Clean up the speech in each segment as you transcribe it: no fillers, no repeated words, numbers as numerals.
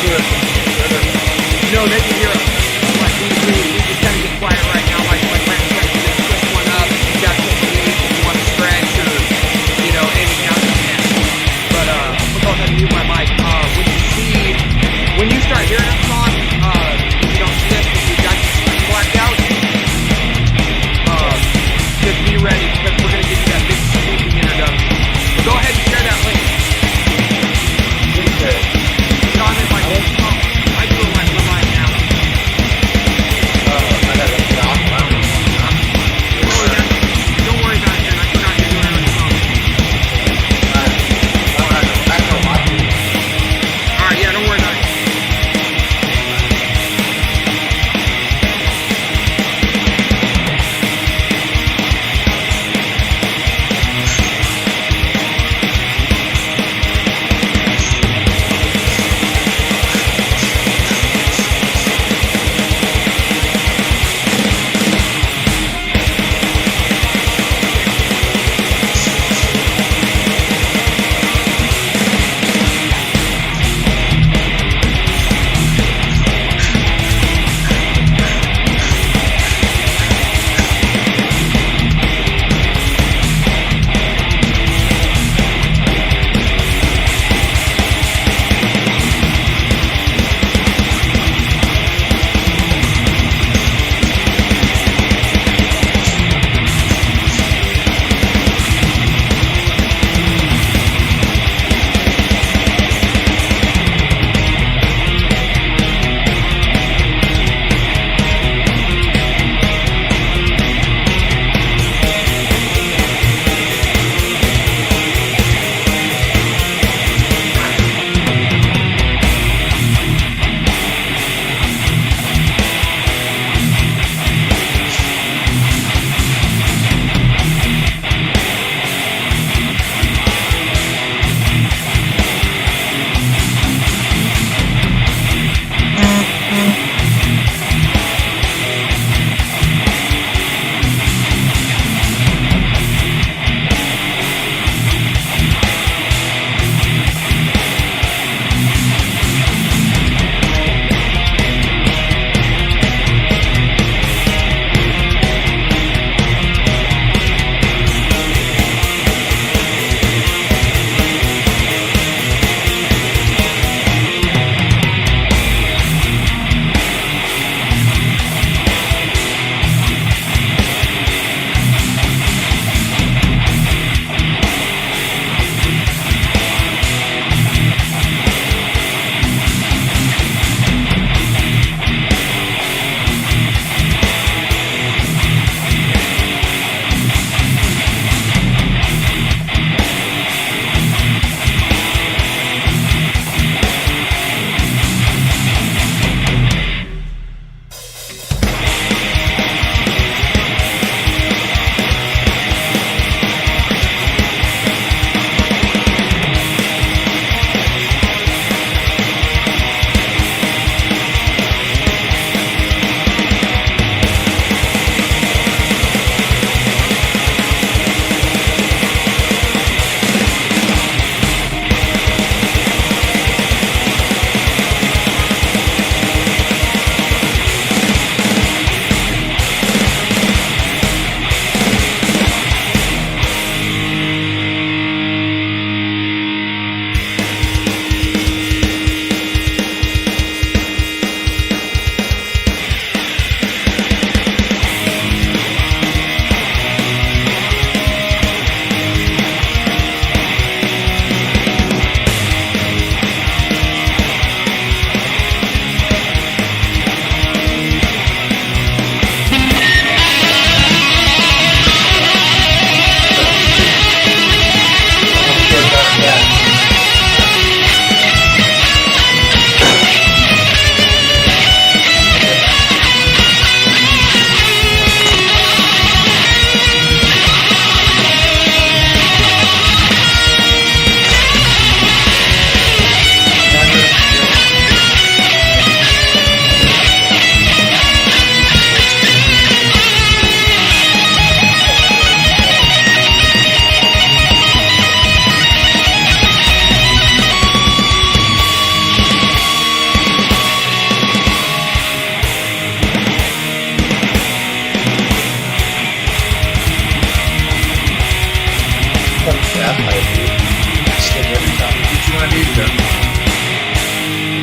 No, they can hear us. Like we just kind of get quiet right now. Like Lance said, you just switch one up. You got something you need, you want to stretch or anything else you can. But I'm gonna go ahead and mute my mic. When you start hearing a song, if you don't see us, if you got your screen blacked out, just be ready because we're gonna give you that big sweeping introduction. So go ahead and share that link. John, I do it like right now.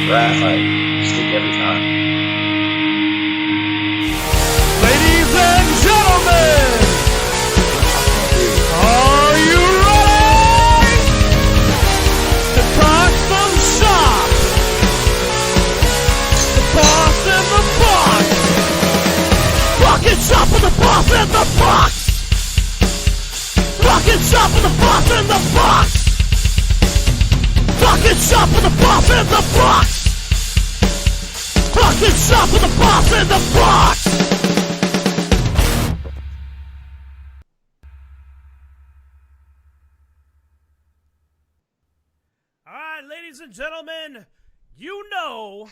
graphite. Stick every time. Ladies and gentlemen, are you ready to talk some shop? The boss and the box. Fucking shop with the boss and the box. Fucking shop with the boss and the box. Fucking shop with the boss and the box. Fucking shop with the boss and the box. All right, ladies and gentlemen, you know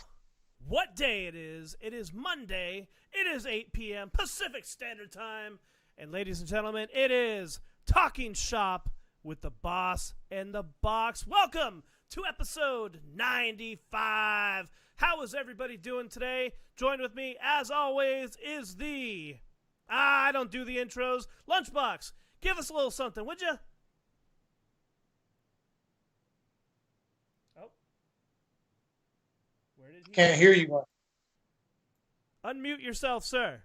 what day it is. It is Monday. It is 8 p.m. Pacific Standard Time. And ladies and gentlemen, it is Talking Shop with the Boss and the Box. Welcome to episode 95. How is everybody doing today? Join with me, as always, is the... I don't do the intros. Lunchbox, give us a little something, would you? Oh. Where did he... Can't hear you. Unmute yourself, sir.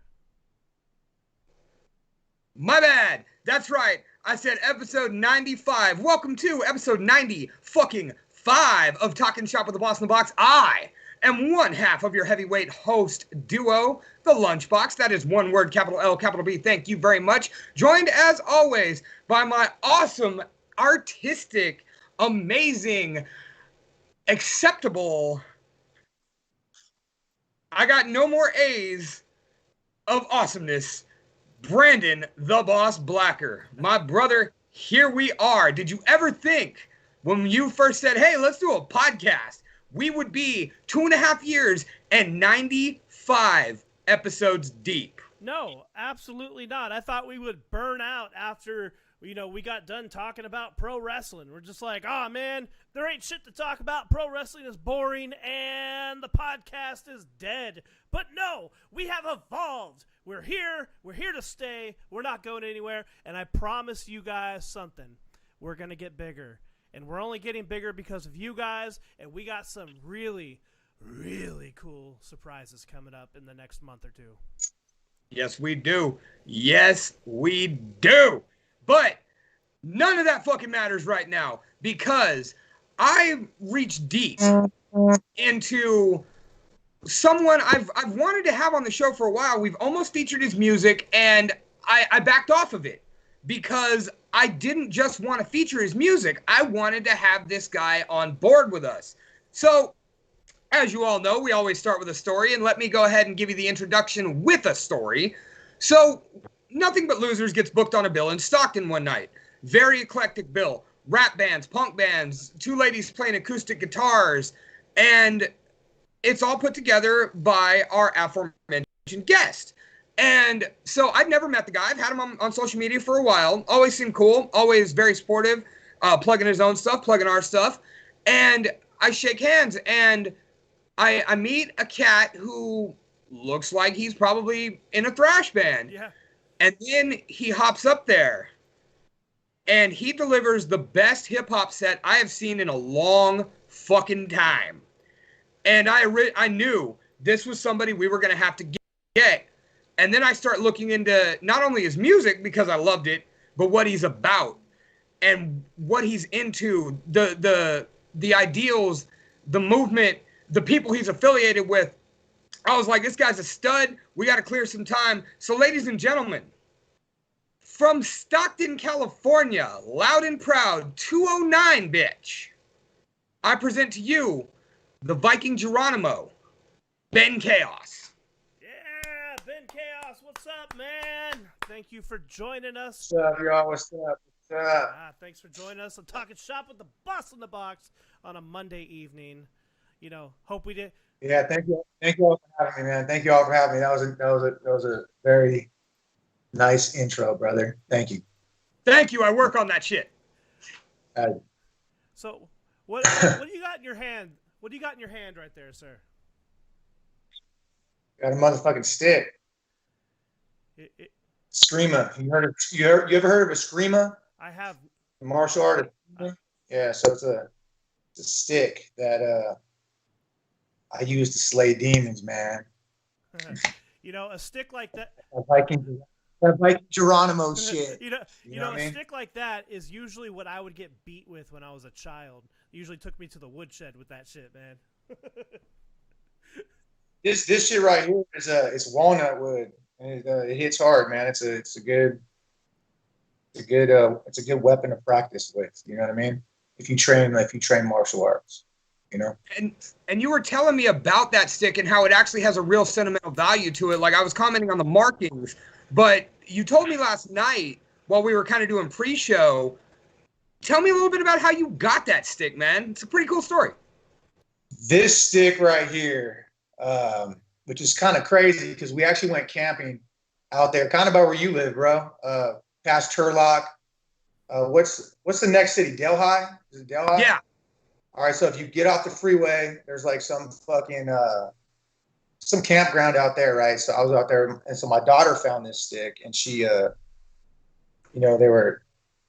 My bad. That's right. I said episode 95. Welcome to episode 90-fucking-5 of Talking Shop with the Boss in the Box. I am one half of your heavyweight host duo, the Lunchbox. That is one word, capital L, capital B. Thank you very much. Joined, as always, by my awesome, artistic, amazing, acceptable... I got no more A's of awesomeness. Brandon, the Boss Blacker. My brother, here we are. Did you ever think when you first said, hey, let's do a podcast, we would be 2.5 years and 95 episodes deep? No, absolutely not. I thought we would burn out after, we got done talking about pro wrestling. We're just like, oh, man, there ain't shit to talk about. Pro wrestling is boring and the podcast is dead. But no, we have evolved. We're here to stay, we're not going anywhere, and I promise you guys something, we're going to get bigger, and we're only getting bigger because of you guys, and we got some really, really cool surprises coming up in the next month or two. Yes, we do. Yes, we do. But none of that fucking matters right now, because I reached deep into... someone I've wanted to have on the show for a while. We've almost featured his music, and I backed off of it because I didn't just want to feature his music. I wanted to have this guy on board with us. So, as you all know, we always start with a story, and let me go ahead and give you the introduction with a story. So, Nothing But Losers gets booked on a bill in Stockton one night. Very eclectic bill. Rap bands, punk bands, two ladies playing acoustic guitars, and... it's all put together by our aforementioned guest. And so I'd never met the guy. I've had him on social media for a while. Always seemed cool. Always very sportive. Plugging his own stuff, plugging our stuff. And I shake hands, and I meet a cat who looks like he's probably in a thrash band. Yeah. And then he hops up there, and he delivers the best hip-hop set I have seen in a long fucking time. And I knew this was somebody we were going to have to get. And then I start looking into not only his music, because I loved it, but what he's about and what he's into, the ideals, the movement, the people he's affiliated with. I was like, this guy's a stud. We got to clear some time. So, ladies and gentlemen, from Stockton, California, loud and proud, 209, bitch, I present to you the Viking Geronimo, Ben Kaos. Yeah, Ben Kaos, what's up, man? Thank you for joining us. What's up, y'all? What's up? What's up? Thanks for joining us on Talking Shop with the Boss in the Box on a Monday evening. Hope we did. Yeah, thank you. Thank you all for having me, man. Thank you all for having me. That was a very nice intro, brother. Thank you. Thank you. I work on that shit. So, what do you got in your hand? What do you got in your hand right there, sir? Got a motherfucking stick. Screamer. You ever heard of a screamer? I have. A martial artist. Yeah, so it's a stick that I used to slay demons, man. You know, a stick like that. That Viking Geronimo shit. You know, a stick like that is usually what I would get beat with when I was a child. It usually took me to the woodshed with that shit, man. This shit right here is it's walnut wood, and it hits hard, man. It's a good weapon to practice with. You know what I mean? If you train martial arts, you know. And you were telling me about that stick and how it actually has a real sentimental value to it. Like I was commenting on the markings, but you told me last night while we were kind of doing pre-show. Tell me a little bit about how you got that stick, man. It's a pretty cool story. This stick right here, which is kind of crazy because we actually went camping out there, kind of by where you live, bro. Past Turlock. What's the next city? Delhi? Is it Delhi? Yeah. All right. So if you get off the freeway, there's like some fucking some campground out there, right? So I was out there, and so my daughter found this stick, and she, you know,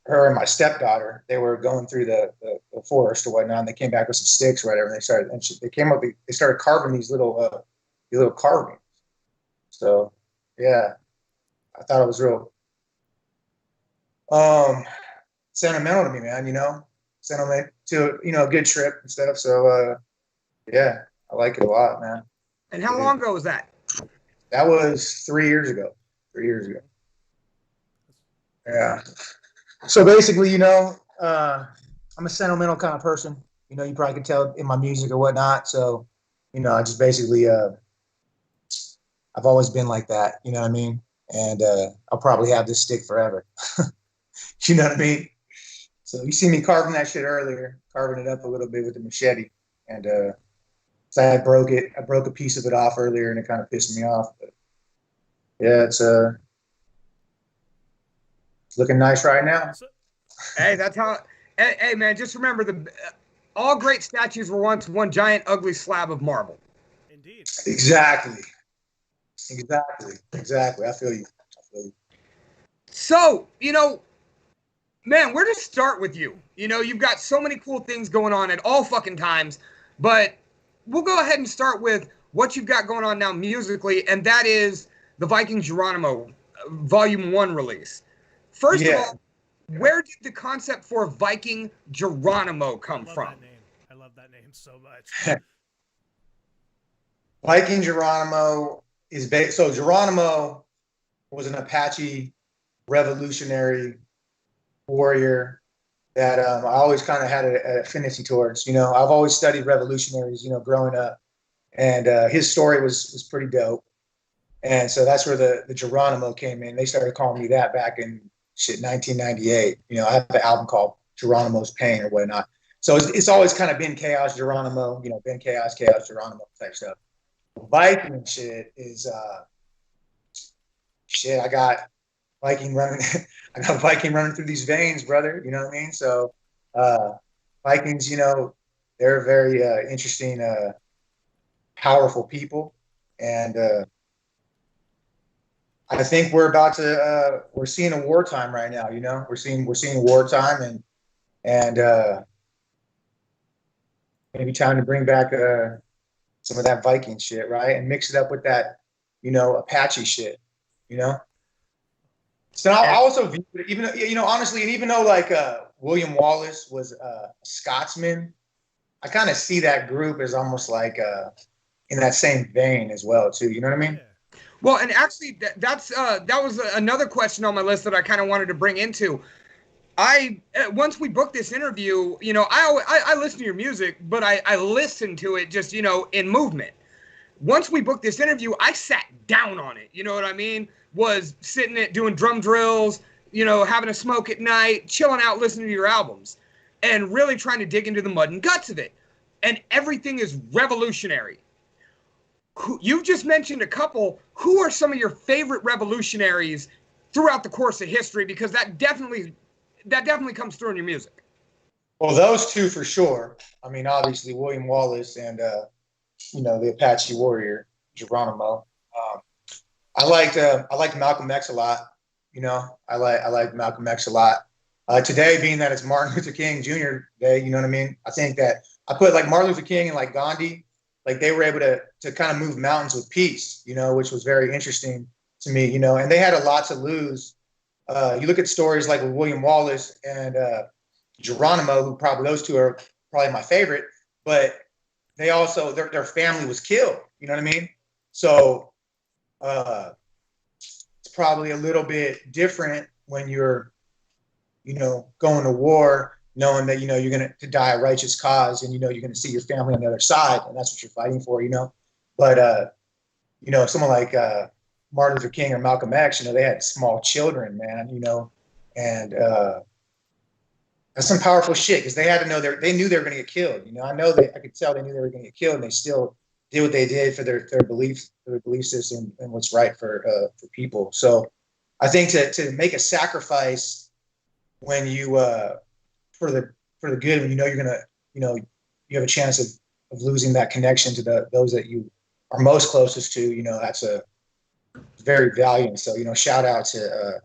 her and my stepdaughter, they were going through the forest or whatnot, and they came back with some sticks or whatever. And they started carving these little carvings. So yeah, I thought it was real sentimental to me, man. You know, sentimental to, you know, a good trip and stuff. So yeah, I like it a lot, man. And how long ago was that? That was 3 years ago. 3 years ago. Yeah. So basically, you know, I'm a sentimental kind of person. You know, you probably can tell in my music or whatnot. So, you know, I just basically, I've always been like that. You know what I mean? And I'll probably have this stick forever. You know what I mean? So you see me carving that shit earlier, carving it up a little bit with the machete. And so I broke it. I broke a piece of it off earlier, and it kind of pissed me off. But yeah, it's looking nice right now. Hey, that's how. Hey, man, just remember all great statues were once one giant ugly slab of marble. Indeed. Exactly. I feel you. So, you know, man, where to start with you? You know, you've got so many cool things going on at all fucking times, but we'll go ahead and start with what you've got going on now musically, and that is the Viking Geronimo Volume 1 release. First of all, where did the concept for Viking Geronimo come from? I love that name so much. Viking Geronimo is based. So Geronimo was an Apache revolutionary warrior that I always kind of had an affinity towards. You know, I've always studied revolutionaries, you know, growing up, and his story was pretty dope. And so that's where the Geronimo came in. They started calling me that back in 1998. You know, I have an album called Geronimo's Pain or whatnot. So it's always kind of been Chaos Geronimo, you know, Ben Kaos, Chaos Geronimo type stuff. Viking shit is shit. I got Viking running. I got Viking running through these veins, brother. You know what I mean? So Vikings, you know, they're very interesting, powerful people, and I think we're seeing a wartime right now. You know, we're seeing wartime, and maybe time to bring back some of that Viking shit, right, and mix it up with that, you know, Apache shit. You know. So I also view it, even, you know, honestly, and even though like William Wallace was a Scotsman, I kind of see that group as almost like in that same vein as well too. You know what I mean? Yeah. Well, and actually, that was another question on my list that I kind of wanted to bring into. Once we booked this interview, you know, I listen to your music, but I listen to it just, you know, in movement. Once we booked this interview, I sat down on it. You know what I mean? Was sitting at doing drum drills, you know, having a smoke at night, chilling out, listening to your albums, and really trying to dig into the mud and guts of it. And everything is revolutionary. You've just mentioned a couple. Who are some of your favorite revolutionaries throughout the course of history? Because that definitely comes through in your music. Well, those two for sure. I mean, obviously William Wallace and you know, the Apache warrior Geronimo. I liked Malcolm X a lot. You know, I like Malcolm X a lot. Today, being that it's Martin Luther King Jr. Day, you know what I mean? I think that I put like Martin Luther King and like Gandhi like they were able to kind of move mountains with peace, you know, which was very interesting to me, you know, and they had a lot to lose. You look at stories like with William Wallace and Geronimo, who probably those two are probably my favorite, but they also their family was killed. You know what I mean? So it's probably a little bit different when you're, you know, going to war, knowing that, you know, you're going to die a righteous cause and, you know, you're going to see your family on the other side and that's what you're fighting for, you know. But, you know, someone like Martin Luther King or Malcolm X, you know, they had small children, man, you know, and that's some powerful shit because they had to know they knew they were going to get killed. You know, I could tell they knew they were going to get killed and they still did what they did for their belief system and what's right for people. So I think to make a sacrifice when you for the good, when you know you're gonna, you know, you have a chance of losing that connection to those that you are most closest to, you know, that's a very valiant. So, you know, shout out to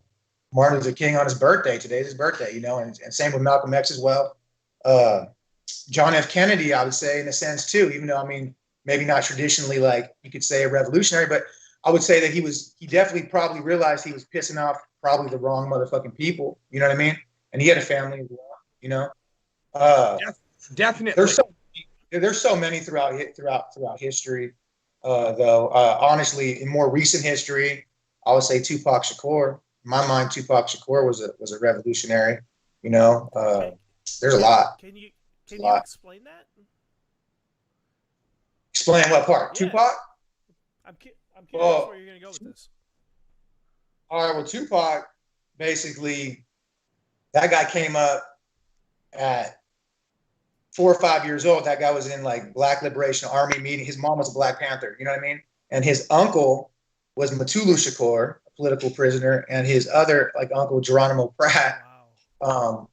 Martin Luther King on his birthday. Today's his birthday, you know, and same with Malcolm X as well. John F. Kennedy, I would say, in a sense too, even though, I mean, maybe not traditionally like you could say a revolutionary, but I would say that he definitely probably realized he was pissing off probably the wrong motherfucking people. You know what I mean? And he had a family as well, you know. Definitely. There's so many throughout history, though. Honestly, in more recent history, I would say Tupac Shakur. In my mind, Tupac Shakur was a revolutionary. You know, there's a lot. Can you explain that? Explain what part? Yeah. Tupac? I'm curious where you're gonna go with this. All right. Well, Tupac, basically, that guy came up at 4 or 5 years old. That guy was in like Black Liberation Army meeting. His mom was a Black Panther. You know what I mean? And his uncle was Mutulu Shakur, a political prisoner, and his other like uncle Geronimo Pratt. Wow.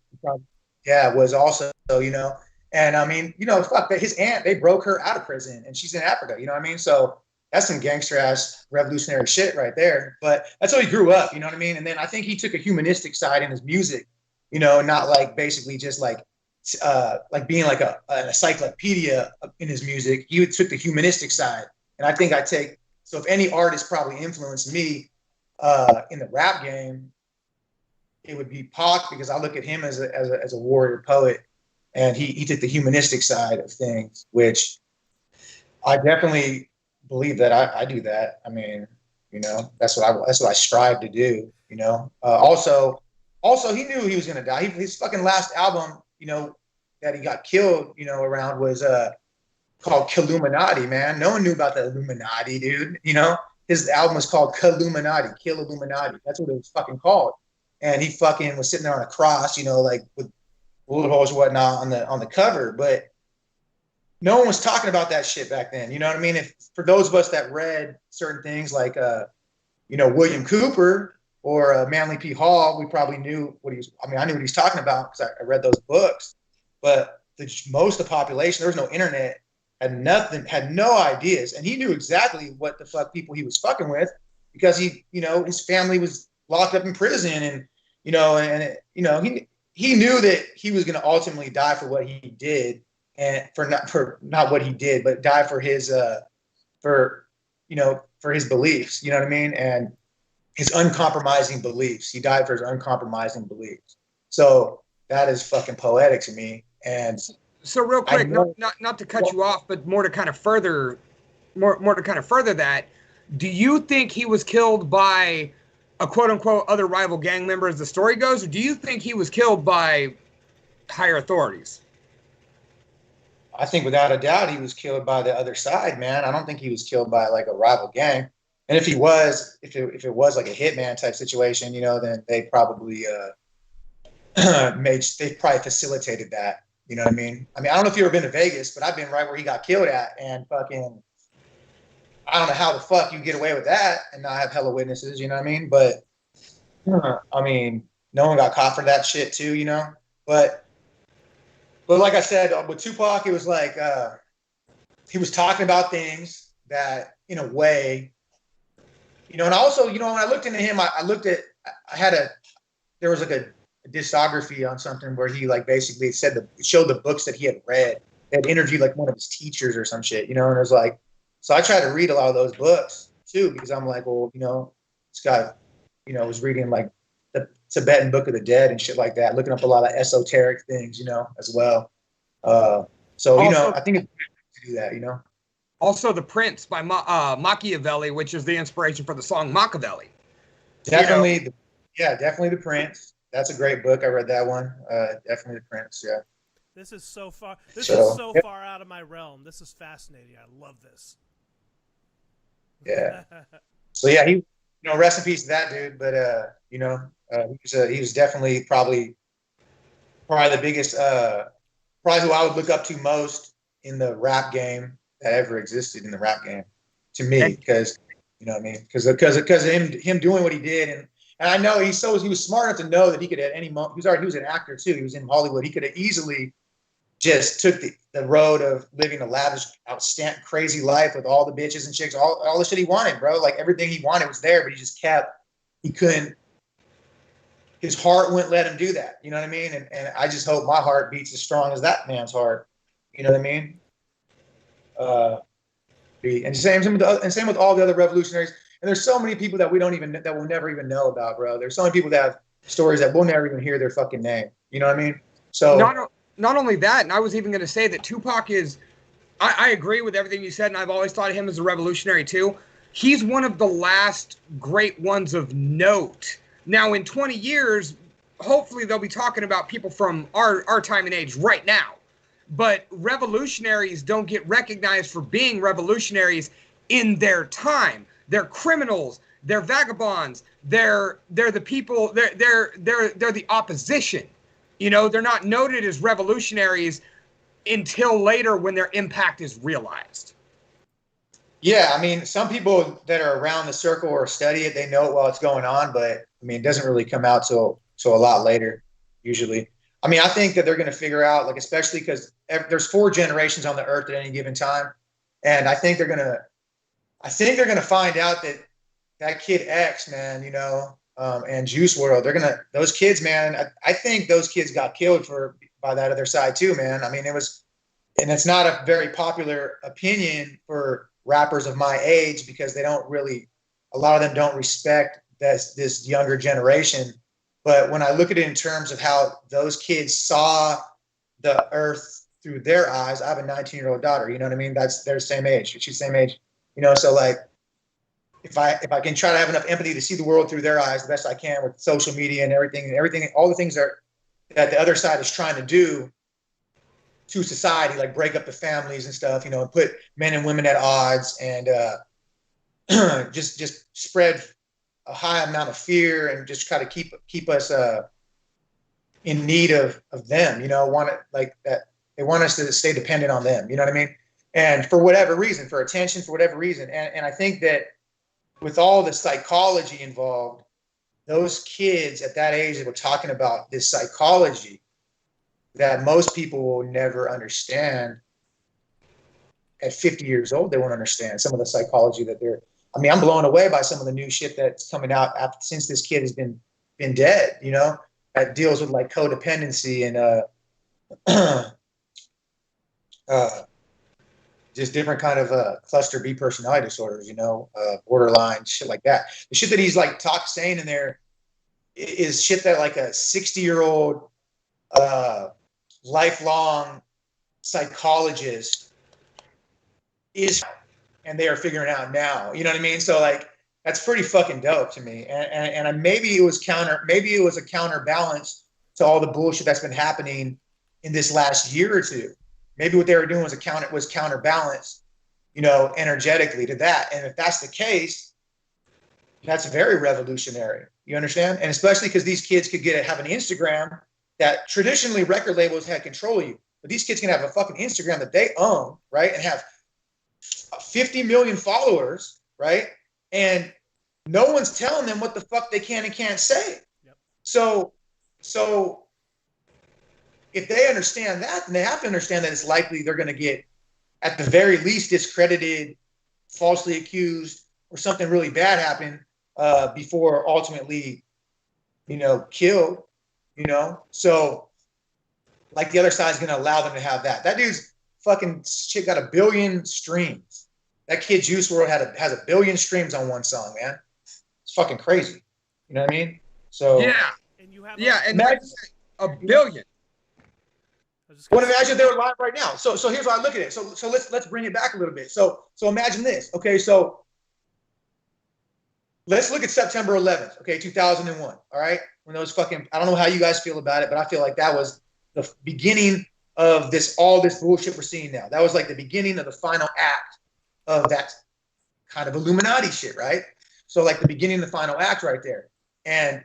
Was also, you know. And I mean, you know, fuck that. His aunt, they broke her out of prison, and she's in Africa. You know what I mean? So that's some gangster ass revolutionary shit right there. But that's how he grew up. You know what I mean? And then I think he took a humanistic side in his music. You know, not like basically just like being like an encyclopedia in his music. He took the humanistic side, and I think so if any artist probably influenced me in the rap game, it would be Pac, because I look at him as a warrior poet, and he took the humanistic side of things, which I definitely believe that I do that. I mean, you know, that's what I strive to do. You know, also he knew he was gonna die. His fucking last album, you know, that he got killed, you know, around was called Killuminati, man. No one knew about the Illuminati, dude. You know, his album was called Killuminati, Kill Illuminati. That's what it was fucking called. And he fucking was sitting there on a cross, you know, like with bullet holes and whatnot on the cover. But no one was talking about that shit back then. You know what I mean? If for those of us that read certain things like you know, William Cooper or Manly P. Hall, we probably knew what I knew what he's talking about because I read those books. But most of the population, there was no internet, had no ideas. And he knew exactly what the fuck people he was fucking with because you know, his family was locked up in prison and, you know, he knew that he was going to ultimately die for what he did and for not what he did, but die for his, for his beliefs, you know what I mean? And his uncompromising beliefs. He died for his uncompromising beliefs. So that is fucking poetic to me. And so real quick, not to cut you off, but more to kind of further that, do you think he was killed by a quote unquote other rival gang member as the story goes, or do you think he was killed by higher authorities? I think without a doubt he was killed by the other side, man. I don't think he was killed by like a rival gang. And if he was, if it was like a hitman type situation, you know, then they probably they probably facilitated that. You know what I mean? I don't know if you've ever been to Vegas, but I've been right where he got killed at, and fucking, I don't know how the fuck you get away with that and not have hella witnesses. You know what I mean? But I mean, no one got caught for that shit too. You know, but like I said, with Tupac, it was like he was talking about things that, in a way, you know, and also, you know, when I looked into him, there was like a discography on something where he like basically showed the books that he had read had interviewed like one of his teachers or some shit, you know, and it was like, so I tried to read a lot of those books too, because I'm like, well, you know, this guy, you know, was reading like the Tibetan Book of the Dead and shit like that, looking up a lot of esoteric things, you know, as well. So, you know, I think it's good to do that, you know. Also, The Prince by Machiavelli, which is the inspiration for the song Machiavelli. Definitely, You know? definitely The Prince. That's a great book. I read that one. Definitely The Prince. Yeah. This is so far. This is so far out of my realm. This is fascinating. I love this. Yeah. So yeah, he, you know, rest in peace to that dude. But you know, he was definitely probably the biggest, probably who I would look up to most in the rap game that ever existed in the rap game, to me, because you know what I mean, because of him doing what he did, and I know he was smart enough to know that he could at any moment. He was an actor too. He was in Hollywood. He could have easily just took the road of living a lavish, outstanding, crazy life with all the bitches and chicks, all the shit he wanted, bro. Like everything he wanted was there, but he couldn't, his heart wouldn't let him do that. You know what I mean? And I just hope my heart beats as strong as that man's heart. You know what I mean? And same with all the other revolutionaries. And there's so many people that that we'll never even know about, bro. There's so many people that have stories that we'll never even hear their fucking name. You know what I mean? So not only that, and I was even going to say that Tupac is, I agree with everything you said, and I've always thought of him as a revolutionary too. He's one of the last great ones of note. Now, in 20 years, hopefully they'll be talking about people from our time and age right now. But revolutionaries don't get recognized for being revolutionaries in their time. They're criminals. They're vagabonds. They're the people. They're the opposition. You know, they're not noted as revolutionaries until later when their impact is realized. Yeah, I mean, some people that are around the circle or study it, they know it while it's going on, but I mean, it doesn't really come out till a lot later, usually. I mean, I think that they're going to figure out, like, especially because there's 4 generations on the earth at any given time, and I think they're going to find out that Kid X, man, you know, and Juice World, those kids, man. I think those kids got killed by that other side too, man. I mean, and it's not a very popular opinion for rappers of my age because a lot of them don't respect this younger generation. But when I look at it in terms of how those kids saw the earth through their eyes, I have a 19-year-old daughter, you know what I mean? They're the same age. She's the same age, you know? So like, if I can try to have enough empathy to see the world through their eyes the best I can with social media and everything, all the things that the other side is trying to do to society, like break up the families and stuff, you know, and put men and women at odds and just spread a high amount of fear and just try to keep us in need of them, you know, they want us to stay dependent on them, you know what I mean? And for whatever reason, for attention, for whatever reason. And I think that with all the psychology involved, those kids at that age that were talking about this psychology that most people will never understand at 50 years old, they won't understand some of the psychology I'm blown away by some of the new shit that's coming out since this kid has been dead, you know, that deals with like codependency and just different kind of cluster B personality disorders, you know, borderline shit like that. The shit that he's like saying in there is shit that like a 60-year-old lifelong psychologist and they are figuring out now. You know what I mean? So like that's pretty fucking dope to me. And maybe it was a counterbalance to all the bullshit that's been happening in this last year or two. Maybe what they were doing was counterbalance, you know, energetically to that. And if that's the case, that's very revolutionary. You understand? And especially because these kids could have an Instagram that traditionally record labels had control of you. But these kids can have a fucking Instagram that they own, right? And have 50 million followers, right? And no one's telling them what the fuck they can and can't say. Yep. So if they understand that, then they have to understand that it's likely they're going to get, at the very least, discredited, falsely accused, or something really bad happen before ultimately, you know, killed, you know? So, like, the other side is going to allow them to have that. That dude's fucking shit got 1 billion streams. That kid Juice WRLD has 1 billion streams on one song, man. It's fucking crazy. You know what I mean? So yeah, And you have and imagine, 1 billion. Well, imagine they were live right now. So here's how I look at it. So let's bring it back a little bit. So imagine this. Okay, so let's look at September 11th. Okay, 2001. All right, when those fucking, I don't know how you guys feel about it, but I feel like that was the beginning of all this bullshit we're seeing now. That was like the beginning of the final act of that kind of Illuminati shit, right? So like the beginning of the final act right there. And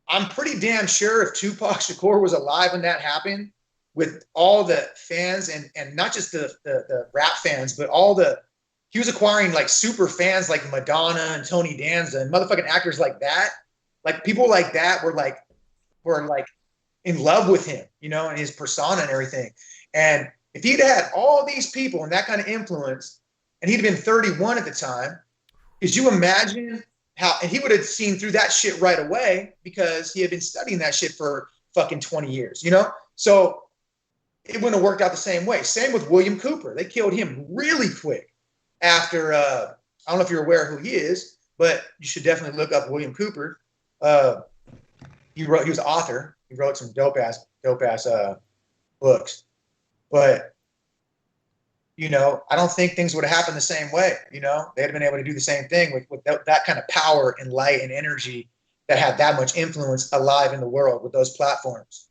I'm pretty damn sure if Tupac Shakur was alive when that happened, with all the fans and not just the rap fans, but he was acquiring like super fans like Madonna and Tony Danza and motherfucking actors like that. Like people like that were like in love with him, you know, and his persona and everything. And if he'd had all these people and that kind of influence, and he'd been 31 at the time, could you imagine how, and he would have seen through that shit right away because he had been studying that shit for fucking 20 years, you know? So it wouldn't have worked out the same way. Same with William Cooper. They killed him really quick after, I don't know if you're aware who he is, but you should definitely look up William Cooper. He was an author. He wrote some dope ass books. But, you know, I don't think things would have happened the same way. You know, they'd have been able to do the same thing with that kind of power and light and energy that had that much influence alive in the world with those platforms.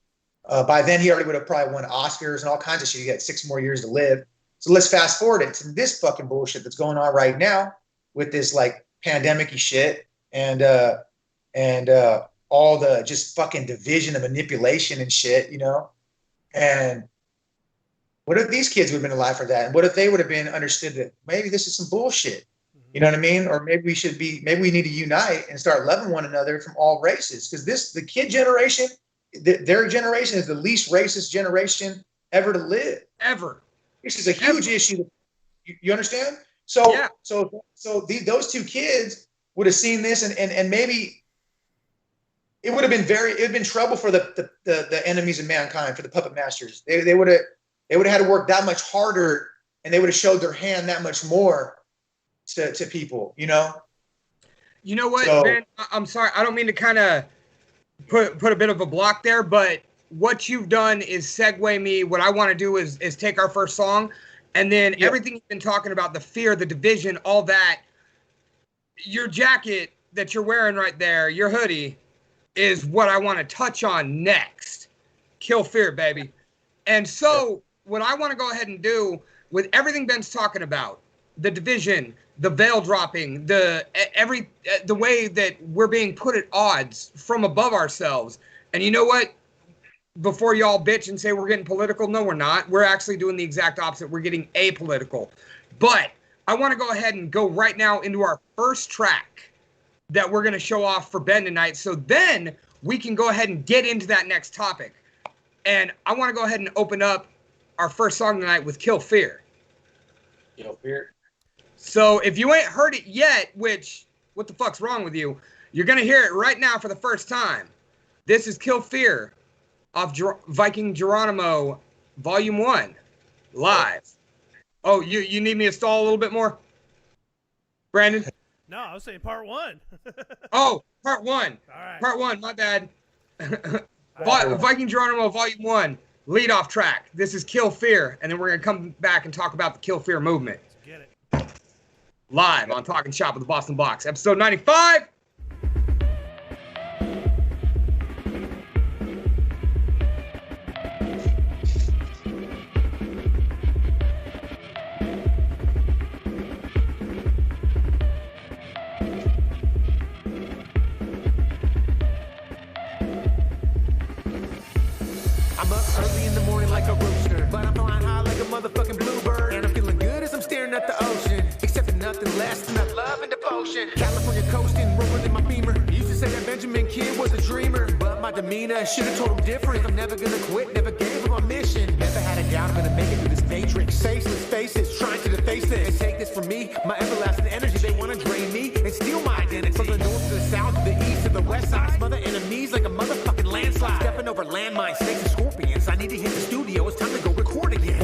By then, he already would have probably won Oscars and all kinds of shit. He had 6 more years to live. So let's fast forward it to this fucking bullshit that's going on right now with this like pandemic-y shit and all the just fucking division and manipulation and shit, you know? And what if these kids would have been alive for that? And what if they would have been understood that maybe this is some bullshit? You know what I mean? Or maybe we need to unite and start loving one another from all races. Because the kid generation, their generation is the least racist generation ever to live. Ever. This is a huge issue. You understand? So, yeah. Those two kids would have seen this and maybe it would have been trouble for the enemies of mankind, for the puppet masters. They would have had to work that much harder, and they would have showed their hand that much more to people, you know? You know what, Ben? I'm sorry. I don't mean to kind of put a bit of a block there, but what you've done is segue me. What I want to do is take our first song, and then everything you've been talking about, the fear, the division, all that, your jacket that you're wearing right there, your hoodie, is what I want to touch on next. Kill Fear, baby. And so what I want to go ahead and do with everything Ben's talking about, the division, the veil dropping, the way that we're being put at odds from above ourselves. And you know what? Before y'all bitch and say we're getting political, no, we're not. We're actually doing the exact opposite. We're getting apolitical. But I want to go ahead and go right now into our first track that we're going to show off for Ben tonight. So then we can go ahead and get into that next topic. And I want to go ahead and open up our first song tonight with Kill Fear. Kill Fear. So if you ain't heard it yet, which, what the fuck's wrong with you? You're going to hear it right now for the first time. This is Kill Fear off Viking Geronimo Volume 1, live. Oh, you need me to stall a little bit more? Brandon? No, I was saying part 1. Oh, part 1. All right. Part 1, my bad. Viking Geronimo Volume 1, lead off track. This is Kill Fear, and then we're going to come back and talk about the Kill Fear movement. Let's get it. Live on Talking Shop with the Boston Box, episode 95. Motherfucking bluebird, and I'm feeling good as I'm staring at the ocean. Accepting nothing less than that love and devotion. California coasting, rolling in my Beamer. Used to say that Benjamin Kidd was a dreamer, but my demeanor should've told him different. I'm never gonna quit, never gave up my mission. Never had a doubt I'm gonna make it through this matrix. Faceless faces, trying to deface this. And take this from me, my everlasting energy. They wanna drain me and steal my identity. From the north to the south, to the east to the west side. Smother enemies like a motherfucking landslide. Stepping over landmines, snakes and scorpions. I need to hit the studio, it's time to go record again.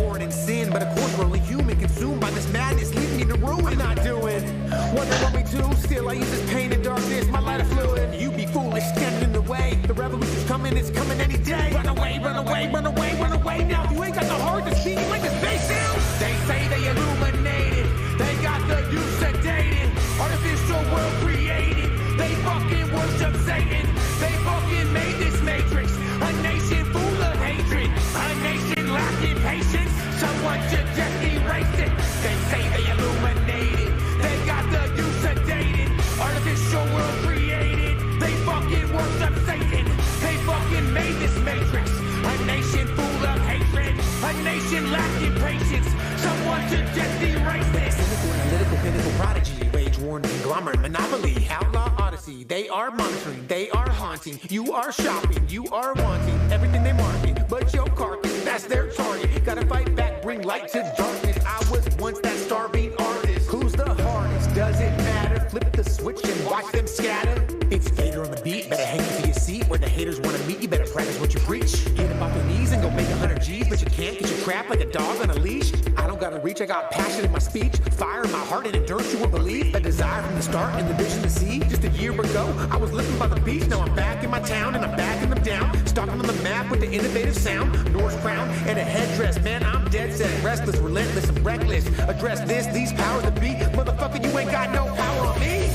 Wonder what we do, still I use this pain and darkness, my light of fluid. You be foolish, standing in the way. The revolution's coming, it's coming any day. Run away, run away, run away, run away now. You ain't got the heart to speak like a space sound. They say they illuminated, they got the youth sedated, artificial world created. They fucking worship Satan. They fucking made this matrix, a nation full of hatred, a nation lacking patience. Someone should just erase it. They say they illuminated, they got the youth sedated, artificial world created. They fucking worship Satan. They fucking made this matrix, a nation full of hatred, a nation lacking patience. Someone should just erase this. Cynical analytical pinnacle prodigy, wage war conglomerate monopoly, outlaw odyssey. They are monitoring, they are haunting. You are shopping, you are wanting everything they market, but your carcass, that's their target. Gotta fight back, bring light to darkness. I was once that starving artist. Who's the hardest? Does it matter? Flip the switch and watch them scatter. It's Vader on the beat, better hang to your seat. Where the haters wanna meet, you better practice what you preach. Get up off your knees and go make 100 G's, but you can't get your trap like a dog on a leash. I don't gotta reach, I got passion in my speech, fire in my heart and endurance you won't believe. A desire from the start and the vision to see. Just a year ago, I was living by the beach. Now I'm back in my town and I'm backing them down. Stalking on the map with the innovative sound. Norse crown and a headdress. Man, I'm dead set, restless, relentless, and reckless. Address this, these powers that be. Motherfucker, you ain't got no power on me.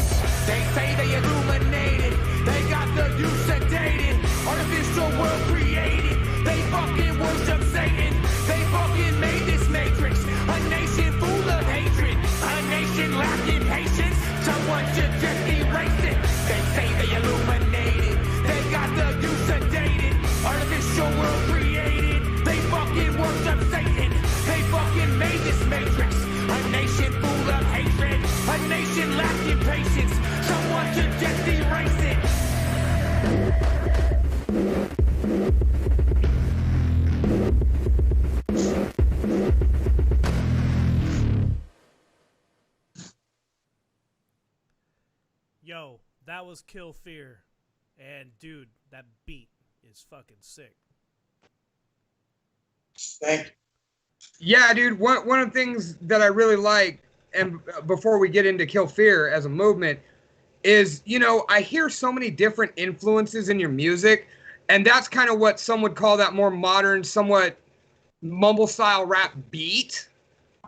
They say they illuminated, they got the youth sedated, artificial world created. They fucking worship Satan. They fucking made this matrix, a nation full of hatred, a nation lacking patience. Someone should just erase it. They say they illuminated, they got the youth sedated, artificial world created. They fucking worship Satan. They fucking made this matrix, a nation full of hatred, a nation lacking patience. Someone should just erase it. Yo, that was Kill Fear. And dude, that beat is fucking sick. Thank you. Yeah, dude. One of the things that I really like, and before we get into Kill Fear as a movement, is, you know, I hear so many different influences in your music, and that's kind of what some would call that more modern, somewhat mumble style rap beat,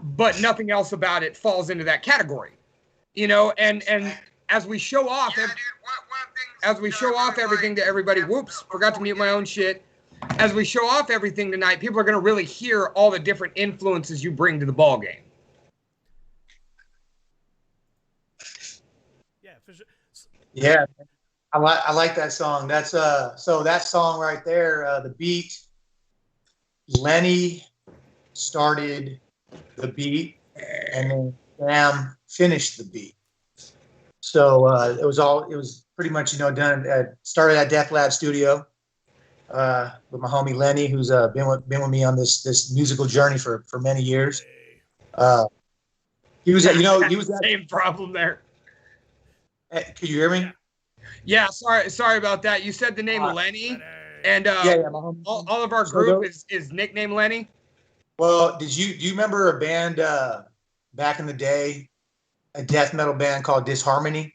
but nothing else about it falls into that category, you know. And as we show off, everything to everybody. Whoops, forgot to mute my own shit. As we show off everything tonight, people are going to really hear all the different influences you bring to the ball game. Yeah, for sure. Yeah, I like that song. That's so that song right there, the beat. Lenny started the beat, and then Sam finished the beat. So it was pretty much, you know, done. Started at Def Lab Studio with my homie Lenny, who's been with me on this musical journey for many years. He was at Same problem there. Could you hear me? Yeah, sorry about that. You said the name Lenny, and my homie. all of our group is nicknamed Lenny. Well, do you remember a band back in the day, a death metal band called Disharmony?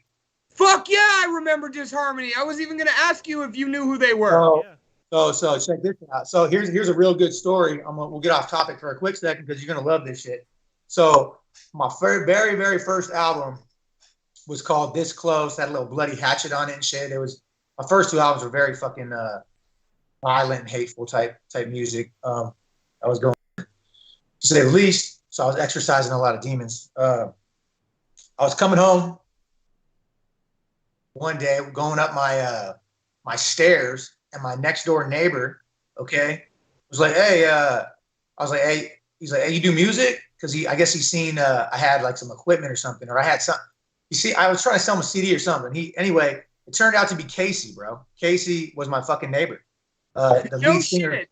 Fuck yeah, I remember Disharmony. I was even gonna ask you if you knew who they were. So check this out. So here's a real good story. We'll get off topic for a quick second because you're gonna love this shit. So my very very first album was called This Close. Had a little bloody hatchet on it and shit. It was my first two albums were very fucking violent and hateful type music. I was going, to say the least. So I was exercising a lot of demons. I was coming home one day, going up my stairs, and my next door neighbor, was like, hey, I was like, hey, he's like, hey, you do music? Because I guess he's seen I had like some equipment or something, or I had something. You see, I was trying to sell him a CD or something. Anyway, it turned out to be Casey, bro. Casey was my fucking neighbor. The lead singer,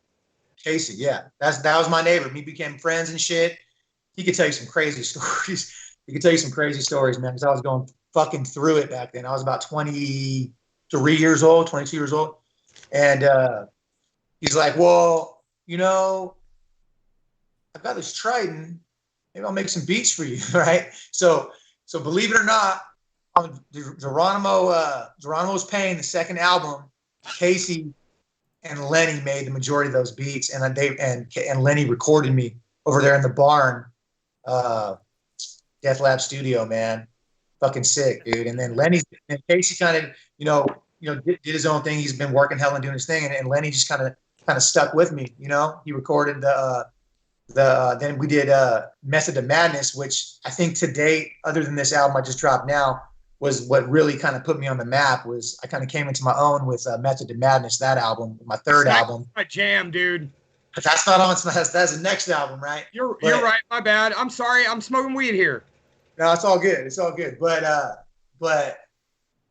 Casey. Yeah, that was my neighbor. We became friends and shit. He could tell you some crazy stories. He could tell you some crazy stories, man. Because I was going fucking through it back then. I was about 23 years old, 22 years old, and he's like, "Well, you know, I've got this Triton. Maybe I'll make some beats for you, right?" So So believe it or not, on Geronimo's Pain, the second album, Casey and Lenny made the majority of those beats, and Lenny recorded me over there in the barn, Death Lab Studio, man. Fucking sick, dude. And then Casey kind of, did his own thing. He's been working hell and doing his thing, and Lenny just kind of stuck with me. He recorded then we did Method to Madness, which I think to date, other than this album I just dropped now, was what really kind of put me on the map. Was I kind of came into my own with Method to Madness, that album, my third album. My jam, dude. But that's not on. That's the next album, right? You're right. My bad. I'm sorry. I'm smoking weed here. No, it's all good. It's all good. But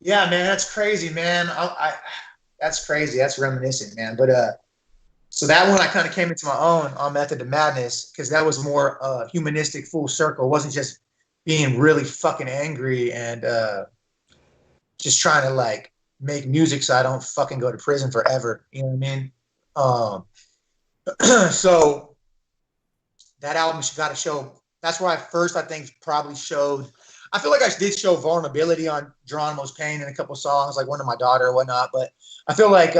yeah, man, that's crazy, man. That's crazy. That's reminiscent, man. But so that one I kind of came into my own on Method to Madness, because that was more humanistic, full circle. It wasn't just being really fucking angry and just trying to like make music so I don't fucking go to prison forever. You know what I mean? So that album got to show. That's where I first, I think, probably showed. I feel like I did show vulnerability on Geronimo's Pain in a couple songs, like One to My Daughter or whatnot. But I feel like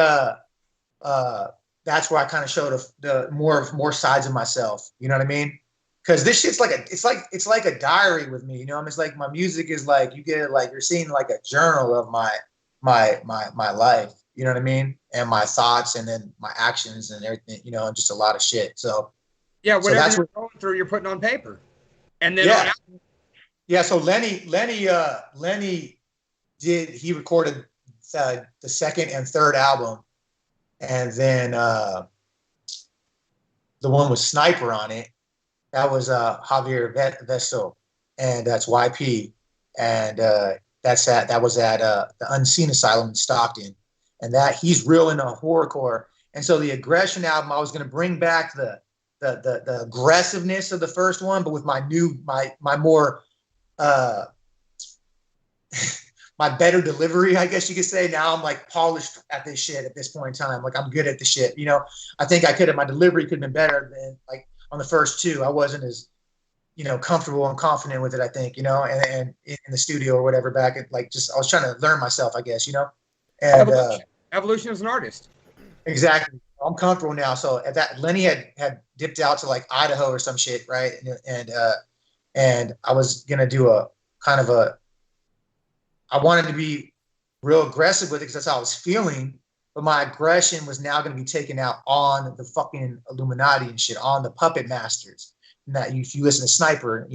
that's where I kind of showed the more sides of myself. You know what I mean? Because this shit's like it's like a diary with me. It's like my music is like, you get it, like you're seeing like a journal of my life. You know what I mean? And my thoughts, and then my actions and everything. And just a lot of shit. So yeah, whatever you're going through, you're putting on paper. And then so Lenny he recorded the second and third album, and then the one with Sniper on it, that was Javier Vesto, and that's YP, and that was at the Unseen Asylum in Stockton, and that he's real into horrorcore. And so the Aggression album, I was going to bring back the aggressiveness of the first one, but with my more my better delivery, I guess you could say. Now I'm like polished at this shit at this point in time. Like I'm good at the shit. I think my delivery could have been better than like on the first two. I wasn't as, comfortable and confident with it, I think, and in the studio or whatever back at I was trying to learn myself, I guess, and evolution as an artist. Exactly. I'm comfortable now. So at that, Lenny had dipped out to like Idaho or some shit, right? And I was gonna do a kind of I wanted to be real aggressive with it because that's how I was feeling. But my aggression was now gonna be taken out on the fucking Illuminati and shit, on the puppet masters. And that if you listen to Sniper,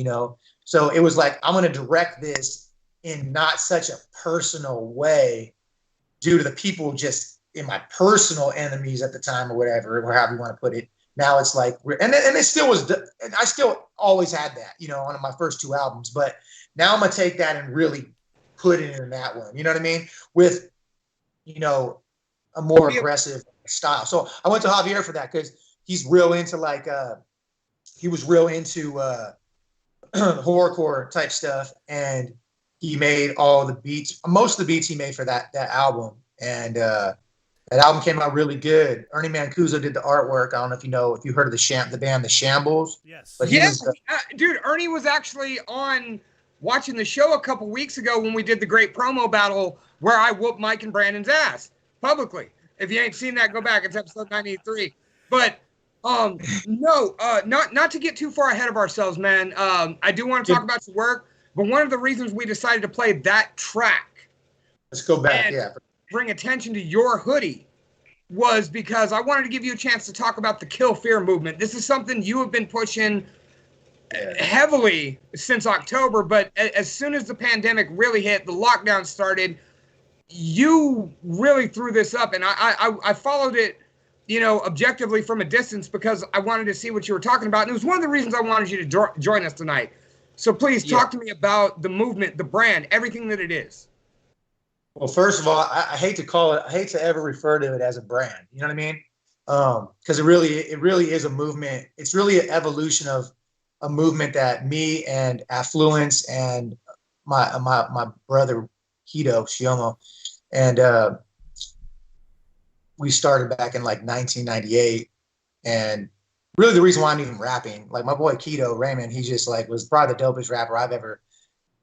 So it was like, I'm gonna direct this in not such a personal way due to the people just in my personal enemies at the time or whatever, or however you want to put it. Now it's like, and it still was, and I still always had that, on my first two albums, but now I'm going to take that and really put it in that one. You know what I mean? With, a more aggressive style. So I went to Javier for that because he's real into he was real into horrorcore type stuff. And he made all the beats, most of the beats he made for that album. And, that album came out really good. Ernie Mancuso did the artwork. I don't know if you heard of the band The Shambles. Yes. But dude, Ernie was actually on watching the show a couple weeks ago when we did the great promo battle where I whooped Mike and Brandon's ass publicly. If you ain't seen that, go back. It's episode 93. But not to get too far ahead of ourselves, man. I do want to talk about your work, but one of the reasons we decided to play that track, let's go back, bring attention to your hoodie, was because I wanted to give you a chance to talk about the Kill Fear movement. This is something you have been pushing heavily since October, but as soon as the pandemic really hit, the lockdown started, you really threw this up, and I followed it, objectively from a distance because I wanted to see what you were talking about, and it was one of the reasons I wanted you to join us tonight. So please talk to me about the movement, the brand, everything that it is. Well, first of all, I hate to ever refer to it as a brand. You know what I mean? Because it really is a movement. It's really an evolution of a movement that me and Affluence and my brother Hito Shiomo, and we started back in like 1998. And really the reason why I'm even rapping, like my boy Keto Raymond, he just like was probably the dopest rapper I've ever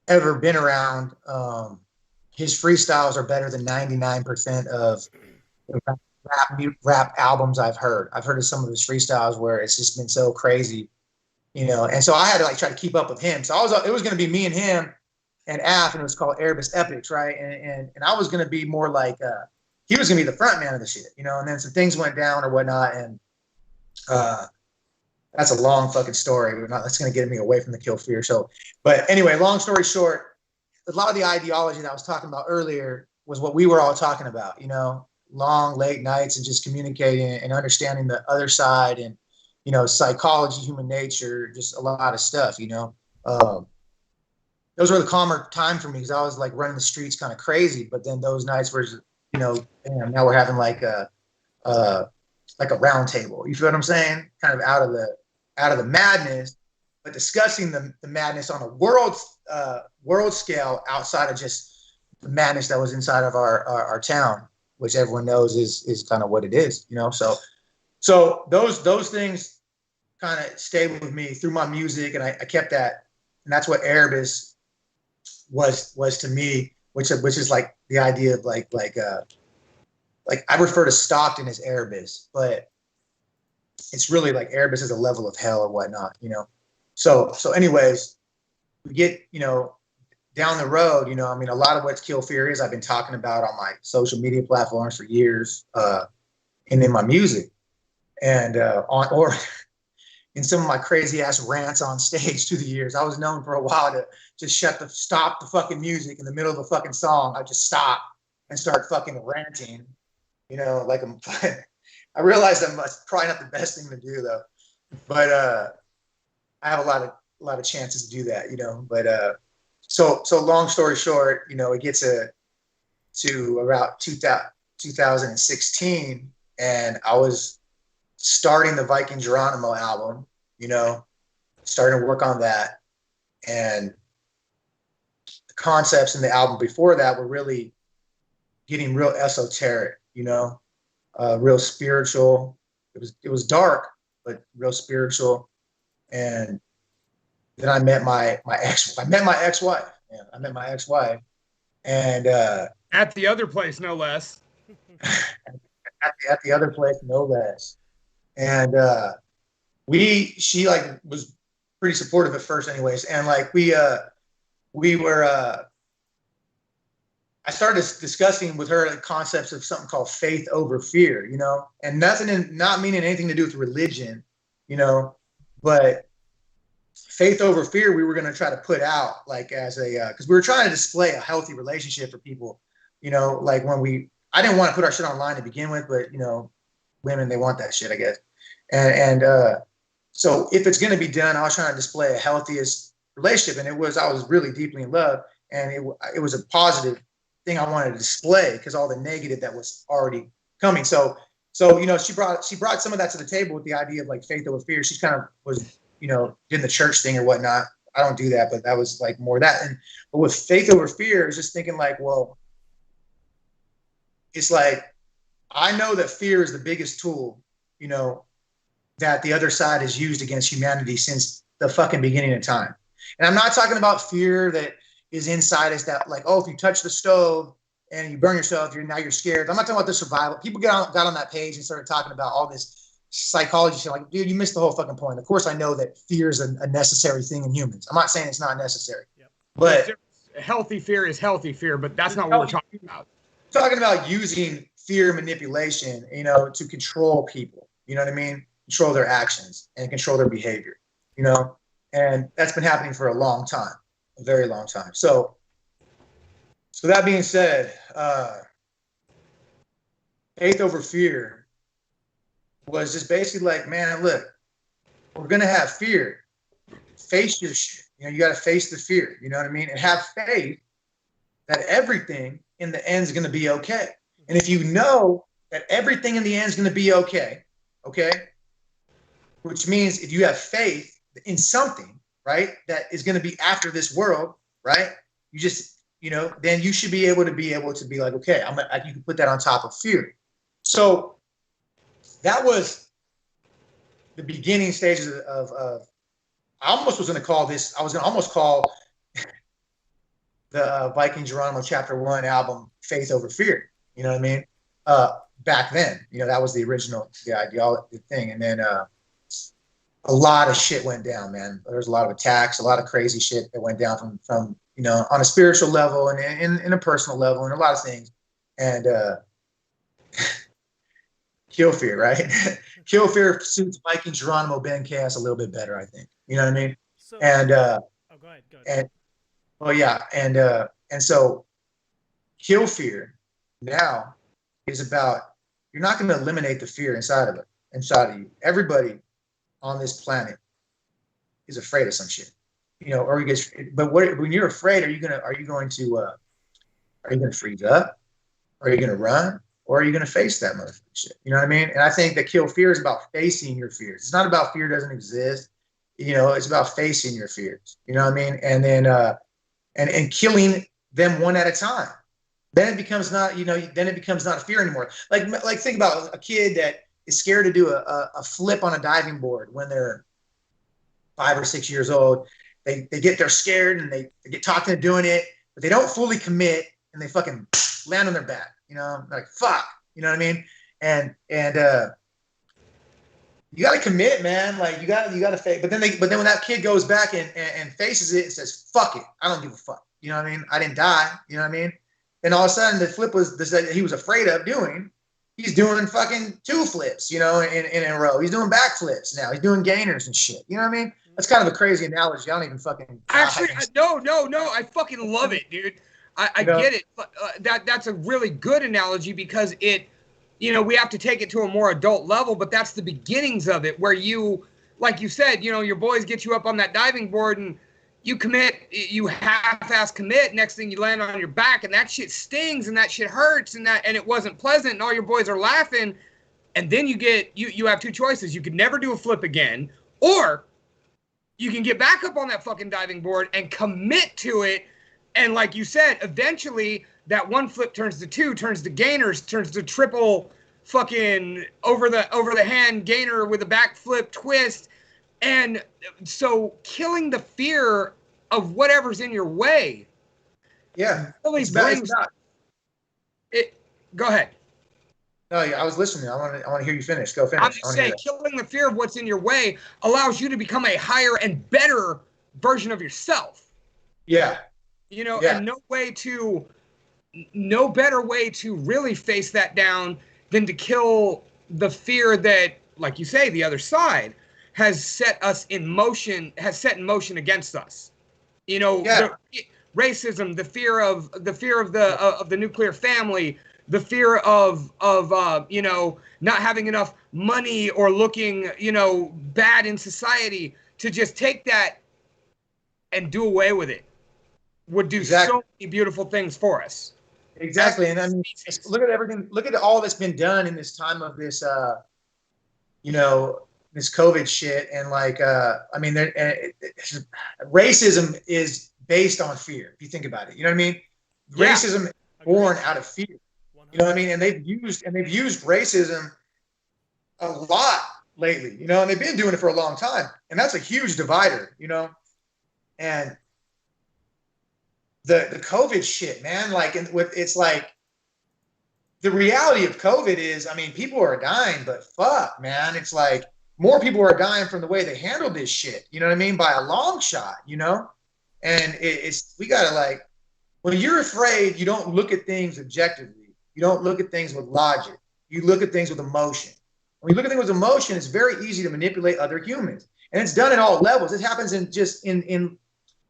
ever been around. His freestyles are better than 99% of rap albums I've heard. I've heard of some of his freestyles where it's just been so crazy, and so I had to like try to keep up with him. So it was going to be me and him and Af, and it was called Erebus Epics, right? And I was going to be more like he was going to be the front man of the shit, and then some things went down or whatnot, and that's a long fucking story. That's going to get me away from the Kill Fear. So, but anyway, long story short, a lot of the ideology that I was talking about earlier was what we were all talking about, long, late nights and just communicating and understanding the other side and, psychology, human nature, just a lot of stuff, those were the calmer time for me because I was like running the streets kind of crazy. But then those nights were, damn, now we're having like a round table. You feel what I'm saying? Kind of out of the madness, but discussing the madness on a world scale outside of just the madness that was inside of our town, which everyone knows is kind of what it is, So those things kind of stayed with me through my music, and I kept that, and that's what Erebus was to me, which is like the idea of like I refer to Stockton as Erebus, but it's really like Erebus is a level of hell or whatnot, So anyways, we get, down the road, a lot of what Kill Fear is, I've been talking about on my social media platforms for years, and in my music, and or in some of my crazy ass rants on stage through the years. I was known for a while to just stop the fucking music in the middle of the fucking song. I just stop and start fucking ranting, like I realized that's probably not the best thing to do though, but I have a lot of chances to do that, but so long story short, it gets to about 2016, and I was starting the Viking Geronimo album, starting to work on that, and the concepts in the album before that were really getting real esoteric, real spiritual. It was dark, but real spiritual. And then I met my ex-wife. Yeah, I met my ex-wife, and at the other place, no less. at the other place, no less. And she like was pretty supportive at first, anyways. And like we were. I started discussing with her the concepts of something called faith over fear, and not meaning anything to do with religion, but faith over fear, we were going to try to put out like as a, because we were trying to display a healthy relationship for people, like I didn't want to put our shit online to begin with, but women, they want that shit, I guess. And so if it's going to be done, I was trying to display a healthiest relationship. And I was really deeply in love, and it was a positive thing I wanted to display because all the negative that was already coming. So she brought some of that to the table with the idea of like faith over fear. She kind of was, did the church thing or whatnot. I don't do that, but that was like more that. But with faith over fear, I was just thinking like, well, it's like, I know that fear is the biggest tool, that the other side has used against humanity since the fucking beginning of time. And I'm not talking about fear that is inside us, that like, oh, if you touch the stove and you burn yourself, you're scared. I'm not talking about the survival. People got on that page and started talking about all this psychology shit. Like, dude, you missed the whole fucking point. Of course, I know that fear is a necessary thing in humans. I'm not saying it's not necessary, but healthy fear is healthy fear, but that's not what we're talking about. Talking about using fear manipulation, to control people. You know what I mean? Control their actions and control their behavior. And that's been happening for a long time, a very long time. So that being said, faith over fear was just basically like, man, look, we're going to have fear. Face your shit. You got to face the fear. You know what I mean? And have faith that everything in the end is going to be okay. And if you know that everything in the end is going to be okay, which means if you have faith in something, right, that is going to be after this world, right, you just, then you should be able to be like, okay, you can put that on top of fear. So that was the beginning stages of I almost was going to call this, I was going to almost call the Viking Geronimo Chapter 1 album, Faith Over Fear. You know what I mean? Back then, that was the original, the thing. And then a lot of shit went down, man. There was a lot of attacks, a lot of crazy shit that went down from on a spiritual level and in a personal level and a lot of things. And Kill Fear, right? Kill Fear suits Viking Geronimo Ben Kaos a little bit better, I think. You know what I mean? So, And go ahead. and well, yeah, and so Kill Fear now is about, you're not going to eliminate the fear inside of you. Everybody on this planet is afraid of some shit, or you get. But when you're afraid, are you going to freeze up? Are you going to run? Or are you going to face that motherfucking shit? You know what I mean? And I think that Kill Fear is about facing your fears. It's not about fear doesn't exist. It's about facing your fears. You know what I mean? And then and killing them one at a time. Then it becomes not a fear anymore. Like think about a kid that is scared to do a flip on a diving board when they're 5 or 6 years old. They're scared and they get talked into doing it, but they don't fully commit and they fucking land on their back. Like fuck. You know what I mean? And you got to commit, man. Like you got to face. But then when that kid goes back and faces it and says, "Fuck it, I don't give a fuck." You know what I mean? I didn't die. You know what I mean? And all of a sudden, the flip was that he was afraid of doing. He's doing fucking 2 flips, in a row. He's doing backflips now. He's doing gainers and shit. You know what I mean? That's kind of a crazy analogy. I don't even fucking. Actually, no. I fucking love it, dude. I get it. That's a really good analogy because it, we have to take it to a more adult level, but that's the beginnings of it where you, like you said, your boys get you up on that diving board and you commit, you half-ass commit. Next thing you land on your back and that shit stings and that shit hurts and it wasn't pleasant and all your boys are laughing. And then you have 2 choices. You could never do a flip again, or you can get back up on that fucking diving board and commit to it. And like you said, eventually that 1 flip turns to 2, turns to gainers, turns to triple fucking over the hand gainer with a back flip twist. And so killing the fear of whatever's in your way. Yeah. Really brings it. Go ahead. No, I was listening. I want to hear you finish. Go finish. I'm just saying, killing the fear of what's in your way allows you to become a higher and better version of yourself. Yeah. And no better way to really face that down than to kill the fear that, like you say, the other side has set in motion against us. Racism, the fear of the nuclear family, the fear of not having enough money or looking, bad in society. To just take that and do away with it would do so many beautiful things for us. Exactly. And I mean, look at everything, look at all that's been done in this time of this, this COVID shit. And racism is based on fear. If you think about it, you know what I mean? Yeah. Racism is born out of fear. You know what I mean? And they've used racism a lot lately, and they've been doing it for a long time. And that's a huge divider, and the COVID shit, man, it's like the reality of COVID is, people are dying, but fuck, man, it's like more people are dying from the way they handled this shit. You know what I mean? By a long shot, and we gotta when you're afraid, you don't look at things objectively. You don't look at things with logic. You look at things with emotion. When you look at things with emotion, it's very easy to manipulate other humans. And it's done at all levels. It happens in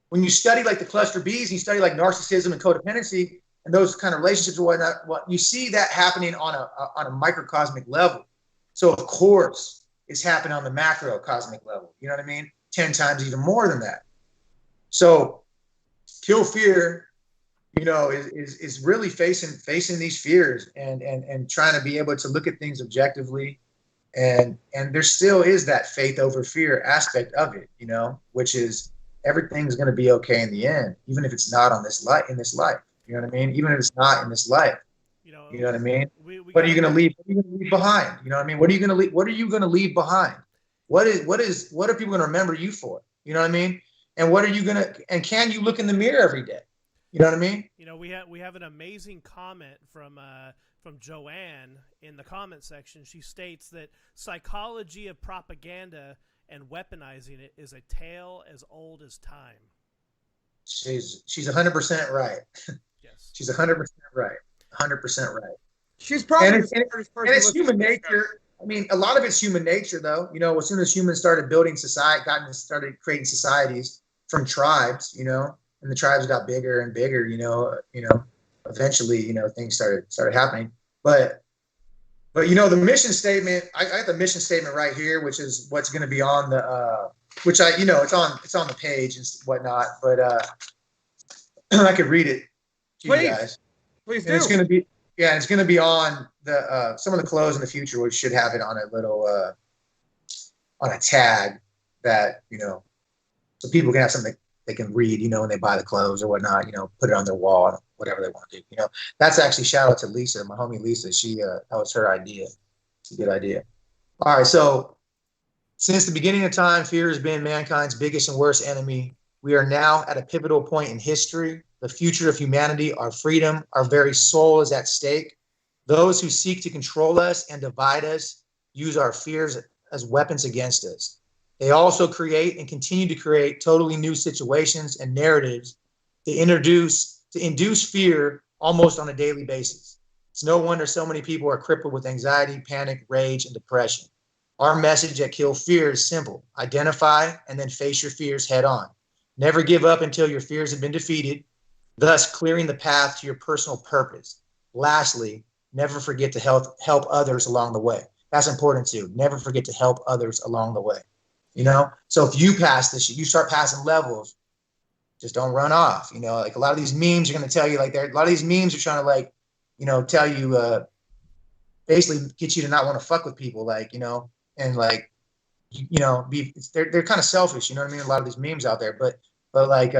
when you study the cluster Bs, and you study narcissism and codependency and those kind of relationships and whatnot, you see that happening on a microcosmic level. So of course it's happening on the macrocosmic level. You know what I mean? 10 times even more than that. So Kill Fear, is really facing these fears and trying to be able to look at things objectively. And there still is that faith over fear aspect of it, which is everything's going to be okay in the end, even if it's not in this life. You know what I mean? Even if it's not in this life. You know what I mean? What are you going to leave? What are you going to leave behind? You know what I mean? What are you going to leave? What are you going to leave behind? What are people going to remember you for? You know what I mean? And what are you going to? And can you look in the mirror every day? You know what I mean? You know, we have an amazing comment from Joanne in the comment section. She states that psychology of propaganda and weaponizing it is a tale as old as time. She's 100% right. Yes. She's 100% right. 100% right. She's probably And the smartest person. it's human nature. I mean, a lot of it's human nature, though. You know, as soon as humans started building started creating societies from tribes, you know, and the tribes got bigger and bigger, you know, eventually, you know, things started happening. But you know, the mission statement, I got the mission statement right here, which is what's going to be on the, which you know, it's on the page and whatnot, but I could read it to you guys. Please do. And it's going to be, it's going to be on the, some of the clothes in the future, which should have it on a little, on a tag that, you know, so people can have something they can read, you know, when they buy the clothes or whatnot, you know, put it on their wall, whatever they want to do. You know, that's actually shout out to Lisa, my homie Lisa. She, that was her idea. It's a good idea. All right. So since the beginning of time, fear has been mankind's biggest and worst enemy. We are now at a pivotal point in history. The future of humanity, our freedom, our very soul is at stake. Those who seek to control us and divide us use our fears as weapons against us. They also create and continue to create totally new situations and narratives to induce fear almost on a daily basis. It's no wonder so many people are crippled with anxiety, panic, rage, and depression. Our message at Kill Fear is simple. Identify and then face your fears head on. Never give up until your fears have been defeated, thus clearing the path to your personal purpose. Lastly, never forget to help others along the way. That's important too. Never forget to help others along the way. You know, so if you pass this shit, you start passing levels, just don't run off. You know, like a lot of these memes are going to tell you, like, a lot of these memes are trying to, like, you know, tell you, basically get you to not want to fuck with people, like, you know, and like, you know, they're kind of selfish. You know what I mean? A lot of these memes out there, but like,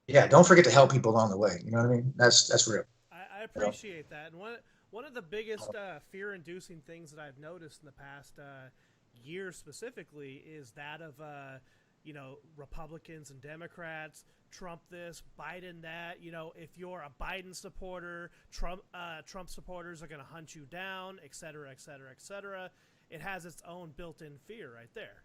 yeah, don't forget to help people along the way. You know what I mean? That's real. I appreciate that. And one of the biggest fear-inducing things that I've noticed in the past year specifically is that of you know, Republicans and Democrats, Trump this, Biden that. You know, if you're a Biden supporter, Trump supporters are going to hunt you down, et cetera, et cetera, et cetera. It has its own built-in fear right there.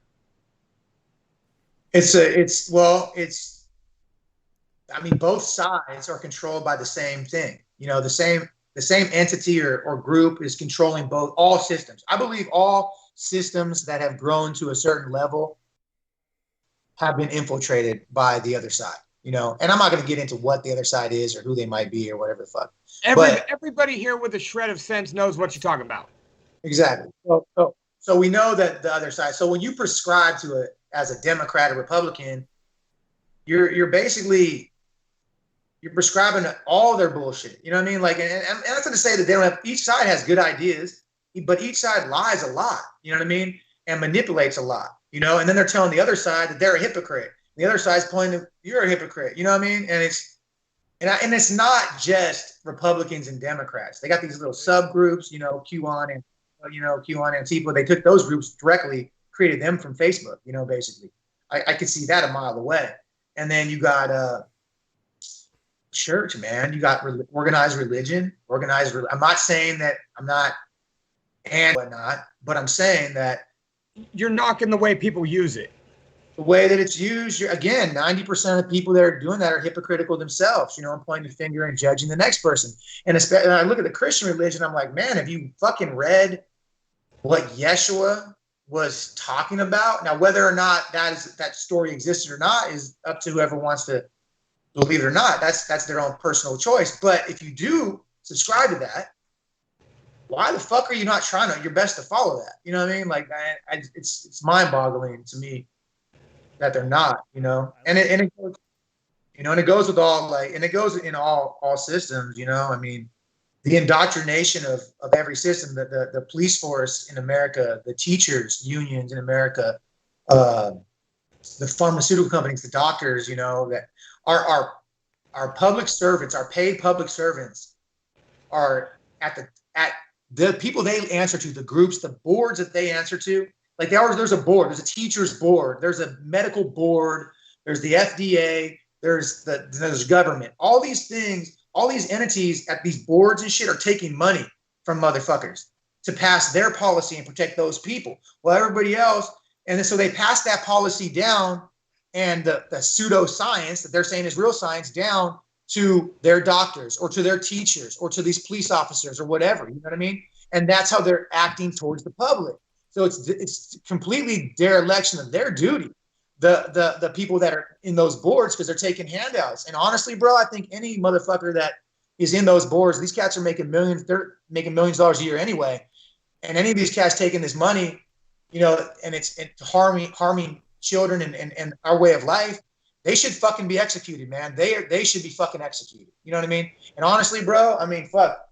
I mean, both sides are controlled by the same thing. You know, the same entity or group is controlling all systems. I believe all systems that have grown to a certain level have been infiltrated by the other side, you know, and I'm not going to get into what the other side is or who they might be or whatever the fuck. Everybody here with a shred of sense knows what you're talking about. Exactly. So we know that the other side. So when you prescribe to it as a Democrat or Republican, you're basically prescribing all their bullshit. You know what I mean? Like, and that's not to say that they don't have. Each side has good ideas, but each side lies a lot. You know what I mean? And manipulates a lot. You know, and then they're telling the other side that they're a hypocrite. The other side's pointing to, you're a hypocrite. You know what I mean? And it's not just Republicans and Democrats. They got these little subgroups. You know, QAnon and Antifa. They took those groups directly, created them from Facebook. You know, basically, I could see that a mile away. And then you got church, man. You got organized religion. I'm not saying that I'm not and whatnot, but I'm saying that you're knocking the way people use it. The way that it's used, again, 90% of the people that are doing that are hypocritical themselves, you know, and pointing the finger and judging the next person. And especially, I look at the Christian religion, I'm like, man, have you fucking read what Yeshua was talking about? Now, whether or not that story existed or not is up to whoever wants to believe it or not. That's their own personal choice. But if you do subscribe to that, why the fuck are you not trying your best to follow that? You know what I mean? Like, it's mind-boggling to me that they're not, you know. And it goes, you know, and it goes with all, like, and it goes in all systems, you know. I mean, the indoctrination of every system, the police force in America, the teachers unions in America, the pharmaceutical companies, the doctors, you know, that our public servants, our paid public servants are at the people they answer to, the groups, the boards that they answer to. Like there's a board, there's a teacher's board, there's a medical board, there's the FDA, there's government. All these things, all these entities at these boards and shit are taking money from motherfuckers to pass their policy and protect those people. Well, everybody else, and then so they pass that policy down, and the pseudoscience that they're saying is real science down to their doctors or to their teachers or to these police officers or whatever. You know what I mean? And that's how they're acting towards the public. So it's completely dereliction of their duty. The people that are in those boards, because they're taking handouts. And honestly, bro, I think any motherfucker that is in those boards, these cats are making millions. They're making millions of dollars a year anyway. And any of these cats taking this money, you know, and it's harming children and our way of life, they should fucking be executed, man. They should be fucking executed. You know what I mean? And honestly, bro, I mean, fuck,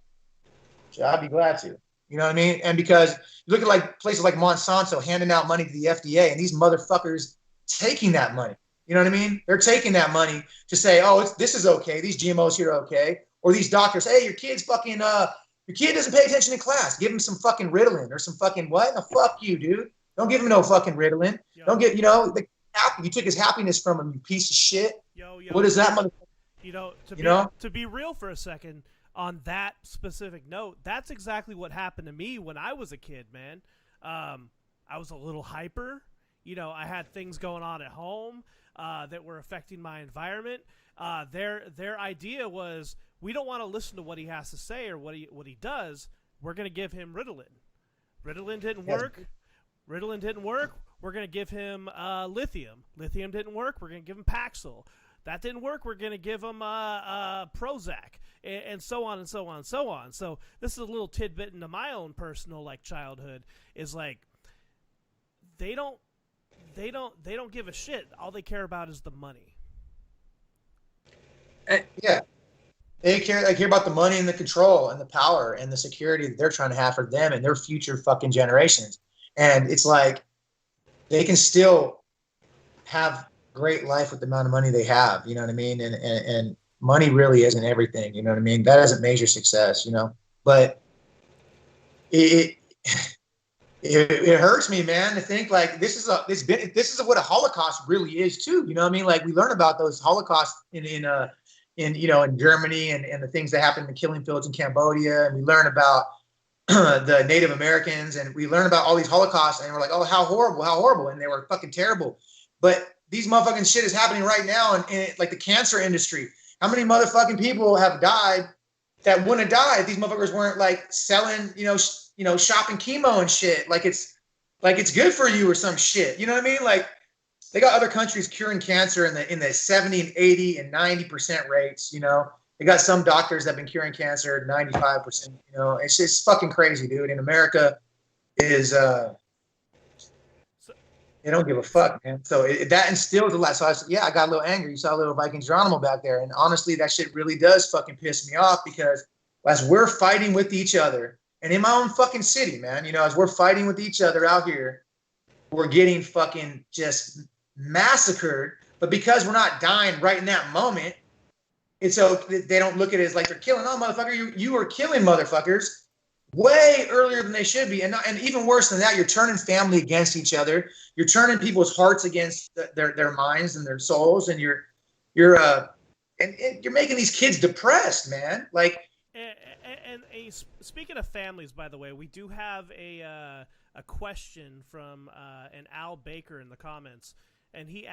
I'd be glad to. You know what I mean? And because you look at like places like Monsanto handing out money to the FDA, and these motherfuckers taking that money. You know what I mean? They're taking that money to say, oh, this is okay. These GMOs here are okay. Or these doctors, hey, your kid doesn't pay attention in class. Give him some fucking Ritalin or some fucking what? No, fuck you, dude. Don't give him no fucking Ritalin. Yo. Don't get, you took his happiness from him, you piece of shit. Yo, what is that, motherfucker? To be real for a second, on that specific note, that's exactly what happened to me when I was a kid, man. I was a little hyper. You know, I had things going on at home that were affecting my environment. Their idea was, we don't want to listen to what he has to say or what he does. We're going to give him Ritalin. Ritalin didn't work. Ritalin didn't work. We're going to give him lithium. Lithium didn't work. We're going to give him Paxil. That didn't work. We're going to give him Prozac, and so on and so on and so on. So this is a little tidbit into my own personal like childhood. Is like they don't give a shit. All they care about is the money. Yeah. They care about the money and the control and the power and the security that they're trying to have for them and their future fucking generations. And it's like they can still have great life with the amount of money they have, you know what I mean? And money really isn't everything, you know what I mean? That isn't major success, you know. But it hurts me, man, to think like this is what a Holocaust really is too. You know what I mean? Like we learn about those Holocausts in Germany and the things that happened in the killing fields in Cambodia, and we learn about the Native Americans, and we learn about all these Holocausts, and we're like, oh, how horrible, and they were fucking terrible. But these motherfucking shit is happening right now in like the cancer industry. How many motherfucking people have died that wouldn't have died if these motherfuckers weren't like selling, shopping chemo and shit. Like it's good for you or some shit. You know what I mean? Like they got other countries curing cancer in the 70 and 80 and 90% rates, you know. They got some doctors that have been curing cancer at 95%, you know. It's just fucking crazy, dude. In America is they don't give a fuck, man. So that instills a lot. So I got a little angry. You saw a little Viking Geronimo back there. And honestly, that shit really does fucking piss me off, because as we're fighting with each other, and in my own fucking city, man, as we're fighting with each other out here, we're getting fucking just massacred. But because we're not dying right in that moment, it's so they don't look at it as like they're killing. Oh, motherfucker, you are killing motherfuckers way earlier than they should be. And even worse than that, you're turning family against each other. You're turning people's hearts against their minds and their souls. And you're making these kids depressed, man. Like, speaking of families, by the way, we do have a question from an Al Baker in the comments. And he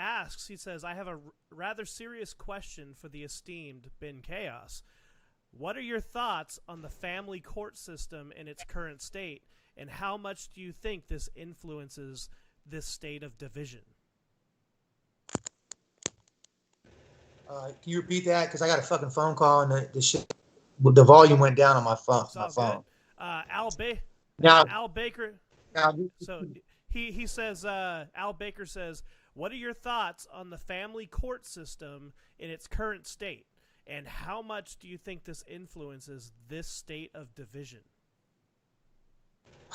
says, I have a rather serious question for the esteemed Ben Kaos. What are your thoughts on the family court system in its current state, and how much do you think this influences this state of division? Can you repeat that? Because I got a fucking phone call and the volume went down on my phone. Al Baker. So he says, Al Baker says, what are your thoughts on the family court system in its current state, and how much do you think this influences this state of division?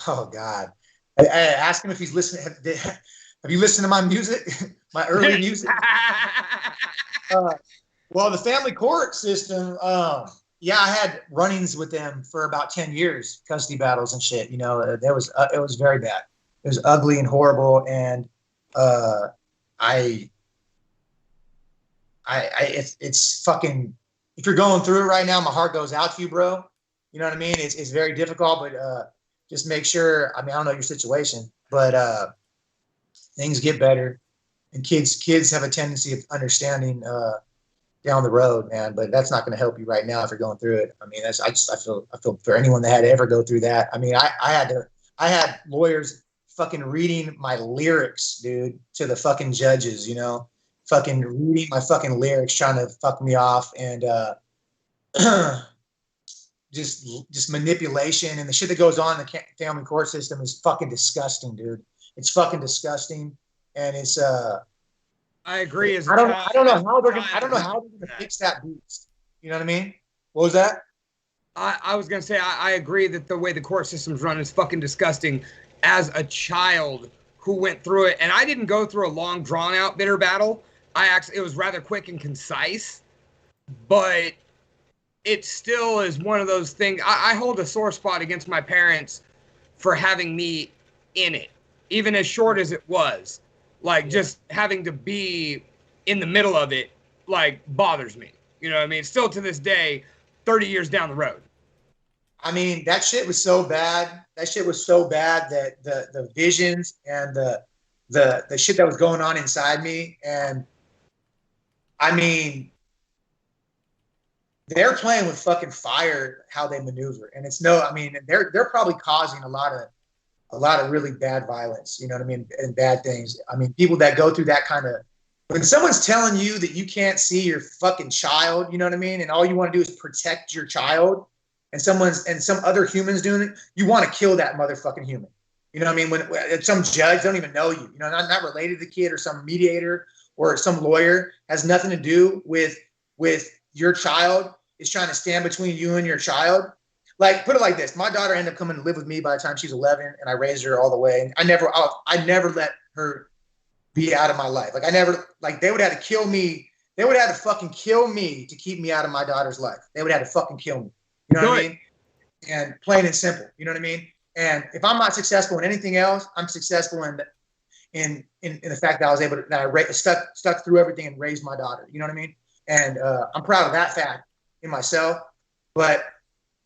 Oh, God. I asked him if he's listening. Have you listened to my music, my early music? Well, the family court system, I had run-ins with them for about 10 years, custody battles and shit. It was very bad. It was ugly and horrible, and I it's fucking, if you're going through it right now, my heart goes out to you, bro. You know what I mean? It's very difficult, but just make sure, I mean, I don't know your situation, but things get better, and kids have a tendency of understanding down the road, man. But that's not going to help you right now if you're going through it. I mean, I feel for anyone that had to ever go through that. I mean, I had lawyers fucking reading my lyrics, dude, to the fucking judges, you know, fucking reading my fucking lyrics, trying to fuck me off, and just manipulation and the shit that goes on in the family court system is fucking disgusting, dude. It's fucking disgusting, and it's I agree. As I don't know how they're gonna fix that beast. You know what I mean? What was that? I was gonna say I agree that the way the court system's run is fucking disgusting. As a child who went through it, and I didn't go through a long, drawn-out, bitter battle. It was rather quick and concise, but it still is one of those things. I hold a sore spot against my parents for having me in it, even as short as it was. Like, just having to be in the middle of it, like, bothers me. You know what I mean? Still to this day, 30 years down the road. I mean, that shit was so bad. That shit was so bad that the visions and the shit that was going on inside me, and I mean, they're playing with fucking fire how they maneuver, and I mean, they're probably causing a lot of really bad violence. You know what I mean? And bad things. I mean, people that go through that kind of, when someone's telling you that you can't see your fucking child, you know what I mean, and all you want to do is protect your child. And some other humans doing it, you want to kill that motherfucking human. You know what I mean? When some judge don't even know you, not related to the kid, or some mediator or some lawyer, has nothing to do with your child, is trying to stand between you and your child. Like, put it like this: my daughter ended up coming to live with me by the time she's 11, and I raised her all the way. And I never let her be out of my life. They would have to kill me. They would have to fucking kill me to keep me out of my daughter's life. They would have to fucking kill me. You know what I mean? And plain and simple. You know what I mean? And if I'm not successful in anything else, I'm successful in the fact that I was able to, that I stuck through everything and raised my daughter. You know what I mean? And I'm proud of that fact in myself. But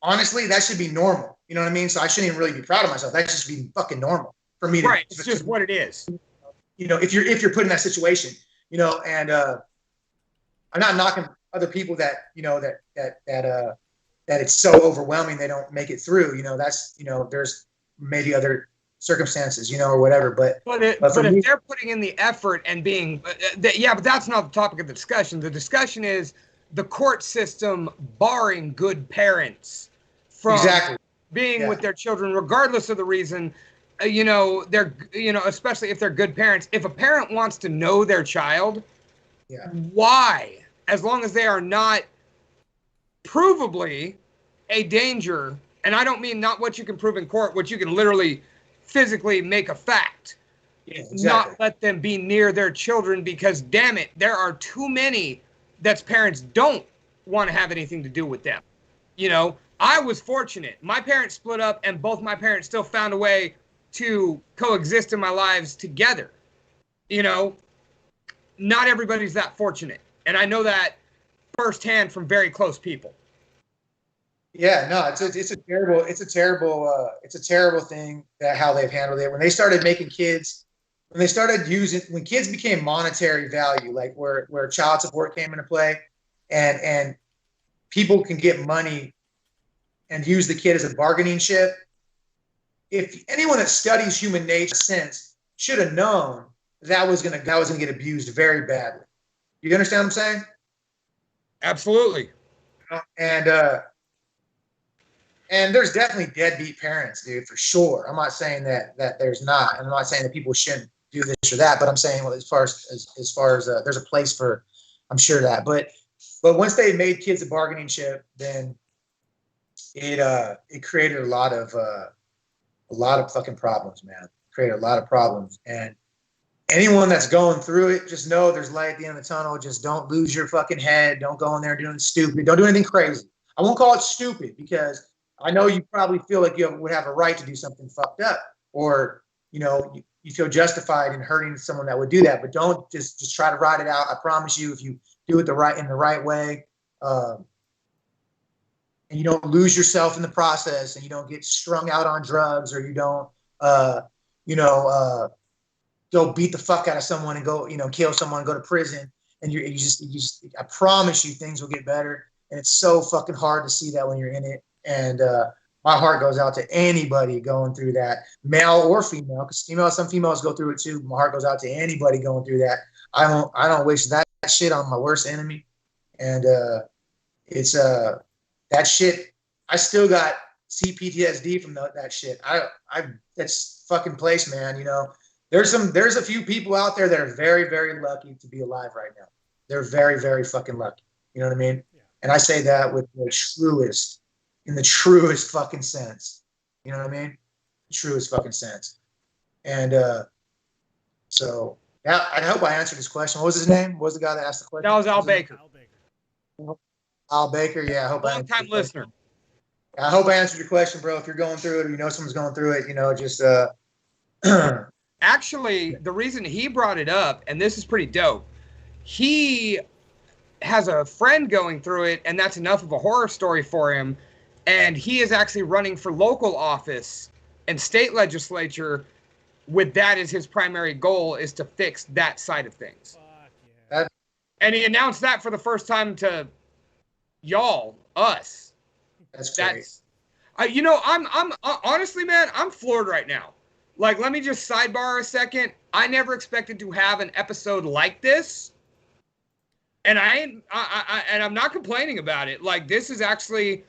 honestly, that should be normal. You know what I mean? So I shouldn't even really be proud of myself. That should be fucking normal for me. Right. It's just what it is. You know, if you're put in that situation, you know, and I'm not knocking other people that, you know, that it's so overwhelming they don't make it through. You know, that's, you know, there's maybe other circumstances, you know, or whatever. But if they're putting in the effort and being, but that's not the topic of the discussion. The discussion is the court system barring good parents from being with their children, regardless of the reason. You know, especially if they're good parents. If a parent wants to know their child, why? As long as they are not provably a danger, and I don't mean not what you can prove in court, what you can literally physically make a fact. Not let them be near their children, because damn it, there are too many that's parents don't want to have anything to do with them. You know, I was fortunate. My parents split up, and both my parents still found a way to coexist in my lives together. You know, not everybody's that fortunate, and I know that firsthand from very close people. Yeah, no, it's a terrible thing that how they've handled it. When they started making kids, when kids became monetary value, like where child support came into play, and people can get money and use the kid as a bargaining chip. If anyone that studies human nature since should have known that was gonna get abused very badly. You understand what I'm saying? Absolutely. And there's definitely deadbeat parents, dude, for sure. I'm not saying that there's not. And I'm not saying that people shouldn't do this or that, but I'm saying, well, as far as there's a place for, I'm sure that. But once they made kids a bargaining chip, then it created a lot of fucking problems, man. Created a lot of problems. And anyone that's going through it, just know there's light at the end of the tunnel. Just don't lose your fucking head. Don't go in there doing stupid. Don't do anything crazy. I won't call it stupid, because I know you probably feel like you would have a right to do something fucked up, or, you know, you feel justified in hurting someone that would do that. But don't just try to ride it out. I promise you, if you do it in the right way. And you don't lose yourself in the process, and you don't get strung out on drugs, or you don't, go beat the fuck out of someone and go, kill someone, and go to prison. And you just, I promise you, things will get better. And it's so fucking hard to see that when you're in it. And my heart goes out to anybody going through that, male or female, because some females go through it too. My heart goes out to anybody going through that. I don't wish that shit on my worst enemy. And it's that shit. I still got CPTSD from that shit. That's fucking place, man. There's a few people out there that are very, very lucky to be alive right now. They're very, very fucking lucky. You know what I mean? Yeah. And I say that with in the truest fucking sense. You know what I mean? Truest fucking sense. And so yeah, I hope I answered this question. What was his name? What was the guy that asked the question? That was Al Baker. Al Baker. Yeah, I hope I long-time listener. I hope I answered your question, bro. If you're going through it, or someone's going through it, just Actually, the reason he brought it up, and this is pretty dope, he has a friend going through it, and that's enough of a horror story for him. And he is actually running for local office and state legislature with that as his primary goal, is to fix that side of things. Fuck yeah. And he announced that for the first time to us. That's great. I'm honestly, man, I'm floored right now. Like, let me just sidebar a second. I never expected to have an episode like this. And I'm not complaining about it. Like, this is actually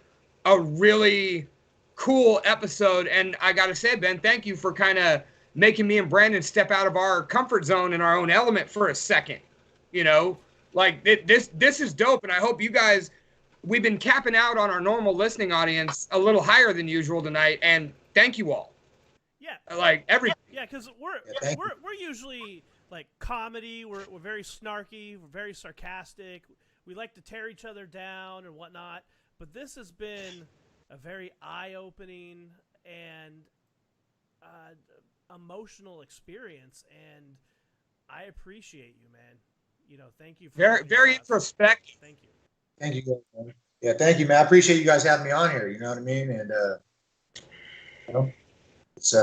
a really cool episode. And I got to say, Ben, thank you for kind of making me and Brandon step out of our comfort zone in our own element for a second. Like, this is dope. And I hope you guys, we've been capping out on our normal listening audience a little higher than usual tonight. And thank you all. Yeah. Like, everything. Yeah, because we're usually like comedy. We're very snarky. We're very sarcastic. We like to tear each other down and whatnot. But this has been a very eye-opening and emotional experience, and I appreciate you, man. Thank you for very introspective. Thank you. Thank you, guys. Yeah, thank you, man. I appreciate you guys having me on here. You know what I mean? And it's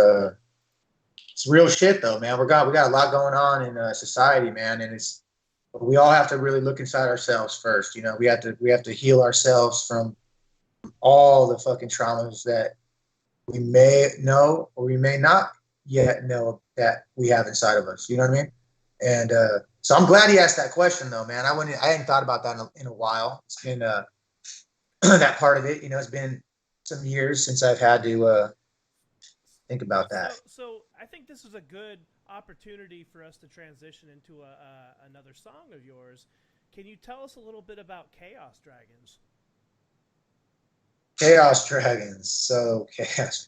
real shit, though, man. We got a lot going on in society, man, and we all have to really look inside ourselves first. We have to heal ourselves from all the fucking traumas that we may know or we may not yet know that we have inside of us. You know what I mean? And so I'm glad he asked that question, though, man. I hadn't thought about that in a while. It's been that part of it. It's been some years since I've had to think about that. So I think this is a good opportunity for us to transition into another song of yours. Can you tell us a little bit about Chaos Dragons? Chaos Dragons. So Chaos.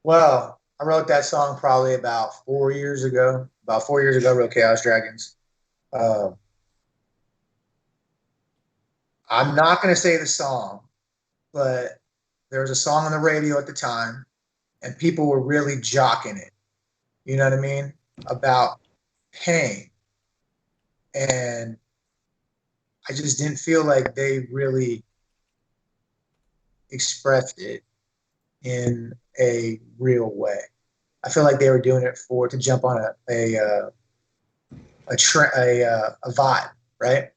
Well, I wrote that song probably about 4 years ago. About 4 years ago, I wrote Chaos Dragons. I'm not going to say the song, but there was a song on the radio at the time, and people were really jocking it. You know what I mean? About pain. And I just didn't feel like they really expressed it in a real way. I feel like they were doing it to jump on a vibe, right?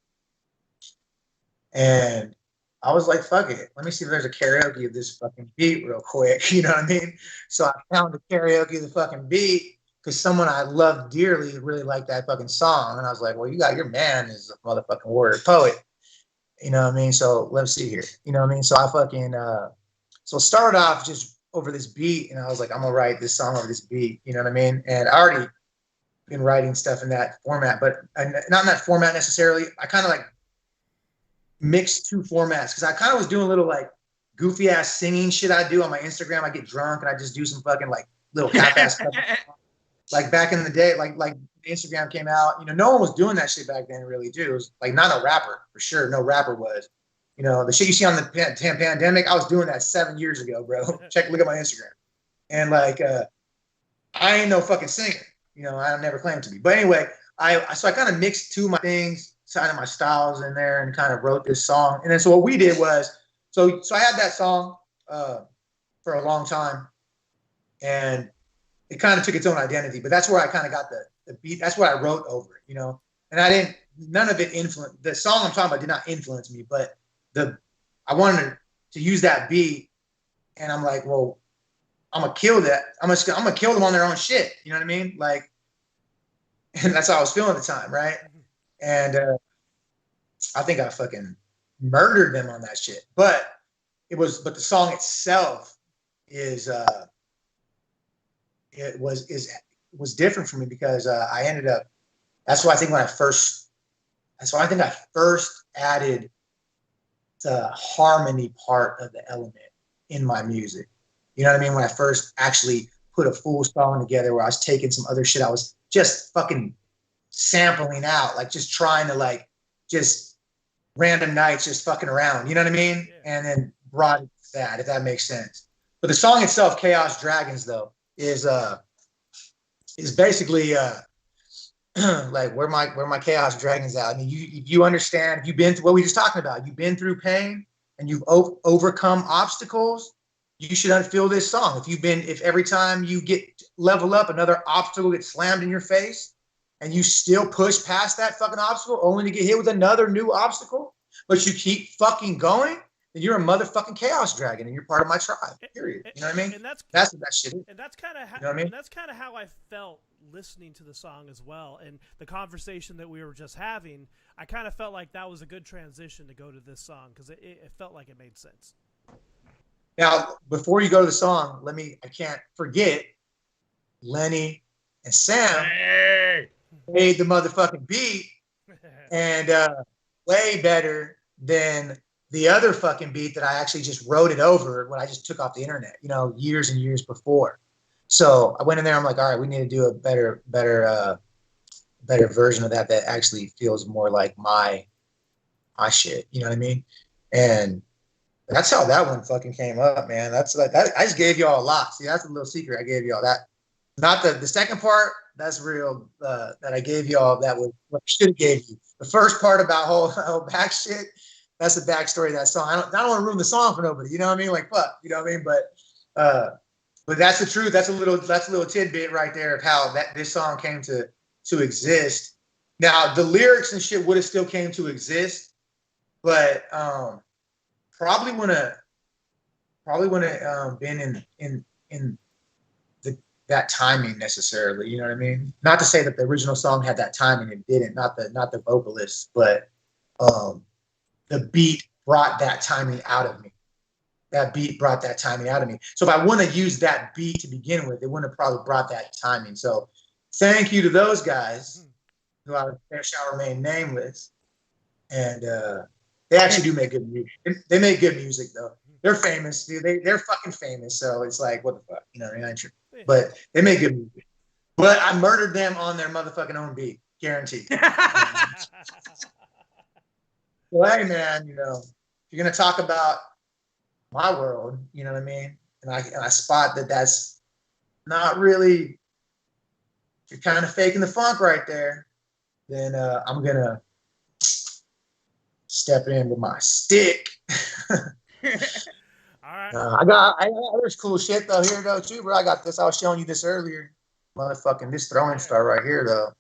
And I was like, fuck it. Let me see if there's a karaoke of this fucking beat real quick. You know what I mean? So I found the karaoke of the fucking beat because someone I love dearly really liked that fucking song. And I was like, well, your man is a motherfucking warrior poet. You know what I mean? So let's see here. You know what I mean? So I fucking, so started off just over this beat, and I was like, I'm gonna write this song over this beat. You know what I mean? And I already been writing stuff in that format, but not in that format necessarily. I kind of like mixed two formats because I kind of was doing a little like goofy ass singing shit I do on my Instagram. I get drunk and I just do some fucking like little half-ass stuff. Like back in the day, like Instagram came out, no one was doing that shit back then really too. It was like not a rapper for sure. No rapper was, the shit you see on the pandemic. I was doing that 7 years ago, bro. Look at my Instagram. And like, I ain't no fucking singer. You know, I never claimed to be. But anyway, I kind of mixed two of my things, kind of my styles in there, and kind of wrote this song. And then so what we did was, so I had that song for a long time, and it kind of took its own identity. But that's where I kind of got the beat. That's what I wrote over it, you know. And none of it influenced the song I'm talking about. Did not influence me, but I wanted to use that beat, and I'm like, well, I'm gonna kill that. I'm gonna kill them on their own shit. You know what I mean? Like, and that's how I was feeling at the time, right? And I think I fucking murdered them on that shit. But the song itself was different for me because I ended up. That's why I think I first added the harmony part of the element in my music. You know what I mean? When I first actually put a full song together where I was taking some other shit, I was just fucking sampling out, like just trying to like just random nights just fucking around. You know what I mean? Yeah. And then brought it to that, if that makes sense. But the song itself, Chaos Dragons, though, is basically like where my Chaos Dragons at. I mean, you understand, if you've been through what we were just talking about, you've been through pain and you've overcome obstacles, you should feel this song. If every time you get level up, another obstacle gets slammed in your face, and you still push past that fucking obstacle only to get hit with another new obstacle, but you keep fucking going, then you're a motherfucking Chaos Dragon and you're part of my tribe. Period. You know what I mean? And that's what that shit is. And that's kind of how, you know what I mean? That's kind of how I felt listening to the song as well. And the conversation that we were just having, I kind of felt like that was a good transition to go to this song because it felt like it made sense. Now, before you go to the song, I can't forget Lenny and Sam made the motherfucking beat, and way better than the other fucking beat that I actually just wrote it over when I just took off the internet, you know, years and years before. So I went in there, I'm like, all right, we need to do a better version of that actually feels more like my shit, you know what I mean? And that's how that one fucking came up, man. That's like that. I just gave y'all a lot. See, that's a little secret I gave y'all. That, not the second part. That's real. That I gave y'all. That was what I should have gave you. The first part about whole back shit. That's the backstory of that song. I don't want to ruin the song for nobody. You know what I mean? Like fuck. You know what I mean? But that's the truth. That's a little tidbit right there of how this song came to exist. Now the lyrics and shit would have still came to exist, but probably wouldn't have been in that timing necessarily. You know what I mean? Not to say that the original song had that timing, it didn't. Not the vocalist, but the beat brought that timing out of me. That beat brought that timing out of me. So if I wouldn't have used that beat to begin with, it wouldn't have probably brought that timing. So thank you to those guys who I shall remain nameless. And they actually do make good music. They make good music though. They're famous. They're fucking famous. So it's like, what the fuck? You know, I ain't sure. But they make good music. But I murdered them on their motherfucking own beat. Guaranteed. Well, hey man, you know, if you're gonna talk about my world, you know what I mean? And I spot that's not really, you're kind of faking the funk right there, then I'm gonna step in with my stick. All right. I got there's cool shit though here though too, bro. I got this. I was showing you this earlier. Motherfucking this throwing star right here though.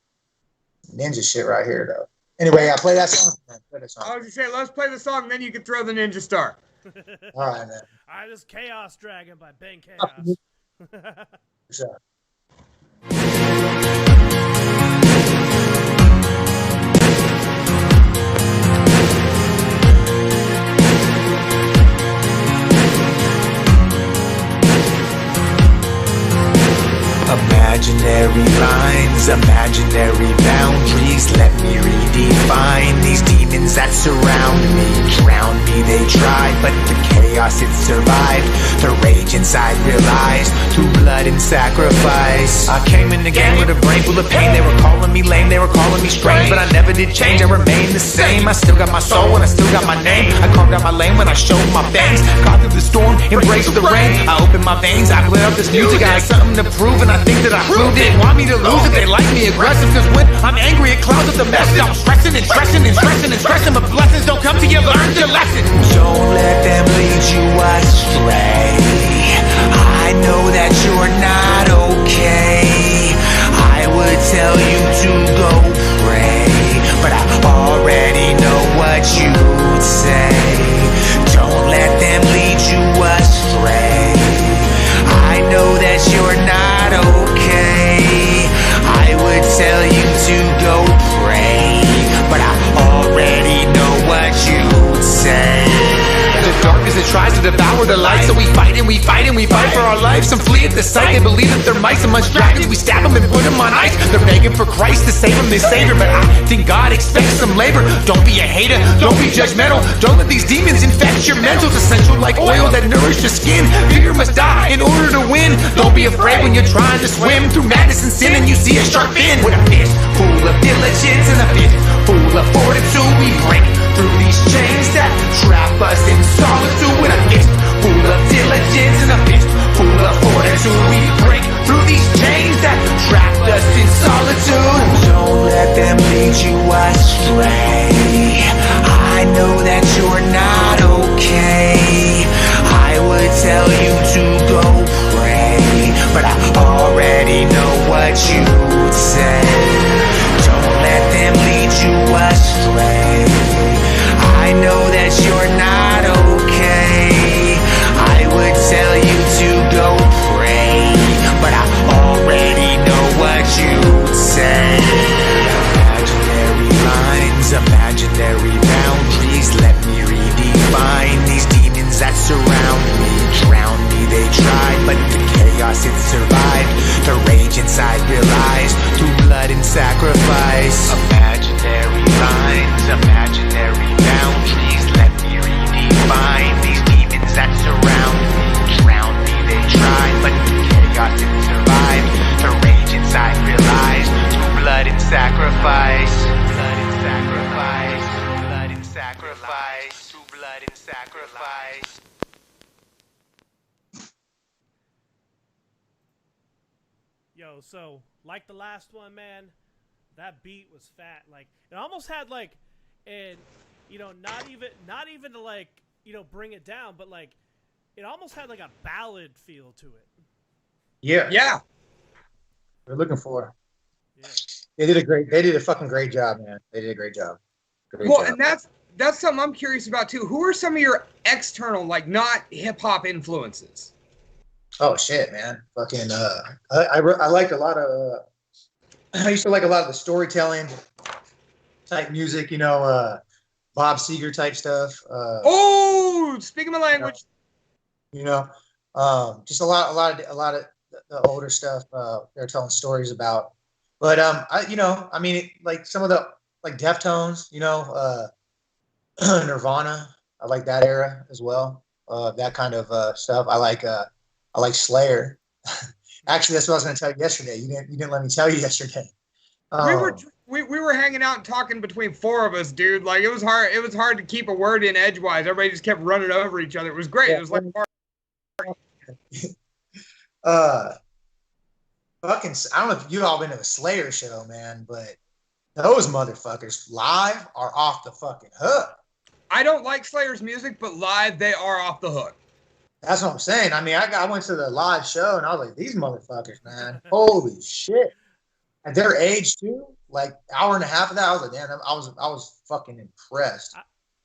Ninja shit right here though. Anyway, I play that song. I was just saying, let's play the song, then you can throw the ninja star. All right, man. All right, this is Chaos Dragon by Ben Kaos. Sure. Imaginary lines, imaginary boundaries. Let me redefine these demons demons that surround me drown me, they tried, but the chaos it survived. The rage inside realized, through blood and sacrifice. I came in the game with a brain full of pain. They were calling me lame, they were calling me strange, but I never did change, I remained the same. I still got my soul and I still got my name. I carved out my lane when I showed my fangs. Got through the storm, embraced the rain. I opened my veins, I lit up this music. I had something to prove and I think that I proved it. Want me to lose it, they like me aggressive, cause when I'm angry it clouds up the message. I'm stressing and stressing and stressing and stressing, but blessings don't come till you learn your lesson. Don't let them lead you astray. I know that you're not okay. I would tell you to go pray, but I already know what you'd say. Don't let them lead you astray. I know that you're not okay. I would tell you to go pray, but I already know what you'd say. The darkness that tries to devour the light, so we fight and we fight and we fight for our lives. Some flee at the sight, they believe that they're mice. Amongst dragons we stab them and put them on ice. They're begging for Christ to save them, they savior, but I think God expects some labor. Don't be a hater, don't be judgmental. Don't let these demons infect your mental. It's essential like oil that nourish your skin. Fear must die in order to win. Don't be afraid when you're trying to swim through madness and sin and you see a sharp end. With a fist full of diligence and a fist full of fortitude, we break through these chains that trap us in solitude. With a fist full of diligence and a fist full of fortitude, we break through these chains that trap us in solitude. Don't let them lead you astray. I know that you're not okay. I would tell you to go pray, but I already know what you'd say. Don't let them lead you astray. I know that you're not okay. I would tell you to go pray, but I already know what you'd say. Imaginary lines, imaginary boundaries, let me redefine these demons that surround me. Drown me, they tried, but the chaos it survived. The rage inside realized, through blood and sacrifice. Imaginary lines, imaginary boundaries, let me redefine these demons that surround me. Drown me, they tried, but the chaos it survived. The rage inside realized, through blood and sacrifice. Blood and sacrifice. Blood and sacrifice. Through blood and sacrifice. Yo, so like the last one, man, that beat was fat. Like it almost had like, and you know, not even to like, you know, bring it down, but like it almost had like a ballad feel to it. Yeah. Yeah. We're looking for. Yeah. They did a fucking great job, man. They did a great job. Great Well, job. and that's something I'm curious about too. Who are some of your external, like not hip hop influences? Oh shit, man! Fucking, I liked a lot of. I used to like a lot of the storytelling type music, you know, Bob Seger type stuff. Oh, speaking my language. You know, just a lot of the older stuff they're telling stories about. But I mean, like some of the like Deftones, you know, Nirvana. I like that era as well. That kind of stuff. I like Slayer. Actually, that's what I was going to tell you yesterday. You didn't let me tell you yesterday. We were hanging out and talking between four of us, dude. Like it was hard. It was hard to keep a word in edgewise. Everybody just kept running over each other. It was great. Yeah. It was like fucking. I don't know if you all been to the Slayer show, man, but those motherfuckers live are off the fucking hook. I don't like Slayer's music, but live they are off the hook. That's what I'm saying. I mean, I went to the live show and I was like, these motherfuckers, man, holy shit. At their age too, like hour and a half of that, I was like, damn, I was fucking impressed.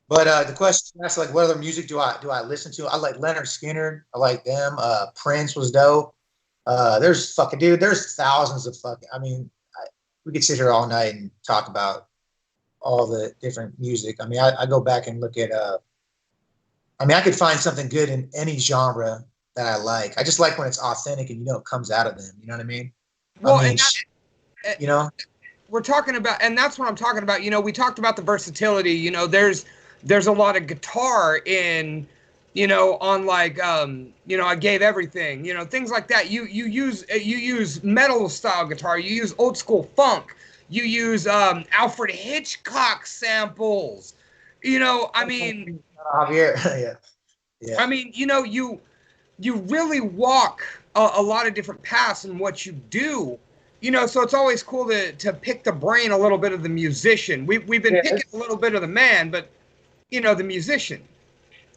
But the question asked, like, what other music do I listen to? I like Leonard Skinner. I like them. Prince was dope. There's thousands of fucking. I mean, we could sit here all night and talk about all the different music. I mean, I go back and look at. I mean, I could find something good in any genre that I like. I just like when it's authentic and you know it comes out of them. You know what I mean? Well, I mean, you know. we're talking about, and that's what I'm talking about. You know, we talked about the versatility. You know, there's a lot of guitar in, you know, on like you know, I Gave Everything, you know, things like that. You use metal style guitar, you use old school funk, you use Alfred Hitchcock samples. You know, I mean, Javier, yeah. I mean, you know, you really walk a lot of different paths in what you do. You know, so it's always cool to pick the brain a little bit of the musician. We've been picking a little bit of the man, but you know, the musician.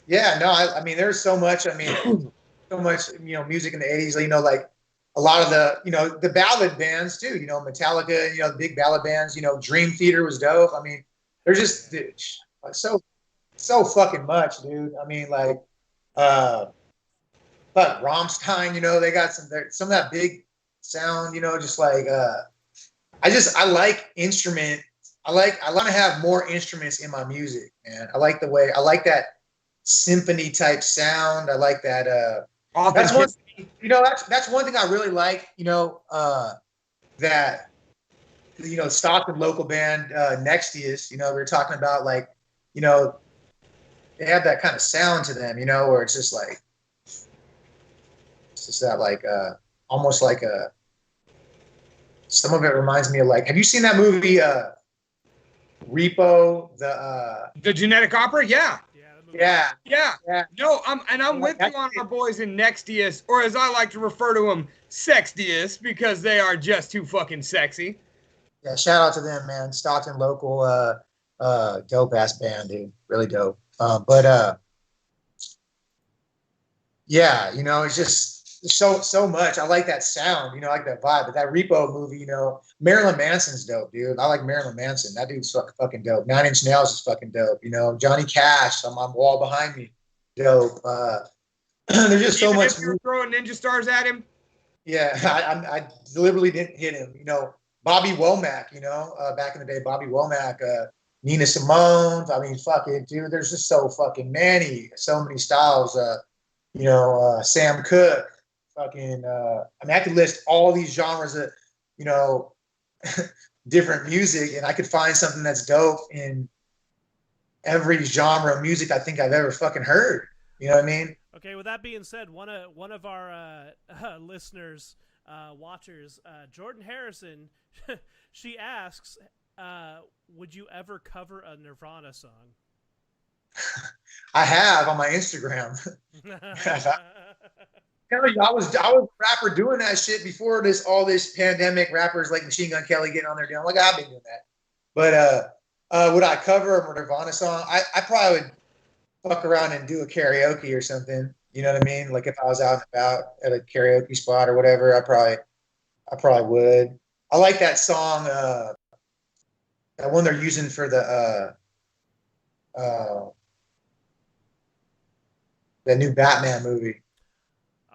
Yeah, no, I mean, there's so much. I mean, so much, you know, music in the '80s. You know, like a lot of the, you know, the ballad bands too. You know, Metallica. You know, the big ballad bands. You know, Dream Theater was dope. I mean, they're just like so fucking much, dude. I mean, like, but Rammstein. You know, they got some of that big sound. You know, just like I like instrument. I want to have more instruments in my music, man. I like that symphony type sound. I like that. That's one. You know, that's one thing I really like. You know, that, you know, Stockton local band Nexius. You know, we were talking about, like, you know, they have that kind of sound to them. You know, where it's just like, it's just that like almost like a. Some of it reminds me of, like, have you seen that movie Repo? The Genetic Opera, yeah. Yeah. No, I'm with you on our boys in Nexius, or as I like to refer to them, Sexius, because they are just too fucking sexy. Yeah, shout out to them, man. Stockton local, dope ass band, dude. Really dope. Yeah, you know, it's just so much. I like that sound, you know, I like that vibe. But that Repo movie, you know, Marilyn Manson's dope, dude. I like Marilyn Manson. That dude's fucking dope. 9 Inch Nails is fucking dope. You know, Johnny Cash, on my wall behind me, dope. There's just so much. If you're throwing ninja stars at him. Yeah, I deliberately didn't hit him. You know, Bobby Womack. You know, back in the day, Bobby Womack, Nina Simone. I mean, fucking dude. There's just so many styles. You know, Sam Cooke. Fucking, I mean, I could list all these genres of, you know, different music, and I could find something that's dope in every genre of music I think I've ever fucking heard. You know what I mean? Okay. With that being said, one of our listeners, watchers, Jordan Harrison, she asks, would you ever cover a Nirvana song? I have on my Instagram. I was a rapper doing that shit before all this pandemic. Rappers like Machine Gun Kelly getting on there doing, like, I've been doing that. But would I cover a Nirvana song? I probably would fuck around and do a karaoke or something. You know what I mean? Like if I was out and about at a karaoke spot or whatever, I probably would. I like that song, that one they're using for the new Batman movie.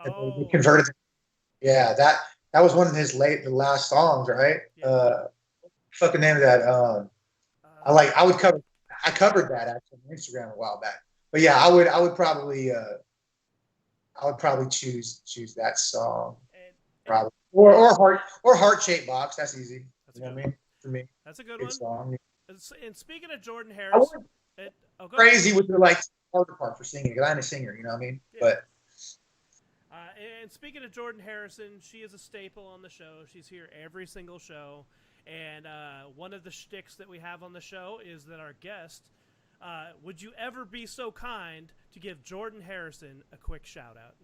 Oh. Converted. Yeah, that was one of the last songs, right? Yeah. Fucking name of that. I covered that actually on Instagram a while back. But yeah, I would probably choose that song. Probably. Or Heart Shaped Box. That's easy. You know what I mean? For me. That's a good one. Song. And speaking of Jordan Harrison, crazy with the like harder part for singing, because I'm a singer, you know what I mean? Yeah. But and speaking of Jordan Harrison, she is a staple on the show. She's here every single show. And one of the shticks that we have on the show is that our guest, would you ever be so kind to give Jordan Harrison a quick shout out?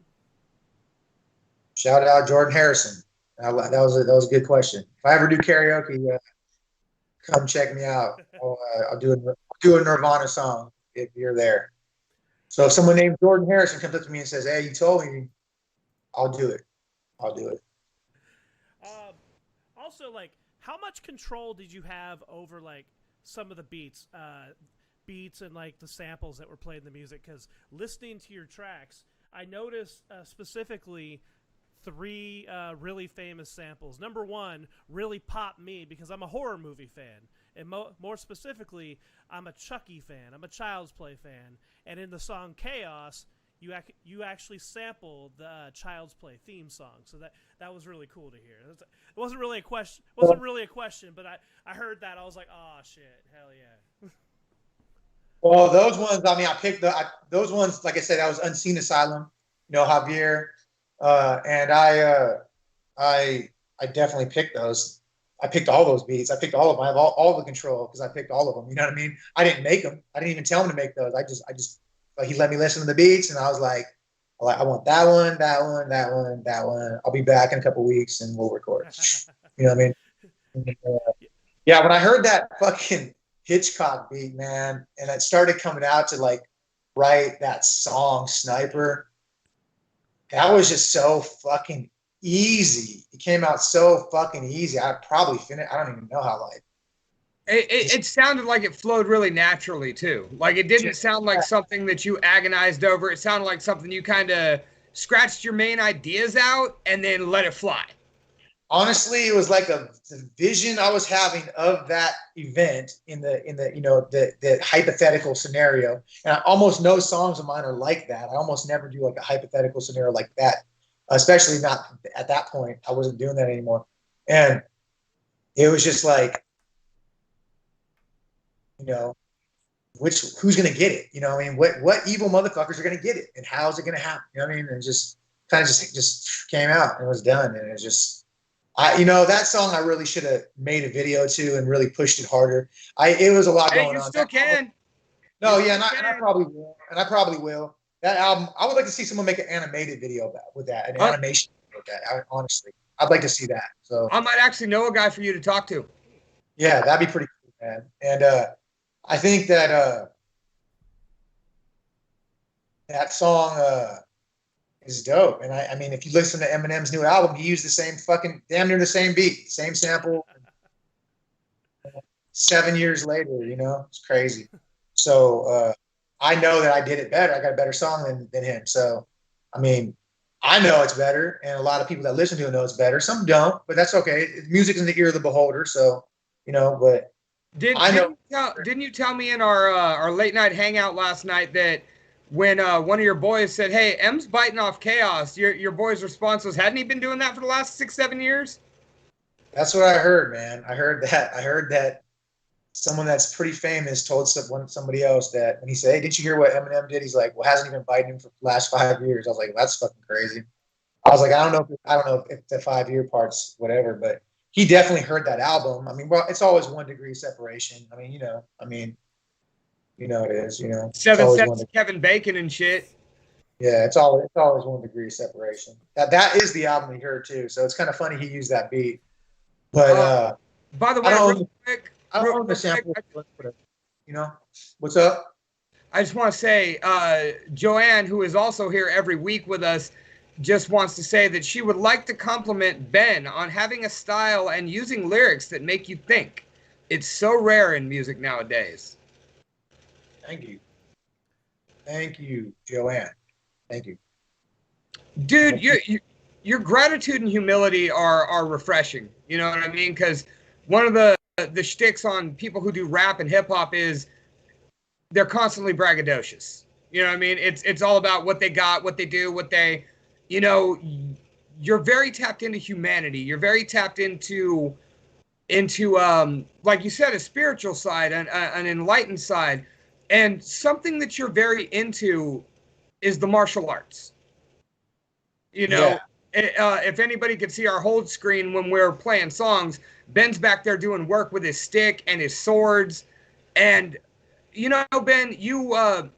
Shout out Jordan Harrison. That was a good question. If I ever do karaoke, come check me out. I'll do a Nirvana song if you're there. So if someone named Jordan Harrison comes up to me and says, "Hey, you told me," I'll do it. Also, like, how much control did you have over like some of the beats and like the samples that were played in the music? Because listening to your tracks, I noticed specifically 3 really famous samples. Number 1 really popped me because I'm a horror movie fan, and more specifically, I'm a Chucky fan. I'm a Child's Play fan, and in the song Chaos, you actually sampled the Child's Play theme song. So that was really cool to hear. It wasn't really a question. But I heard that. I was like, oh shit, hell yeah. Well, those ones. I mean, I picked those ones. Like I said, that was Unseen Asylum. You know, Javier, and I definitely picked those. I picked all those beats. I picked all of them. I have all the control because I picked all of them. You know what I mean? I didn't make them. I didn't even tell him to make those. I just like, he let me listen to the beats, and I was like, I want that one, that one, that one, that one. I'll be back in a couple weeks, and we'll record. You know what I mean? Yeah, when I heard that fucking Hitchcock beat, man, and it started coming out to like write that song Sniper, that was just so fucking easy. It came out so fucking easy. I probably finished. I don't even know how. Like, it sounded like it flowed really naturally too. Like, it didn't sound like something that you agonized over. It sounded like something you kind of scratched your main ideas out and then let it fly. Honestly, it was like the vision I was having of that event in the you know, the hypothetical scenario. And almost no songs of mine are like that. I almost never do like a hypothetical scenario like that, especially not at that point. I wasn't doing that anymore. And it was just like, you know, who's gonna get it? You know, I mean, what evil motherfuckers are gonna get it, and how is it gonna happen? You know what I mean? And just kind of just came out and was done, and it was just. You know, that song I really should have made a video to and really pushed it harder. It was a lot going on. You still can. No, yeah, and I probably will. And I probably will. That album, I would like to see someone make an animated video with that, an animation with that. Honestly, I'd like to see that. So I might actually know a guy for you to talk to. Yeah, that'd be pretty cool, man. And I think that that song is dope. And I mean, if you listen to Eminem's new album, he used the same fucking, damn near the same beat, same sample. 7 years later, you know, it's crazy. So I know that I did it better. I got a better song than him. So, I mean, I know it's better, and a lot of people that listen to it know it's better. Some don't, but that's okay. Music is in the ear of the beholder. So, you know, but didn't you tell me in our late night hangout last night that when one of your boys said, "Hey, M's biting off Chaos," your boy's response was, "Hadn't he been doing that for the last 6-7 years?" That's what I heard, man. I heard that someone that's pretty famous told somebody else that when he said, "Hey, didn't you hear what Eminem did?" He's like, "Well, hasn't he been biting him for the last 5 years?" I was like, well, "That's fucking crazy." I was like, I don't know if the 5-year part's whatever, but he definitely heard that album. I mean, well, it's always 1 degree separation. I mean, you know it is, you know. 7 Steps to Kevin Bacon and shit. Yeah, it's always 1 degree separation. That is the album he heard too. So it's kind of funny he used that beat. But by the way, real quick, I don't know the sample. You know, what's up? I just want to say, Joanne, who is also here every week with us, just wants to say that she would like to compliment Ben on having a style and using lyrics that make you think. It's so rare in music nowadays. Thank you, Joanne. Thank you. Dude, your gratitude and humility are refreshing. You know what I mean? Because one of the shticks on people who do rap and hip hop is they're constantly braggadocious. You know what I mean? It's all about what they got, what they do, what they, you know. You're very tapped into humanity. You're very tapped into like you said, a spiritual side, an enlightened side. And something that you're very into is the martial arts. You know, if anybody could see our hold screen when we're playing songs, Ben's back there doing work with his stick and his swords. And, you know, Ben, you're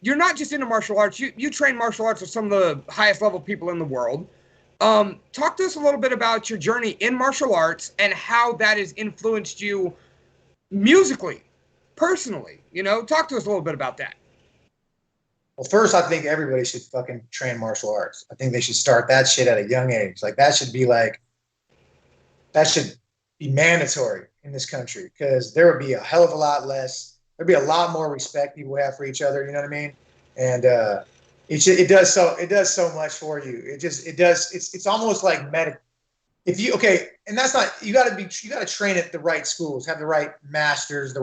not just into martial arts. You train martial arts with some of the highest level people in the world. Talk to us a little bit about your journey in martial arts and how that has influenced you musically, personally. You know, talk to us a little bit about that. Well, first, I think everybody should fucking train martial arts. I think they should start that shit at a young age. Like, that should be mandatory in this country, because there would be a hell of a lot less. There'd be a lot more respect people have for each other. You know what I mean? And it does so much for you. It's almost like and that's not, you got to train at the right schools, have the right masters,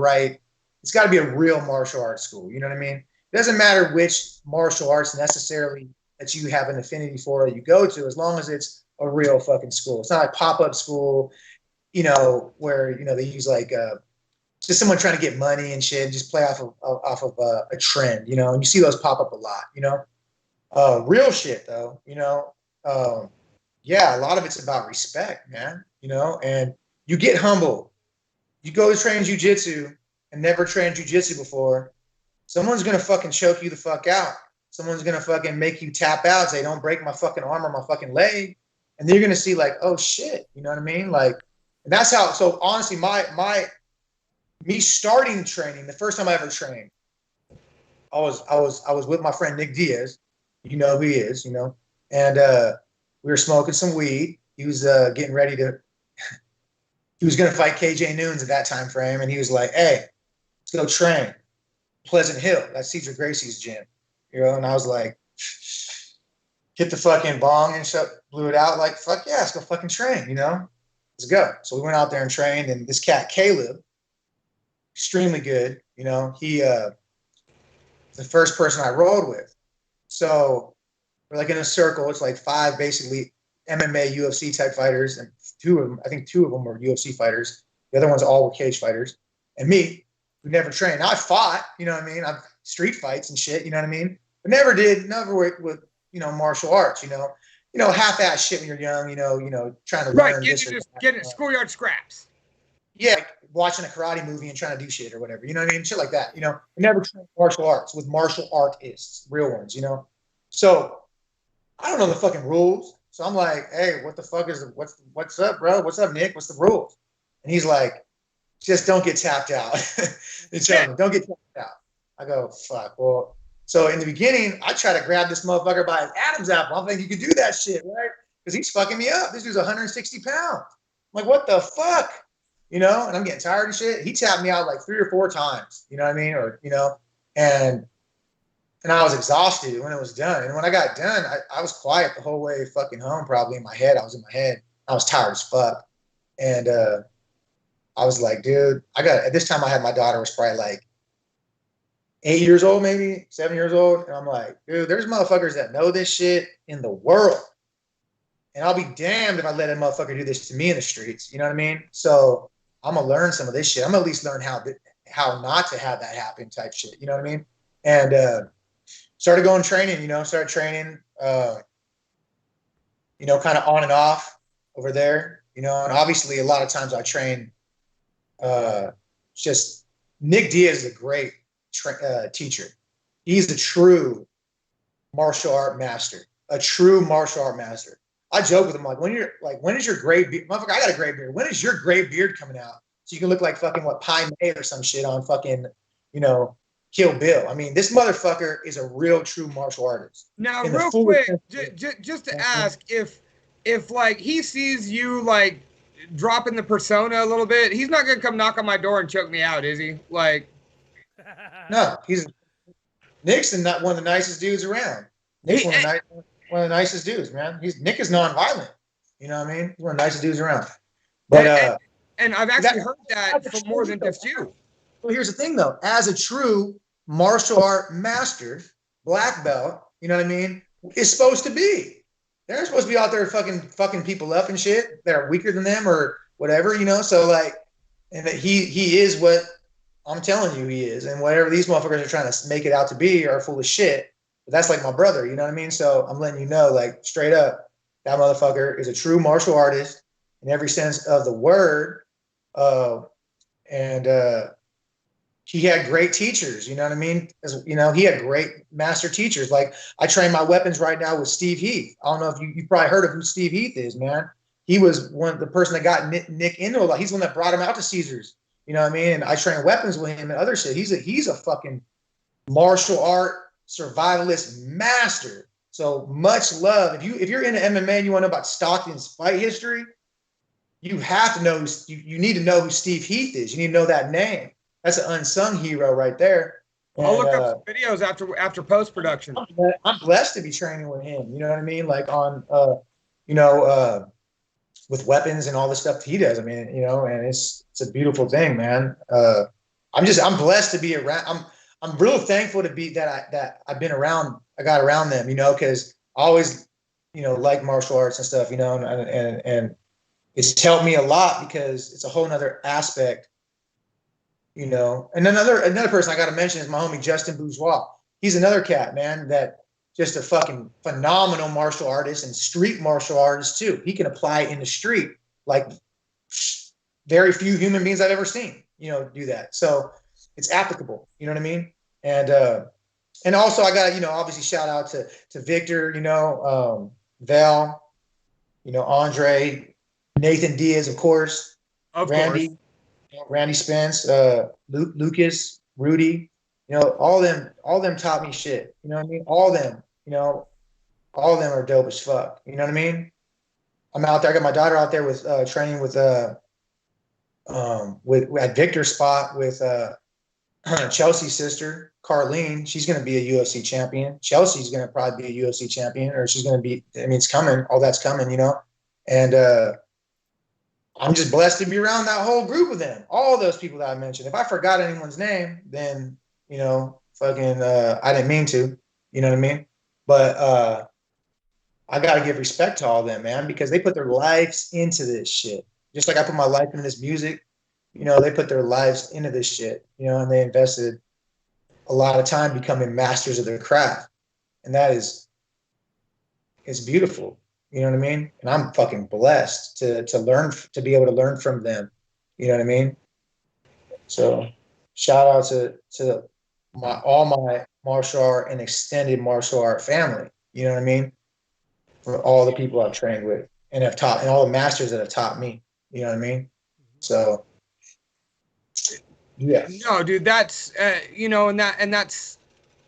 it's got to be a real martial arts school. You know what I mean? it doesn't matter which martial arts necessarily that you have an affinity for or you go to, as long as it's a real fucking school. It's not like pop-up school, you know, where, you know, they use like just someone trying to get money and shit, and just play off of a trend, you know, and you see those pop up a lot, you know. Real shit though, you know. Yeah, a lot of it's about respect, man, you know, and you get humble. You go to train jujitsu and never trained jujitsu before, someone's gonna fucking choke you the fuck out. Someone's gonna fucking make you tap out and say, don't break my fucking arm or my fucking leg. And then you're gonna see like, oh shit, you know what I mean? Like, and that's how, so honestly, me starting training, the first time I ever trained, I was with my friend Nick Diaz. You know who he is, you know, and we were smoking some weed. He was getting ready to. He was going to fight KJ Noons at that time frame, and he was like, "Hey, let's go train, Pleasant Hill. That's Cedric Gracie's gym, you know." And I was like, hit the fucking bong and blew it out. Like, fuck yeah, let's go fucking train, you know. Let's go. So we went out there and trained, and this cat Caleb, extremely good, you know. He the first person I rode with. So we're like in a circle. It's like 5 basically MMA, UFC type fighters, and I think two of them were UFC fighters. The other ones all were cage fighters. And me, who never trained. Now I fought, you know what I mean? I've street fights and shit, you know what I mean? But never with you know, martial arts, you know, half-ass shit when you're young, you know, trying to learn this or that. Getting schoolyard scraps. Yeah, like watching a karate movie and trying to do shit or whatever, you know what I mean? Shit like that, you know. I never trained martial arts with martial artists, real ones, you know. So I don't know the fucking rules. So I'm like, hey, what the fuck is what's up, bro? What's up, Nick? What's the rules? And he's like, just don't get tapped out. They tell me, don't get tapped out. I go, fuck. Well, so in the beginning, I try to grab this motherfucker by his Adam's apple. I'm thinking you could do that shit, right? Because he's fucking me up. This dude's 160 pounds. I'm like, what the fuck? You know, and I'm getting tired of shit. He tapped me out like 3 or 4 times, you know what I mean? Or, you know, and I was exhausted when it was done. And when I got done, I was quiet the whole way fucking home, probably in my head. I was in my head. I was tired as fuck. And I was like, dude, at this time I had my daughter was probably like 8 years old, maybe 7 years old. And I'm like, dude, there's motherfuckers that know this shit in the world. And I'll be damned if I let a motherfucker do this to me in the streets. You know what I mean? So I'm going to learn some of this shit. I'm going to at least learn how not to have that happen type shit. You know what I mean? And started going training, you know, you know, kind of on and off over there, you know, and obviously a lot of times I train, just Nick Diaz is a great teacher. He's a true martial art master, I joke with him, like, when is your gray beard? Motherfucker, I got a gray beard. When is your gray beard coming out? So you can look like fucking Pai Mei or some shit on fucking, you know, Kill Bill. I mean, this motherfucker is a real true martial artist. Now, real quick, just to ask, if like he sees you like dropping the persona a little bit, he's not gonna come knock on my door and choke me out, is he? Like, no, Nick's not one of the nicest dudes around. Nick's one of the nicest dudes, man. Nick is nonviolent. You know what I mean? He's one of the nicest dudes around. But and I've actually heard that from more than just you. Well, here's the thing, though. As a true martial art master, black belt, you know what I mean, is supposed to be. They're supposed to be out there fucking people up and shit that are weaker than them or whatever, you know. So like, and that he is what I'm telling you he is, and whatever these motherfuckers are trying to make it out to be are full of shit. But that's like my brother, you know what I mean? So I'm letting you know, like, straight up, that motherfucker is a true martial artist in every sense of the word, and he had great teachers, you know what I mean? You know, he had great master teachers. Like, I train my weapons right now with Steve Heath. I don't know if you probably heard of who Steve Heath is, man. He was the person that got Nick into a lot. He's the one that brought him out to Caesars. You know what I mean? And I train weapons with him and other shit. He's a fucking martial art survivalist master. So much love. If you're into MMA and you want to know about Stockton's fight history, you have to know. You need to know who Steve Heath is. You need to know that name. That's an unsung hero right there. I'll look up some videos after post production. I'm blessed to be training with him. You know what I mean? Like on, you know, with weapons and all the stuff he does. I mean, you know, and it's a beautiful thing, man. I'm blessed to be around. I'm real thankful to be that I've been around. I got around them, you know, because I always, you know, like martial arts and stuff, you know, and it's helped me a lot because it's a whole nother aspect, you know. And another person I got to mention is my homie Justin Bourgeois. He's another cat, man, that just a fucking phenomenal martial artist and street martial artist too. He can apply it in the street like very few human beings I've ever seen, you know, do that. So it's applicable, you know what I mean? And also I got, you know, obviously shout out to Victor, you know, Val, you know, Andre, Nathan Diaz, of course, Of Randy, course. Randy Spence, Lucas, Rudy, you know, all them taught me shit. You know what I mean? All them, you know, all of them are dope as fuck. You know what I mean? I'm out there. I got my daughter out there with training with at Victor's spot with Chelsea's sister, Carlene. She's going to be a UFC champion. Chelsea's going to probably be a UFC champion, or she's going to be, I mean, it's coming. All that's coming, you know? And I'm just blessed to be around that whole group of them. All those people that I mentioned. If I forgot anyone's name, then, you know, fucking, I didn't mean to, you know what I mean? But I got to give respect to all of them, man, because they put their lives into this shit. Just like I put my life into this music, you know, they put their lives into this shit, you know, and they invested a lot of time becoming masters of their craft. And that is, it's beautiful. You know what I mean? And I'm fucking blessed to learn, to be able to learn from them. You know what I mean? So shout out to all my martial art and extended martial art family. You know what I mean? For all the people I've trained with and have taught, and all the masters that have taught me. You know what I mean? So yeah. No, dude, that's you know, and that's,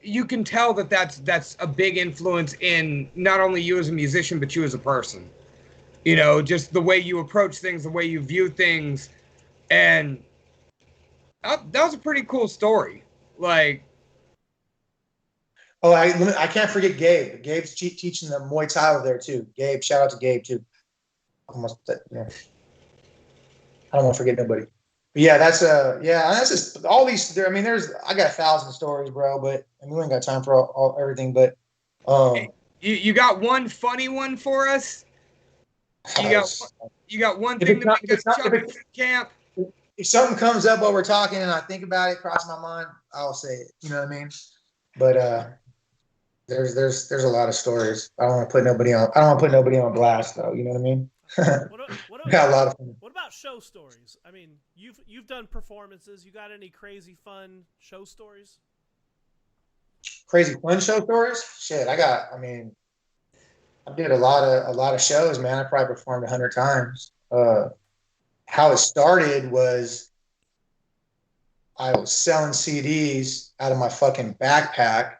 you can tell that's a big influence in not only you as a musician, but you as a person. You know, just the way you approach things, the way you view things, and that was a pretty cool story. Like, Oh, I can't forget Gabe. Gabe's teaching the Muay Thai over there too. Gabe, shout out to Gabe too. Almost, yeah. I don't want to forget nobody. But yeah, that's just all these. I mean, I got 1,000 stories, bro. But I mean, we ain't got time for all everything. But you got one funny one for us? You got one thing to make us chuckle in camp? If something comes up while we're talking and I think about it, cross my mind, I'll say it. You know what I mean? But there's a lot of stories. I don't want to put nobody on blast though. You know what I mean? Got a lot of fun. What about show stories? I mean, you've done performances. You got any crazy fun show stories? Crazy fun show stories? Shit, I did a lot of shows, man. I probably performed 100 times. How it started was I was selling CDs out of my fucking backpack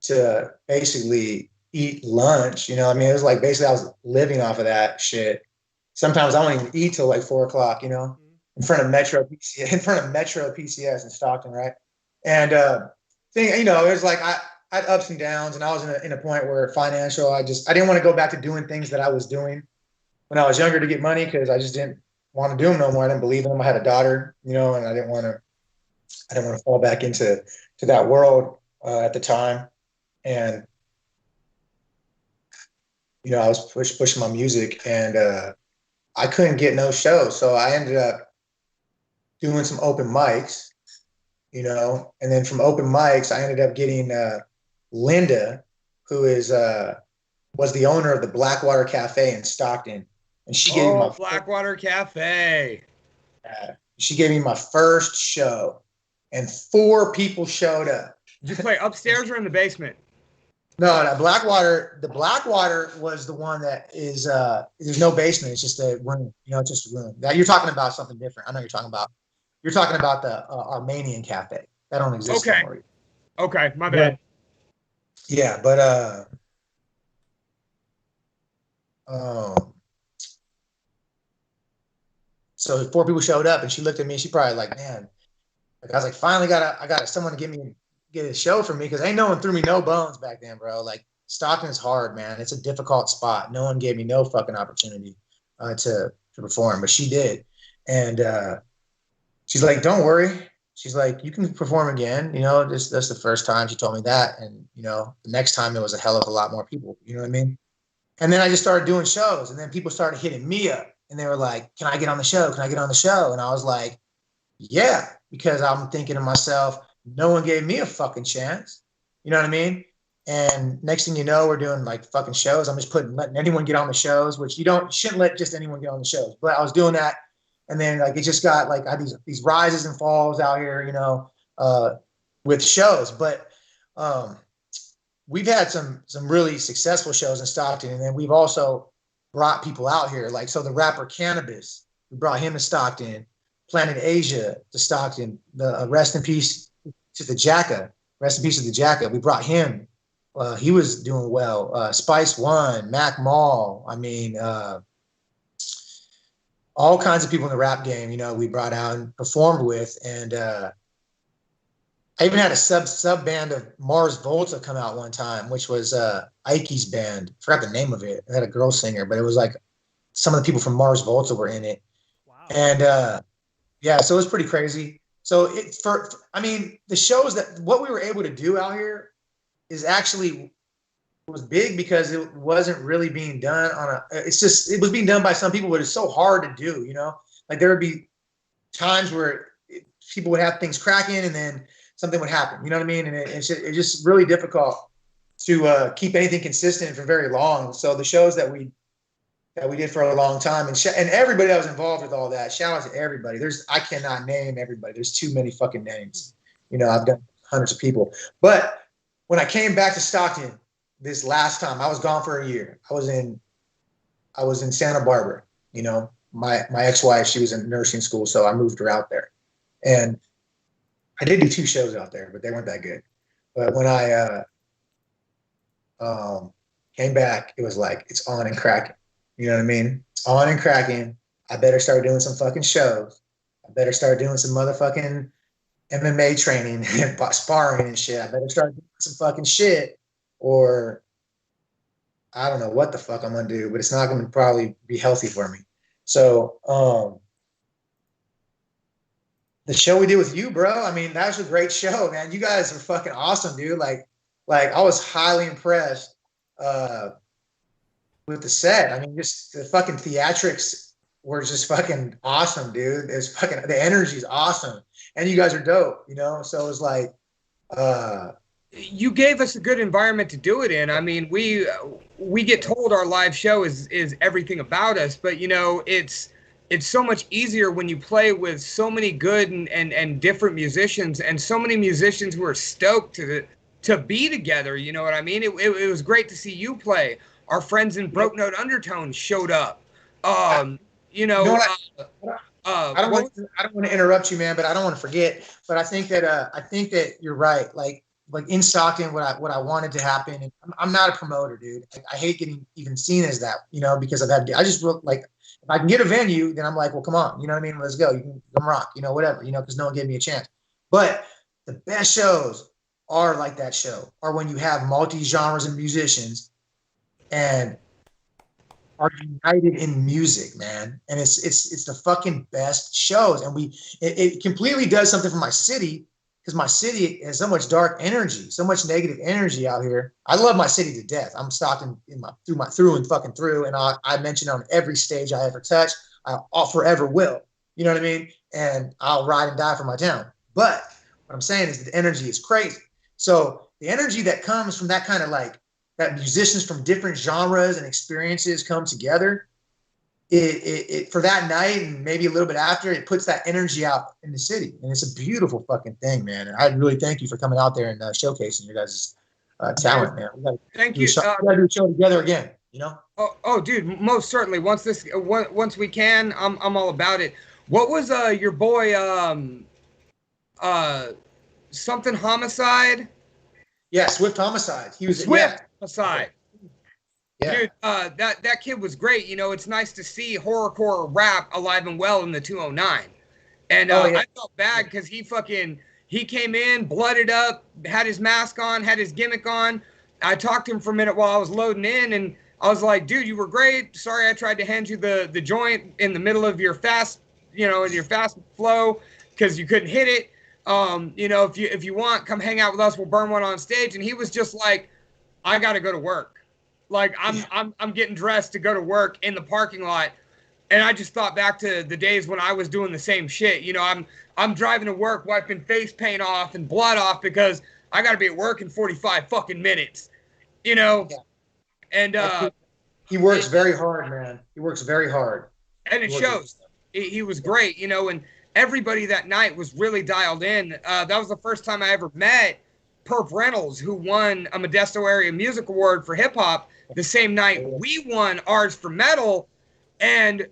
to basically eat lunch. You know, I mean, it was like basically I was living off of that shit. Sometimes I don't even eat till like 4 o'clock, you know, in front of Metro PCS in Stockton, right? And you know, it was like I had ups and downs, and I was in a point where financial, I didn't want to go back to doing things that I was doing when I was younger to get money, because I just didn't want to do them no more. I didn't believe in them. I had a daughter, you know, and I didn't want to fall back into that world at the time. And you know, I was pushing my music, and I couldn't get no shows. So I ended up doing some open mics, you know, and then from open mics, I ended up getting Linda, who was the owner of the Blackwater Cafe in Stockton. And she gave me my Blackwater Cafe. She gave me my first show, and 4 people showed up. Did you play upstairs or in the basement? No, the Blackwater was the one that is there's no basement. It's just a room. You know, it's just a room. That you're talking about something different. I know you're talking about. You're talking about the Armenian Cafe. That don't exist anymore. Okay, my bad. Yeah, but so 4 people showed up, and she looked at me. She probably like, man. Like I was like, finally I got someone to get a show for me, because ain't no one threw me no bones back then, bro. Like Stockton is hard, man. It's a difficult spot. No one gave me no fucking opportunity to perform, but she did. And she's like, don't worry, she's like, you can perform again. You know, that's the first time she told me that. And, you know, the next time it was a hell of a lot more people. You know what I mean? And then I just started doing shows, and then people started hitting me up, and they were like, can I get on the show? Can I get on the show? And I was like, yeah, because I'm thinking to myself, no one gave me a fucking chance. You know what I mean? And next thing you know, we're doing like fucking shows. I'm just letting anyone get on the shows, which shouldn't let just anyone get on the shows. But I was doing that. And then like, it just got like, I had these rises and falls out here, you know, with shows. But we've had some really successful shows in Stockton. And then we've also brought people out here. Like, so the rapper Cannabis, we brought him to Stockton. Planet Asia to Stockton. The rest in peace to the Jacka. Rest in peace to the Jacka. We brought him. He was doing well. Spice One, Mac Mall. I mean, all kinds of people in the rap game, you know, we brought out and performed with. And I even had a sub band of Mars Volta come out one time, which was Ike's band. I forgot the name of it. It had a girl singer, but it was like some of the people from Mars Volta were in it. Wow. And yeah, so it was pretty crazy. So I mean, the shows that what we were able to do out here is actually was big because it wasn't really being done it was being done by some people, but it's so hard to do, you know, like there would be times where people would have things cracking and then something would happen, you know what I mean? And it's just really difficult to keep anything consistent for very long. So the shows that we did for a long time, and everybody that was involved with all that, shout out to everybody. I cannot name everybody. There's too many fucking names. You know, I've done hundreds of people. But when I came back to Stockton this last time, I was gone for a year. I was in Santa Barbara. You know, my ex-wife, she was in nursing school, so I moved her out there. And I did do 2 shows out there, but they weren't that good. But when I came back, it was like, it's on and cracking. You know what I mean? It's on and cracking. I better start doing some fucking shows. I better start doing some motherfucking MMA training and sparring and shit. I better start doing some fucking shit, or I don't know what the fuck I'm gonna do, but it's not gonna probably be healthy for me. So the show we did with you, bro, I mean, that was a great show, man. You guys were fucking awesome, dude. Like I was highly impressed with the set. I mean, just the fucking theatrics were just fucking awesome, dude. It's fucking, the energy is awesome. And you guys are dope, you know? So it was like, you gave us a good environment to do it in. I mean, we get told our live show is everything about us, but you know, it's so much easier when you play with so many good and different musicians, and so many musicians who are stoked to be together. You know what I mean? It was great to see you play. Our friends in Broke Note Undertones showed up. You know, I don't want to interrupt you, man, but I don't want to forget. But I think that you're right. Like in Stockton, what I wanted to happen. And I'm not a promoter, dude. I hate getting even seen as that, you know, because I just like, if I can get a venue, then I'm like, well, come on, you know what I mean? Let's go. You can come rock, you know, whatever, you know, because no one gave me a chance. But the best shows are like that show, or when you have multi-genres and musicians and are united in music, man. And it's the fucking best shows. And it completely does something for my city, because my city has so much dark energy, so much negative energy out here. I love my city to death. I'm Stockton through and fucking through. And I mention on every stage I ever touch, I'll forever will. You know what I mean? And I'll ride and die for my town. But what I'm saying is the energy is crazy. So the energy that comes from that kind of like, that musicians from different genres and experiences come together, it for that night and maybe a little bit after, it puts that energy out in the city. And it's a beautiful fucking thing, man. And I really thank you for coming out there and showcasing your guys' talent, man. Thank you. We gotta do a show together again, you know? Oh, dude, most certainly. Once we can, I'm all about it. What was your boy something Homicide? Yeah, Swift Homicide. He was Swift Homicide. Yeah. Dude, that kid was great. You know, it's nice to see horrorcore rap alive and well in the 209. And I felt bad because he came in, blooded up, had his mask on, had his gimmick on. I talked to him for a minute while I was loading in, and I was like, dude, you were great. Sorry I tried to hand you the joint in the middle of your fast, you know, in your fast flow because you couldn't hit it. You know, if you want, come hang out with us. We'll burn one on stage. And he was just like, I got to go to work. Like I'm getting dressed to go to work in the parking lot. And I just thought back to the days when I was doing the same shit. You know, I'm driving to work, wiping face paint off and blood off because I got to be at work in 45 fucking minutes. You know, Yeah. and he works very hard, man. He works very hard. And it shows. He was great, you know, and everybody that night was really dialed in. That was the first time I ever met Perp Reynolds, who won a Modesto Area Music Award for hip hop the same night we won ours for metal. And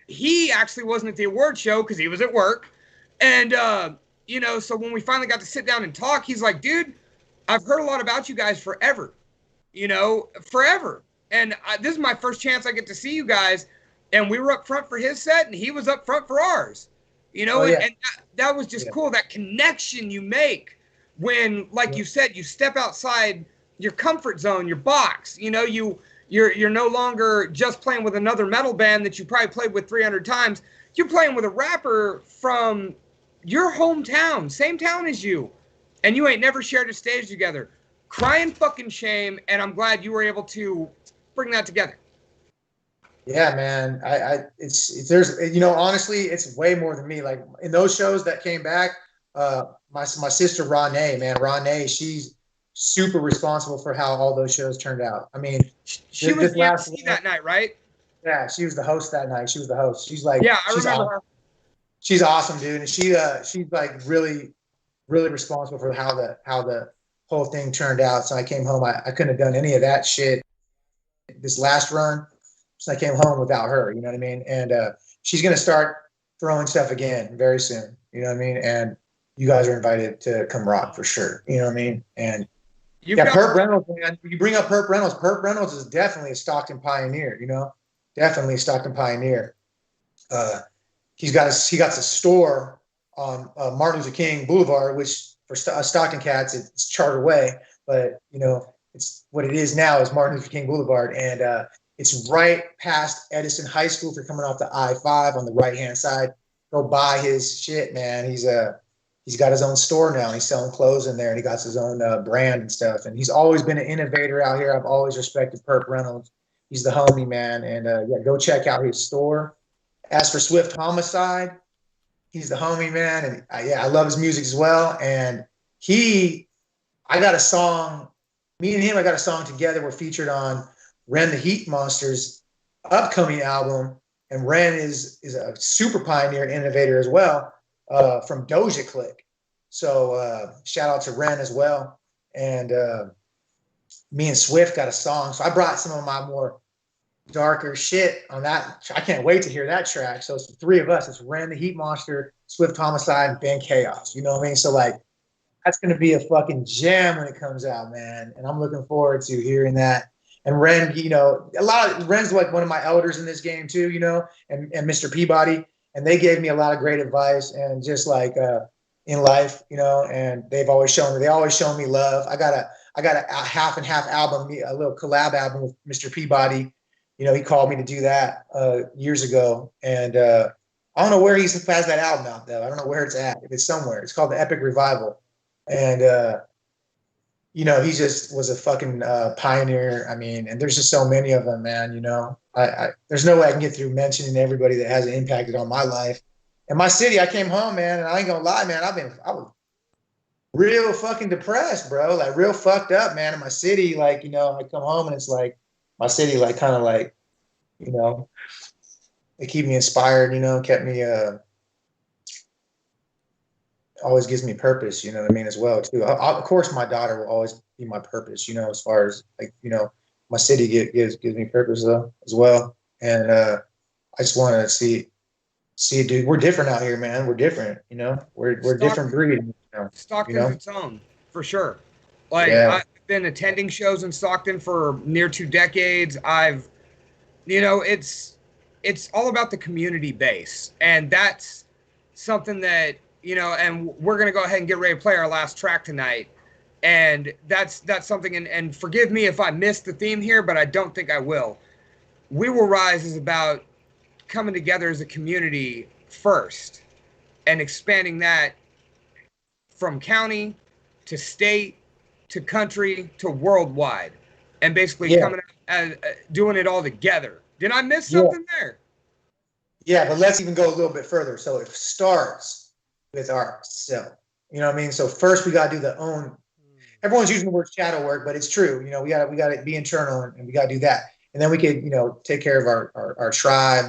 he actually wasn't at the award show because he was at work. And, you know, so when we finally got to sit down and talk, he's like, dude, I've heard a lot about you guys forever, you know, forever. And this is my first chance I get to see you guys. And we were up front for his set and he was up front for ours, you know, and that was just cool. That connection you make when, like you said, you step outside your comfort zone, your box, you know, you're no longer just playing with another metal band that you probably played with 300 times. You're playing with a rapper from your hometown, same town as you, and you ain't never shared a stage together. Crying fucking shame, and I'm glad you were able to bring that together. Yeah, man. It's there's, you know, honestly, it's way more than me. Like in those shows that came back, my sister Ronee, man, Ronee, she's super responsible for how all those shows turned out. I mean, she was the MC that night, right? Yeah, she was the host that night. She was the host. She's like, yeah, I remember her. She's awesome, dude, and she's like really responsible for how the whole thing turned out. So I came home, I couldn't have done any of that shit this last run. So I came home without her, you know what I mean? And she's going to start throwing stuff again very soon, you know what I mean? And you guys are invited to come rock for sure, you know what I mean? And Perp Reynolds, man, you bring up Perp Reynolds. Perp Reynolds is definitely a Stockton pioneer, you know? Definitely a Stockton pioneer. He got a store on Martin Luther King Boulevard, which for Stockton cats, it's Charter Way, but, you know, it's what it is now is Martin Luther King Boulevard. And it's right past Edison High School if you're coming off the I-5 on the right-hand side. Go buy his shit, man. He's got his own store now. He's selling clothes in there, and he got his own brand and stuff. And he's always been an innovator out here. I've always respected Perp Reynolds. He's the homie, man. And go check out his store. As for Swift Homicide, he's the homie, man. And I love his music as well. And I got a song. Me and him, I got a song together. We're featured on Ren the Heat Monster's upcoming album, and Ren is a super pioneer and innovator as well, from Doja Click. So shout out to Ren as well. And me and Swift got a song. So I brought some of my more darker shit on that. I can't wait to hear that track. So it's the three of us. It's Ren the Heat Monster, Swift Homicide, and Ben Kaos. You know what I mean? So like that's gonna be a fucking jam when it comes out, man. And I'm looking forward to hearing that. And Ren, you know, Ren's like one of my elders in this game too, you know, and Mr. Peabody, and they gave me a lot of great advice and just like in life, you know, and they always shown me love. I got a half and half album, a little collab album with Mr. Peabody. You know, he called me to do that years ago, and I don't know where he has that album out though. I don't know where it's at. It's somewhere. It's called The Epic Revival, and you know, he just was a fucking pioneer. I mean, and there's just so many of them, man. You know, there's no way I can get through mentioning everybody that has impacted on my life. In my city, I came home, man, and I ain't gonna lie, man. I was real fucking depressed, bro. Like real fucked up, man. In my city, like, you know, I come home and it's like my city, like kind of like, you know, they keep me inspired. You know, kept me always gives me purpose, you know what I mean, as well too. Of course, my daughter will always be my purpose, you know, as far as like, you know, my city gives me purpose though as well. And I just want to see, dude, we're different out here, man. We're different, you know. We're different breed. You know? Stockton's its own, for sure. Like I've been attending shows in Stockton for near 2 decades. You know, it's all about the community base, and that's something that, you know, and we're going to go ahead and get ready to play our last track tonight. And that's something, and forgive me if I missed the theme here, but I don't think I will. We Will Rise is about coming together as a community first and expanding that from county to state to country to worldwide, and basically coming out and doing it all together. Did I miss something there? Yeah, but let's even go a little bit further. So it starts with ourselves. You know what I mean? So first we got to do the own. Everyone's using the word shadow work, but it's true. You know, we got to be internal, and we got to do that. And then we could, you know, take care of our tribe,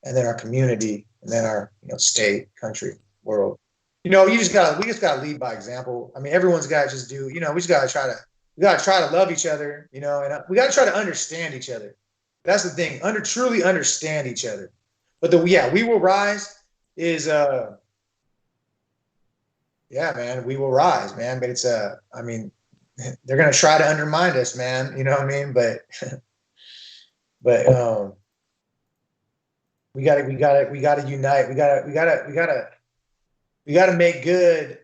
and then our community, and then our, you know, state, country, world. You know, we just gotta lead by example. I mean, everyone's got to just do, you know, we gotta try to love each other, you know, and we got to try to understand each other. That's the thing. Truly understand each other. But we will rise is, yeah, man, we will rise, man. But it's, I mean, they're going to try to undermine us, man. You know what I mean? But we gotta unite. We gotta make good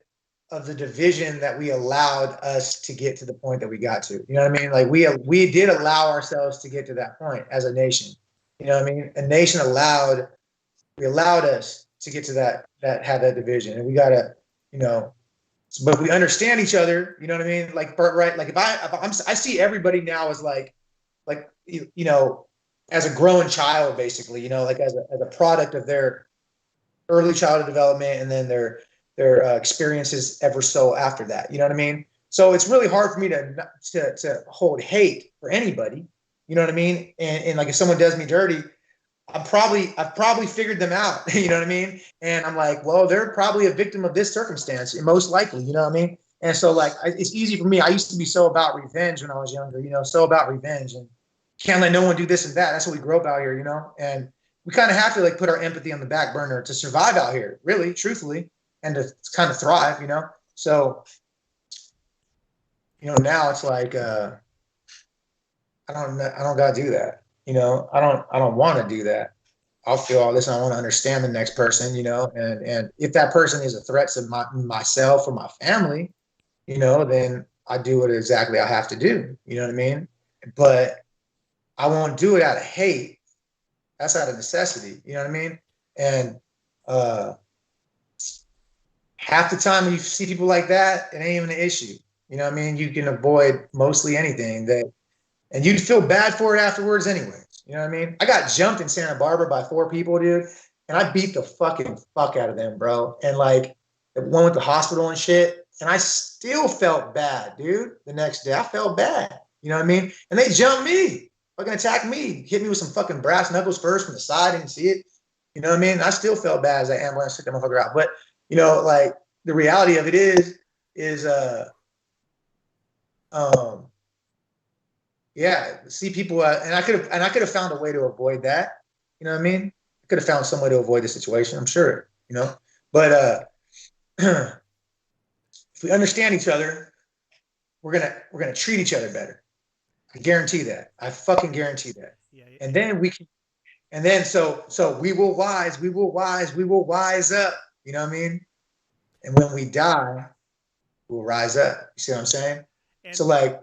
of the division that we allowed us to get to the point that we got to. You know what I mean? Like we did allow ourselves to get to that point as a nation. You know what I mean? A nation allowed us to get to that have that division, and we gotta, you know. But we understand each other. You know what I mean? Like, right? Like if I see everybody now as like you know, as a growing child, basically. You know, like as a product of their early childhood development, and then their experiences ever so after that. You know what I mean? So it's really hard for me to hold hate for anybody. You know what I mean? And like if someone does me dirty, I've probably figured them out. You know what I mean? And I'm like, well, they're probably a victim of this circumstance, most likely. You know what I mean? And so like it's easy for me. I used to be so about revenge when I was younger. You know, so about revenge, and can't let no one do this and that. That's what we grew up out here. You know, and we kind of have to like put our empathy on the back burner to survive out here, really, truthfully, and to kind of thrive, you know? So, you know, now it's like, I don't got to do that. You know, I don't want to do that. I'll feel all this. And I want to understand the next person, you know, and if that person is a threat to myself or my family, you know, then I do what exactly I have to do. You know what I mean? But I won't do it out of hate. That's out of necessity. You know what I mean? And half the time when you see people like that, it ain't even an issue. You know what I mean? You can avoid mostly anything and you'd feel bad for it afterwards anyways. You know what I mean? I got jumped in Santa Barbara by 4 people, dude, and I beat the fucking fuck out of them, bro. And like, one went to the hospital and shit, and I still felt bad, dude. The next day, I felt bad. You know what I mean? And they jumped me, fucking attacked me, hit me with some fucking brass knuckles first from the side. I didn't see it. You know what I mean? I still felt bad as that ambulance took that motherfucker out. But you know, like the reality of it is yeah, see people, and I could have found a way to avoid that. You know what I mean? I could have found some way to avoid the situation. I'm sure, you know. But if we understand each other, we're gonna treat each other better. I guarantee that. I fucking guarantee that. Yeah. And then so we will wise up. You know what I mean? And when we die, we'll rise up. You see what I'm saying? And, so like,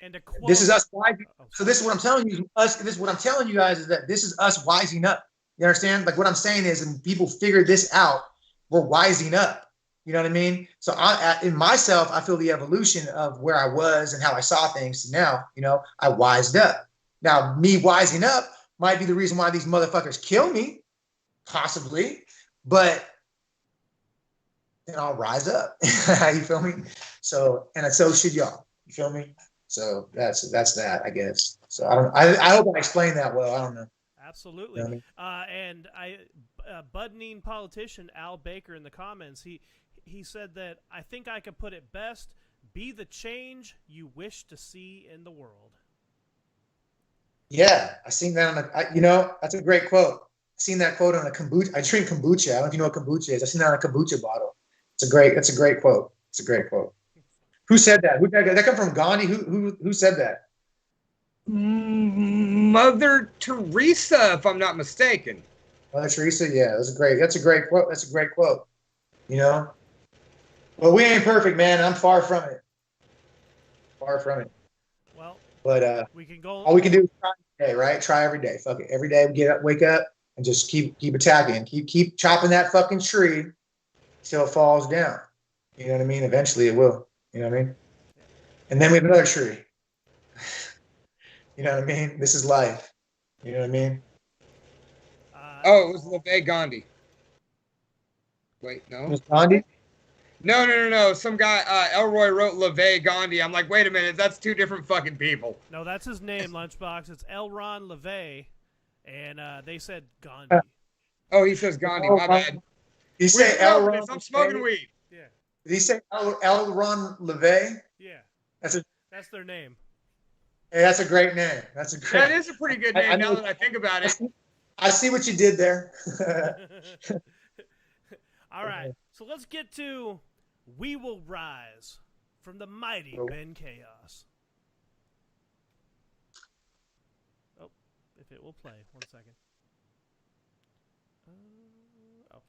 and this is us wising. So this is what I'm telling you. This is what I'm telling you guys is that this is us wising up. You understand? Like what I'm saying is, and people figure this out, we're wising up. You know what I mean? So in myself, I feel the evolution of where I was and how I saw things to now. You know, I wised up. Now, me wising up might be the reason why these motherfuckers kill me, possibly, but then I'll rise up. You feel me? So, and so should y'all. You feel me? So that's that, I guess. So I hope I explained that well. I don't know. Absolutely. You know what I mean? And budding politician Al Baker in the comments, he said that I think I could put it best: be the change you wish to see in the world. Yeah, I seen that on you know, that's a great quote. I seen that quote on a kombucha. I drink kombucha. I don't know if you know what kombucha is. I seen that on a kombucha bottle. It's a great quote. It's a great quote. Who said that? That come from Gandhi? Who said that? Mother Teresa, if I'm not mistaken. Mother Teresa, yeah, that's a great quote. That's a great quote. You know? Well, we ain't perfect, man. I'm far from it. Far from it. Well, but we can go. All we can do is try every day, right? Try every day. Fuck it. Every day we get up, wake up, and just keep attacking. Keep chopping that fucking tree till it falls down. You know what I mean? Eventually it will. You know what I mean? And then we have another tree. You know what I mean? This is life. You know what I mean? Oh, it was LeVay Gandhi. Wait, no. Miss Gandhi? No. Some guy, Elroy wrote LeVay Gandhi. I'm like, wait a minute, that's two different fucking people. No, that's his name, Lunchbox. It's L. Ron LeVay, and they said Gandhi. Oh, he says Gandhi. My bad. He say L. Ron. I'm smoking weed. Yeah, Did he say L. Ron LeVay? yeah. That's their name. Hey, that's a great name. That's a great. That is a pretty good name now that I think about it. I see what you did there. All right, so let's get to "We Will Rise" from the mighty Ben Kaos. Oh, if it will play. 1 second. Oh.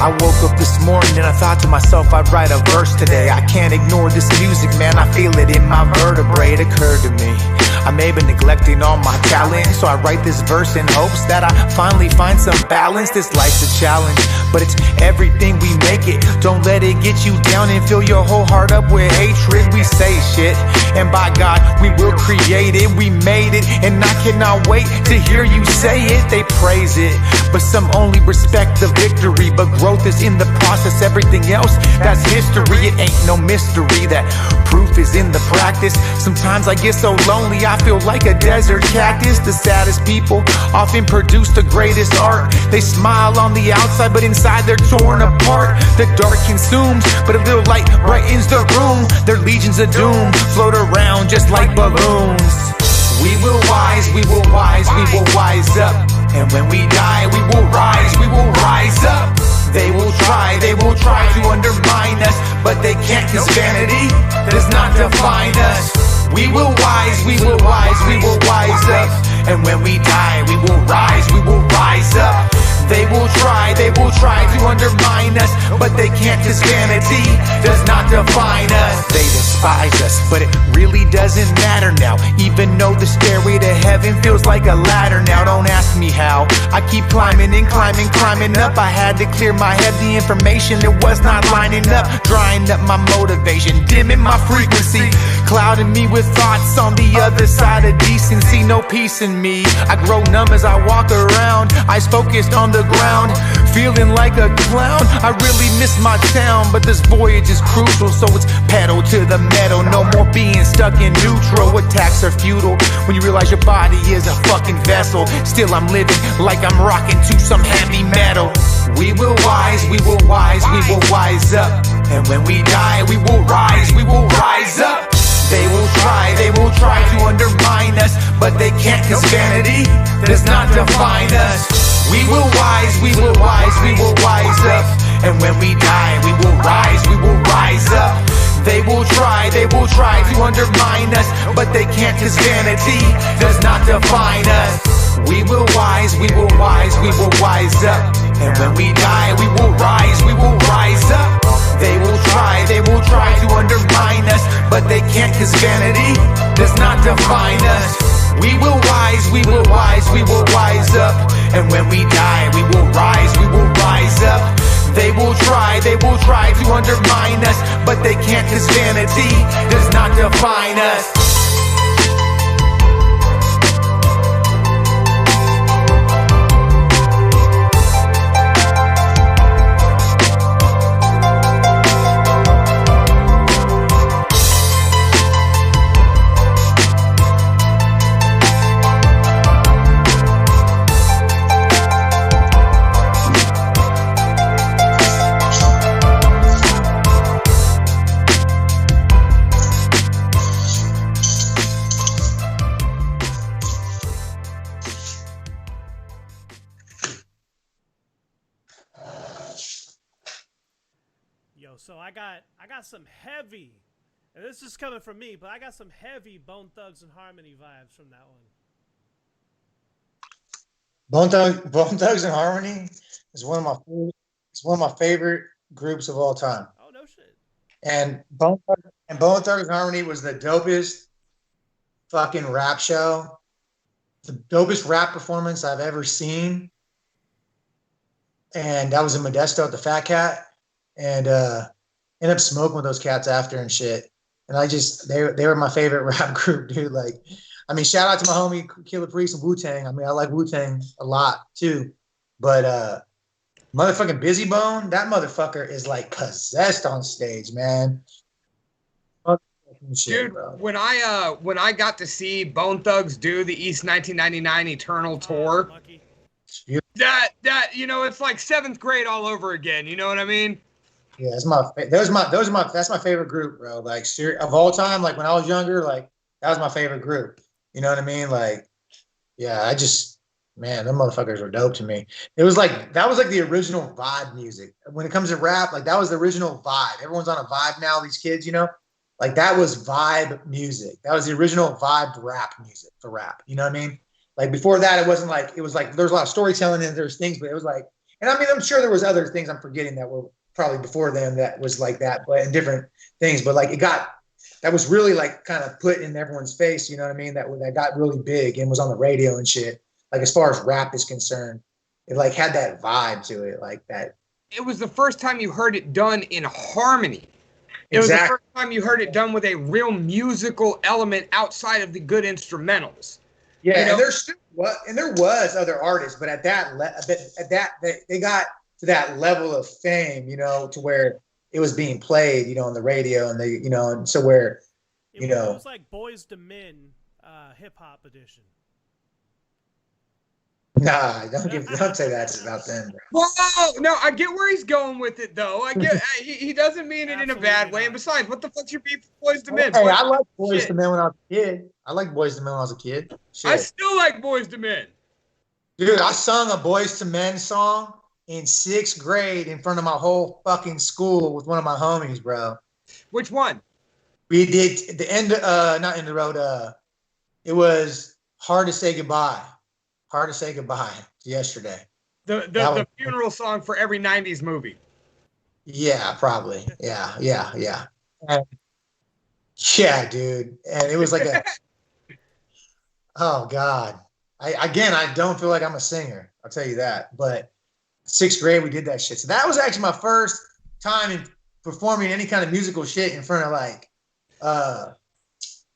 I woke up this morning and I thought to myself I'd write a verse today. I can't ignore this music, man, I feel it in my vertebrae. It occurred to me I may have been neglecting all my talent, so I write this verse in hopes that I finally find some balance. This life's a challenge, but it's everything we make it. Don't let it get you down and fill your whole heart up with hatred. We say shit, and by God, we will create it. We made it, and I cannot wait to hear you say it. They praise it, but some only respect the victory. But growth is in the process, everything else, that's history. It ain't no mystery that proof is in the practice. Sometimes I get so lonely, I feel like a desert cactus. The saddest people often produce the greatest art. They smile on the outside, but inside they're torn apart. The dark consumes, but a little light brightens the room. Their legions of doom float around just like balloons. We will rise, we will rise, we will rise up. And when we die, we will rise up. They will try to undermine us, but they can't, 'cause vanity does not define us. We will rise, we will rise, we will rise up. And when we die, we will rise up. They will try to undermine us, but they can't, 'cause vanity does not define us. They despise us, but it really doesn't matter now. Even though the stairway to heaven feels like a ladder now. Don't ask me how, I keep climbing and climbing up. I had to clear my head, the information that was not lining up. Drying up my motivation, dimming my frequency, clouding me with thoughts on the other side of decency. No peace in me, I grow numb as I walk around, eyes focused on the ground, feeling like a clown. I really miss my town, but this voyage is crucial, so it's pedal to the metal. No more being stuck in neutral. Attacks are futile when you realize your body is a fucking vessel. Still I'm living like I'm rocking to some heavy metal. We will rise, we will rise, we will rise up. And when we die, we will rise up. They will try to undermine us, but they can't, 'cause vanity does not define us. We will rise, we will rise, we will rise up. And when we die, we will rise up. They will try to undermine us, but they can't, 'cause vanity does not define us. We will rise, we will rise, we will rise up. And when we die, we will rise up. They will try to undermine us, but they can't, 'cause vanity does not define us. We will rise, we will rise, we will rise up. And when we die, we will rise up. They will try to undermine us, but they can't, 'cause vanity does not define us. Yo, so I got some heavy And this is coming from me, but I got some heavy Bone Thugs and Harmony vibes from that one. Bone Thugs and Harmony is one of my favorite groups of all time. Oh no shit. And Bone Thugs and Harmony was the dopest fucking rap show, the dopest rap performance I've ever seen. And that was in Modesto at the Fat Cat, and ended up smoking with those cats after and shit. And they were my favorite rap group, dude. Like, I mean, shout out to my homie Killer Priest and Wu-Tang. I mean, I like Wu-Tang a lot too, but motherfucking Busy Bone, that motherfucker is like possessed on stage, man. Shit, Dude, bro. when I got to see Bone Thugs do the East 1999 Eternal Tour, that it's like 7th grade all over again. You know what I mean? Yeah, that's my favorite group, bro. Like, of all time, like when I was younger, like that was my favorite group. You know what I mean? Like, yeah, man, them motherfuckers were dope to me. That was like the original vibe music. When it comes to rap, like that was the original vibe. Everyone's on a vibe now, these kids, like that was vibe music. That was the original vibe rap music for rap. You know what I mean? Like before that, it was like there's a lot of storytelling and there's things, but it was like, and I mean, I'm sure there was other things I'm forgetting that were probably before them that was like that, but in different things. But like that was really like kind of put in everyone's face. You know what I mean? That got really big and was on the radio and shit. Like as far as rap is concerned, it like had that vibe to it, like that. It was the first time you heard it done in harmony. It was the first time you heard it done with a real musical element outside of the good instrumentals. Yeah, and there was other artists, but at that they got to that level of fame, to where it was being played, on the radio, and and so where, it was like Boys to Men, hip hop edition. Nah, don't say that's about them, bro. Well, no, I get where he's going with it, though. I get he doesn't mean it in a bad way. And besides, what the fuck's your beef with Boys to Men? Hey, I liked Boys to Men when I was a kid. Shit. I still like Boys to Men. Dude, I sung a Boys to Men song in 6th grade in front of my whole fucking school with one of my homies, bro. Which one? We did not End the Road. It was Hard to Say Goodbye. Hard to Say Goodbye Yesterday. The funeral song for every 90s movie. Yeah, probably. Yeah. Yeah, dude. And it was like oh God. I don't feel like I'm a singer. I'll tell you that. But 6th grade, we did that shit. So that was actually my first time in performing any kind of musical shit in front of like a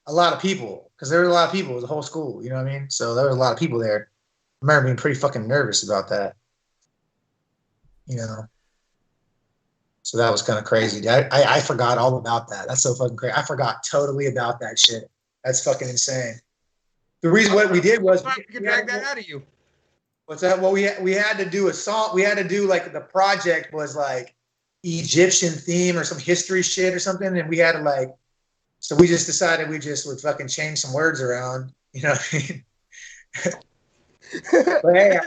lot of people. Because there were a lot of people. It was a whole school. You know what I mean? So there was a lot of people there. I remember being pretty fucking nervous about that. So that was kind of crazy. I forgot all about that. That's so fucking crazy. I forgot totally about that shit. That's fucking insane. The reason what we did was we could drag that out of you. What's that? Well, we had to do a song. We had to do like the project was like Egyptian theme or some history shit or something, and we had to like. So we just decided we just would fucking change some words around. You know what I mean? But hey,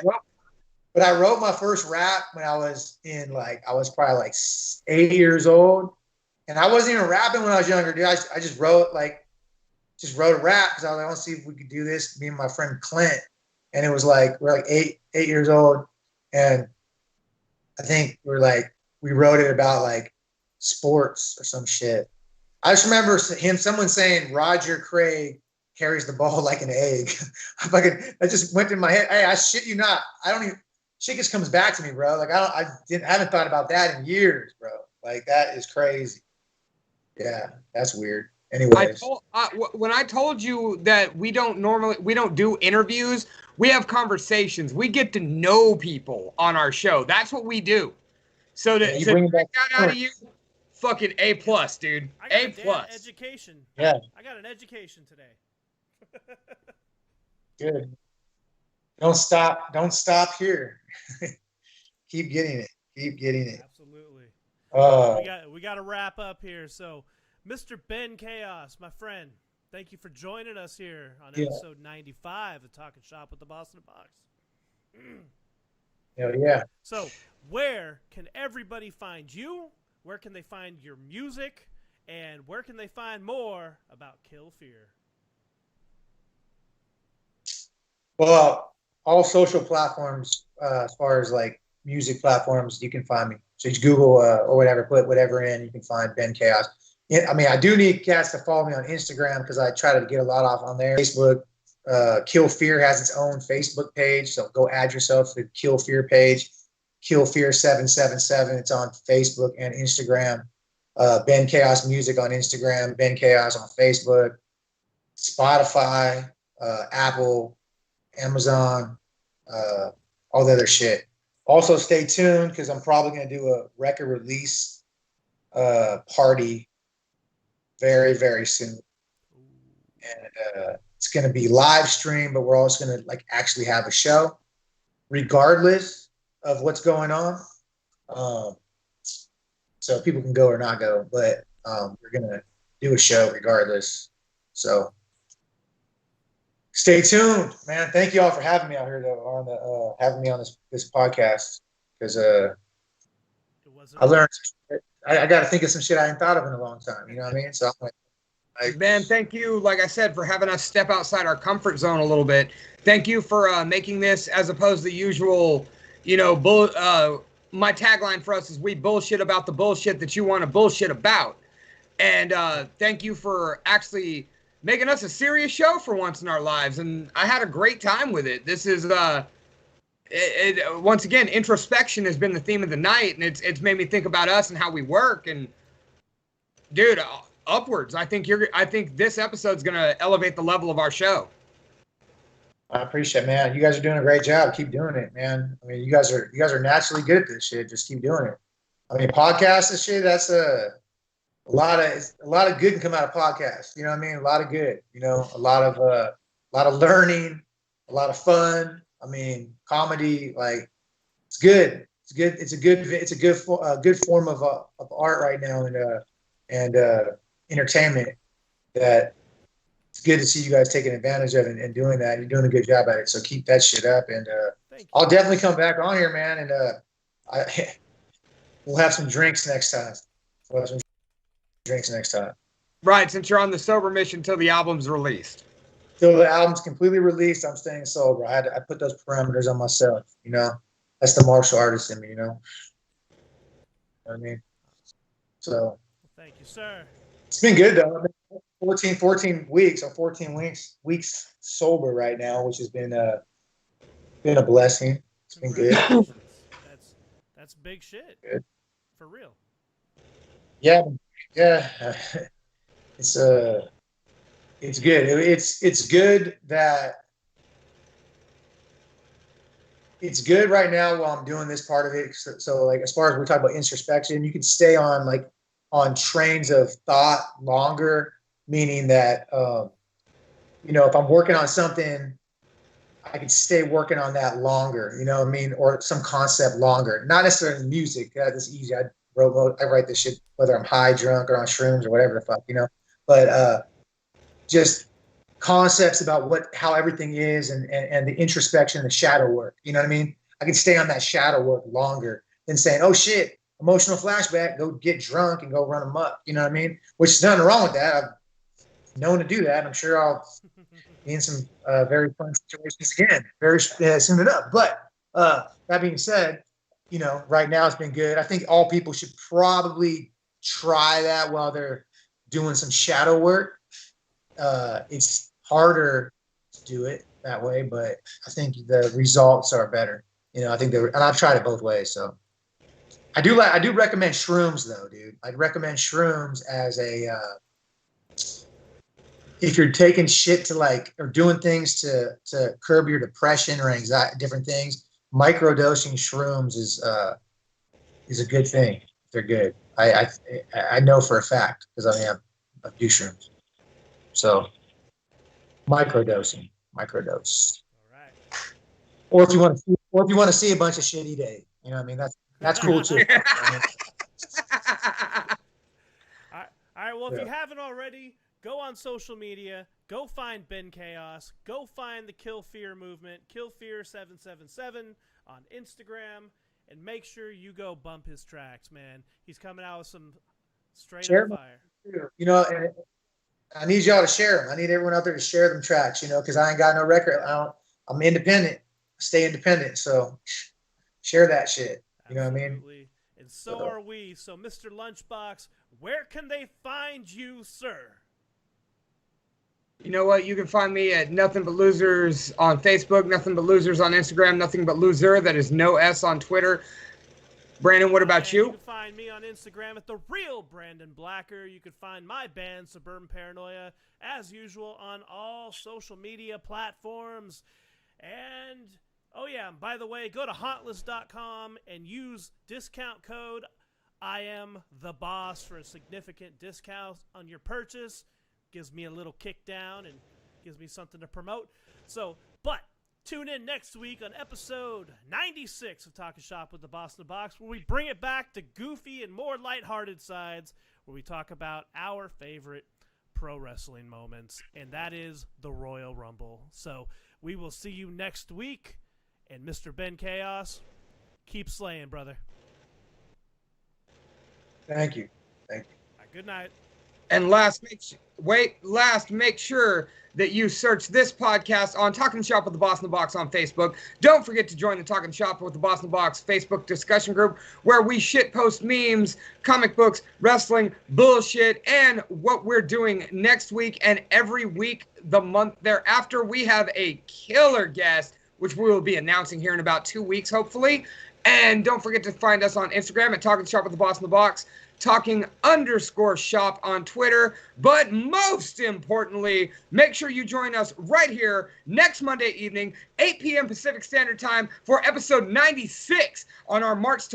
I wrote my first rap when I was probably like 8 years old, and I wasn't even rapping when I was younger, dude. I just wrote a rap because I was like, I want to see if we could do this. Me and my friend Clint, and it was like we're like eight years old, and I think we wrote it about like sports or some shit. I just remember someone saying Roger Craig carries the ball like an egg. That just went in my head. Hey, I shit you not. Shit just comes back to me, bro. Like I haven't thought about that in years, bro. Like that is crazy. Yeah, that's weird. Anyways, when I told you that we don't do interviews, we have conversations. We get to know people on our show. That's what we do. So to bring that out of you, fucking A+, dude. A+. Education. Yeah. I got an education today. Good. Don't stop here. Keep getting it. Absolutely. We got to wrap up here. So, Mr. Ben Kaos, my friend, thank you for joining us here on episode 95 of Talking Shop with the Boss and the Box. Hell yeah. So, where can everybody find you? Where can they find your music? And where can they find more about Kill Fear? Well, all social platforms, as far as like music platforms, you can find me. So you Google or whatever, put whatever in, you can find Ben Chaos. Yeah, I mean, I do need cats to follow me on Instagram because I try to get a lot off on there. Facebook, Kill Fear has its own Facebook page, so go add yourself to the Kill Fear page. Kill Fear 777. It's on Facebook and Instagram. Ben Chaos Music on Instagram. Ben Chaos on Facebook. Spotify, Apple, Amazon, all the other shit. Also, stay tuned because I'm probably going to do a record release party very, very soon. And it's going to be live stream, but we're also going to like actually have a show regardless of what's going on. So people can go or not go, but we're going to do a show regardless. So stay tuned, man. Thank you all for having me out here, though, on having me on this podcast because I learned. I got to think of some shit I hadn't thought of in a long time. You know what I mean? So I'm like, Ben, thank you, like I said, for having us step outside our comfort zone a little bit. Thank you for making this as opposed to the usual, my tagline for us is we bullshit about the bullshit that you want to bullshit about. And thank you for actually making us a serious show for once in our lives. And I had a great time with it. This is, once again, introspection has been the theme of the night. And it's made me think about us and how we work. And dude, upwards. I think this episode's going to elevate the level of our show. I appreciate it, man. You guys are doing a great job. Keep doing it, man. I mean, you guys are naturally good at this shit. Just keep doing it. I mean, podcasts and shit, that's a lot of good can come out of podcasts. You know what I mean? A lot of good, a lot of learning, a lot of fun. I mean, comedy, like it's good. It's good. It's a good form of art right now and entertainment that it's good to see you guys taking advantage of it and doing that. You're doing a good job at it. So keep that shit up. And I'll definitely come back on here, man. And we'll have some drinks next time. Right, since you're on the sober mission till the album's released. Till the album's completely released, I'm staying sober. I put those parameters on myself, That's the martial artist in me, you know what I mean? So thank you, sir. It's been good though. 14 weeks. I'm 14 weeks sober right now, which has been a blessing. It's been good. That's big shit. Good. For real. Yeah. It's good. It's good that it's good right now while I'm doing this part of it. So like as far as we're talking about introspection, you can stay on trains of thought longer, meaning that if I'm working on something, I can stay working on that longer, you know what I mean? Or some concept longer. Not necessarily music. That's easy. I write this shit whether I'm high, drunk, or on shrooms or whatever the fuck, But just concepts about how everything is and the introspection, the shadow work. You know what I mean? I can stay on that shadow work longer than saying, oh shit, emotional flashback, go get drunk and go run amok. You know what I mean? Which is nothing wrong with that. I've known to do that. I'm sure I'll be in some very fun situations again very soon enough. But that being said, right now it's been good. I think all people should probably try that while they're doing some shadow work. It's harder to do it that way, but I think the results are better. I think and I've tried it both ways. So I do recommend shrooms though, dude. I'd recommend shrooms as if you're taking shit to or doing things to curb your depression or anxiety, different things. Microdosing shrooms is a good thing. They're good. I know for a fact because I do shrooms. So microdose. All right. Or if you want to see a bunch of shitty days, you know what I mean? That's cool too. All right. Well, if you haven't already, go on social media. Go find Ben Kaos. Go find the Kill Fear movement, Kill Fear 777 on Instagram, and make sure you go bump his tracks, man. He's coming out with some straight up fire. You know, and I need y'all to share them. I need everyone out there to share them tracks, you know, because I ain't got no record. I'm independent. Stay independent. So share that shit. You know what I mean? Absolutely. And so are we. So, Mr. Lunchbox, where can they find you, sir? You know what? You can find me at Nothing But Losers on Facebook, Nothing But Losers on Instagram, Nothing But Loser. That is no S on Twitter. Brandon, what about And you? You can find me on Instagram at the real Brandon Blacker. You can find my band Suburban Paranoia as usual on all social media platforms. And oh yeah, and by the way, go to hauntless.com and use discount code I am the boss for a significant discount on your purchase. Gives me a little kick down and gives me something to promote. So, but tune in next week on episode 96 of Talking Shop with the Boss in the Box, where we bring it back to goofy and more lighthearted sides, where we talk about our favorite pro wrestling moments, and that is the Royal Rumble. So we will see you next week, and Mr. Ben Kaos, keep slaying, brother. Thank you. Thank you. Good night. And make sure that you search this podcast on Talking Shop with the Boss in the Box on Facebook. Don't forget to join the Talking Shop with the Boss in the Box Facebook discussion group, where we shitpost memes, comic books, wrestling, bullshit, and what we're doing next week and every week the month thereafter. We have a killer guest, which we will be announcing here in about 2 weeks, hopefully. And don't forget to find us on Instagram at Talking Shop with the Boss in the Box, talking_shop on Twitter. But most importantly, make sure you join us right here next Monday evening, 8 p.m. Pacific Standard Time, for episode 96 on our March to